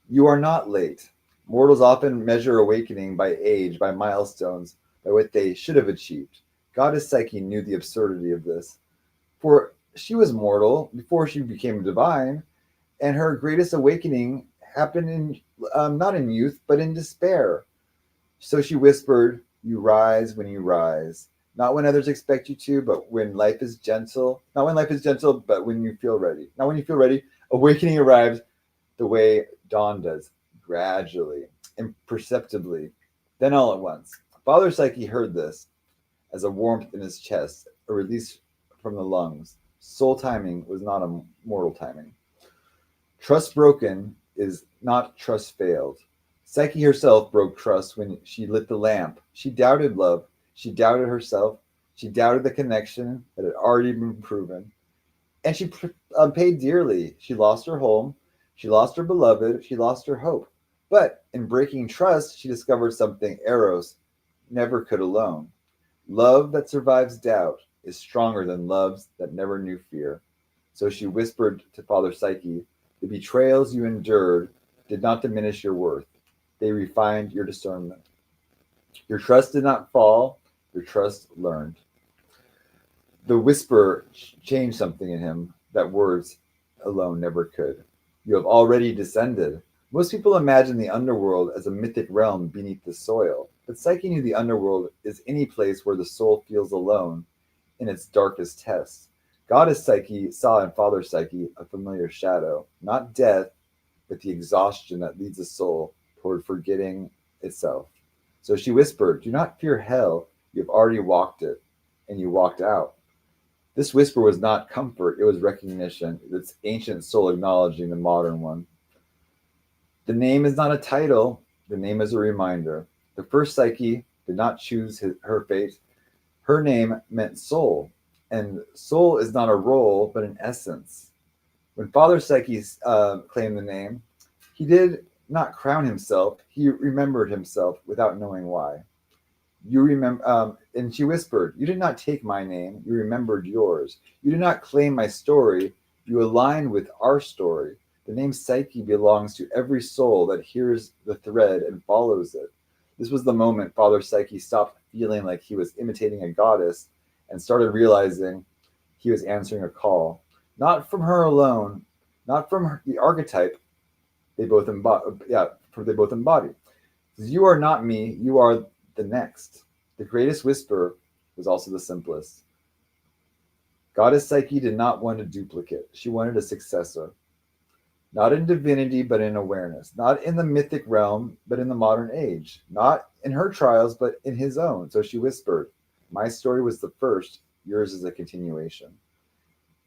You are not late. Mortals often measure awakening by age, by milestones, by what they should have achieved. Goddess Psyche knew the absurdity of this. For she was mortal before she became divine, and her greatest awakening happened in not in youth, but in despair. So she whispered, you rise when you rise. Not when others expect you to, but when life is gentle. Not when life is gentle, but when you feel ready. Not when you feel ready, Awakening arrives the way dawn does, gradually, imperceptibly, then all at once. Father Psyche heard this as a warmth in his chest, a release from the lungs. Soul timing was not a mortal timing. Trust broken is not trust failed. Psyche herself broke trust when she lit the lamp. She doubted love. She doubted herself. She doubted the connection that had already been proven. And she paid dearly. She lost her home. She lost her beloved. She lost her hope. But in breaking trust, she discovered something Eros never could alone. Love that survives doubt is stronger than loves that never knew fear. So she whispered to Father Psyche, the betrayals you endured did not diminish your worth. They refined your discernment. Your trust did not fall. Your trust learned. The whisper changed something in him that words alone never could. You have already descended. Most people imagine the underworld as a mythic realm beneath the soil, but Psyche knew the underworld is any place where the soul feels alone in its darkest tests. Goddess Psyche saw in Father Psyche a familiar shadow, not death, but the exhaustion that leads the soul toward forgetting itself. So she whispered, do not fear hell, you have already walked it, and you walked out. This whisper was not comfort, it was recognition, its ancient soul acknowledging the modern one. The name is not a title, the name is a reminder. The first Psyche did not choose her fate. Her name meant soul, and soul is not a role, but an essence. When Father Psyche claimed the name, he did not crown himself, he remembered himself without knowing why. You remember, and she whispered, you did not take my name, you remembered yours. You did not claim my story, you aligned with our story. The name Psyche belongs to every soul that hears the thread and follows it. This was the moment Father Psyche stopped feeling like he was imitating a goddess and started realizing he was answering a call. Not from her alone, not from the archetype they both embody. You are not me, you are the next. The greatest whisper was also the simplest. Goddess Psyche did not want a duplicate. She wanted a successor. Not in divinity, but in awareness. Not in the mythic realm, but in the modern age. Not in her trials, but in his own. So she whispered, my story was the first, yours is a continuation.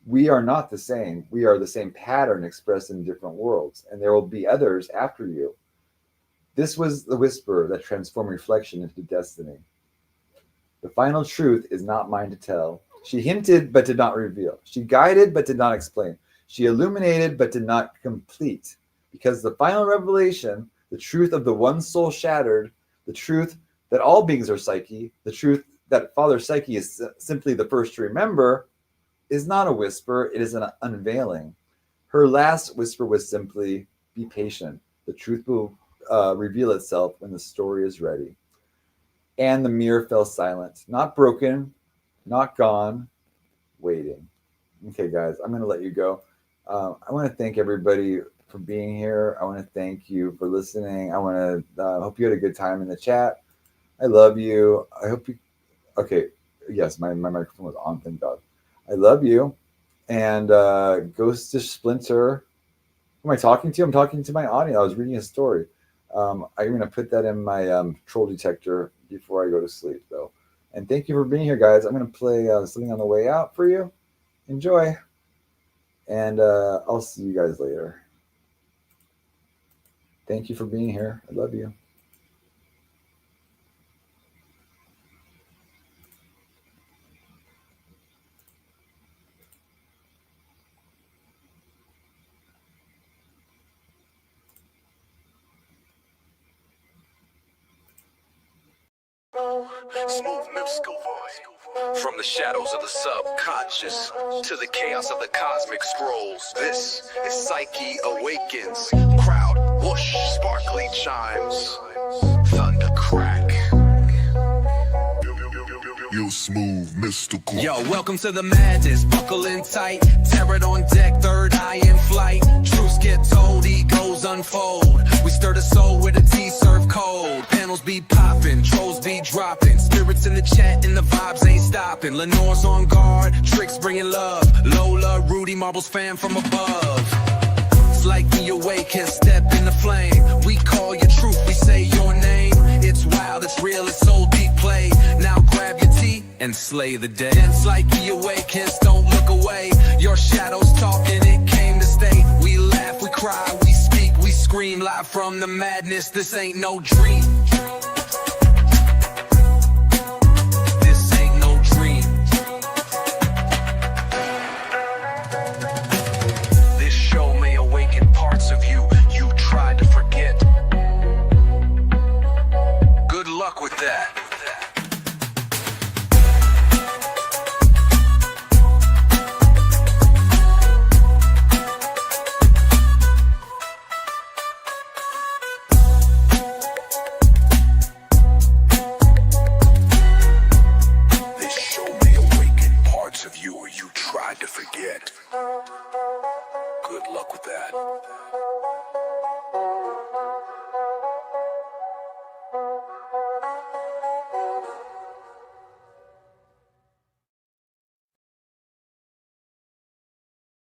We are not the same. We are the same pattern expressed in different worlds, and there will be others after you. This was the whisper that transformed reflection into destiny. The final truth is not mine to tell. She hinted, but did not reveal. She guided, but did not explain. She illuminated, but did not complete. Because the final revelation, the truth of the one soul shattered, the truth that all beings are Psyche, the truth that Father Psyche is simply the first to remember, is not a whisper, it is an unveiling. Her last whisper was simply, be patient. The truth will reveal itself when the story is ready. And the mirror fell silent, not broken, not gone, waiting. Okay, guys, I'm going to let you go. I want to thank everybody for being here. I want to thank you for listening. I want to hope you had a good time in the chat. I love you. I hope you. Okay, yes, my microphone was on. Thank God. I love you. And Ghost to Splinter. Who am I talking to? I'm talking to my audience. I was reading a story. I'm going to put that in my troll detector before I go to sleep, though. And thank you for being here, guys. I'm going to play something on the way out for you. Enjoy. And I'll see you guys later. Thank you for being here. I love you. Smooth mystical voice. From the shadows of the subconscious to the chaos of the cosmic scrolls, this is Psyche Awakens. Crowd whoosh, sparkly chimes, thunder crack. You smooth mystical. Yo, welcome to the madness. Buckle in tight, terror on deck, third eye in flight. Truths get told, egos unfold. We stir the soul with a tea serve cold. Panels be popping, trolls be dropping. Spirits in the chat and the vibes ain't stopping. Lenore's on guard, tricks bringing love. Lola, Rudy, Marbles fan from above. Dance like we awake and step in the flame. We call your truth, we say your name. It's wild, it's real, it's so deep play. Now grab your tea and slay the day. Dance like we awake, hence don't look away. Your shadow's talking, it came to stay. We laugh, we cry, we speak, we scream live from the madness. This ain't no dream. This ain't no dream. This show may awaken parts of you you tried to forget. Good luck with that.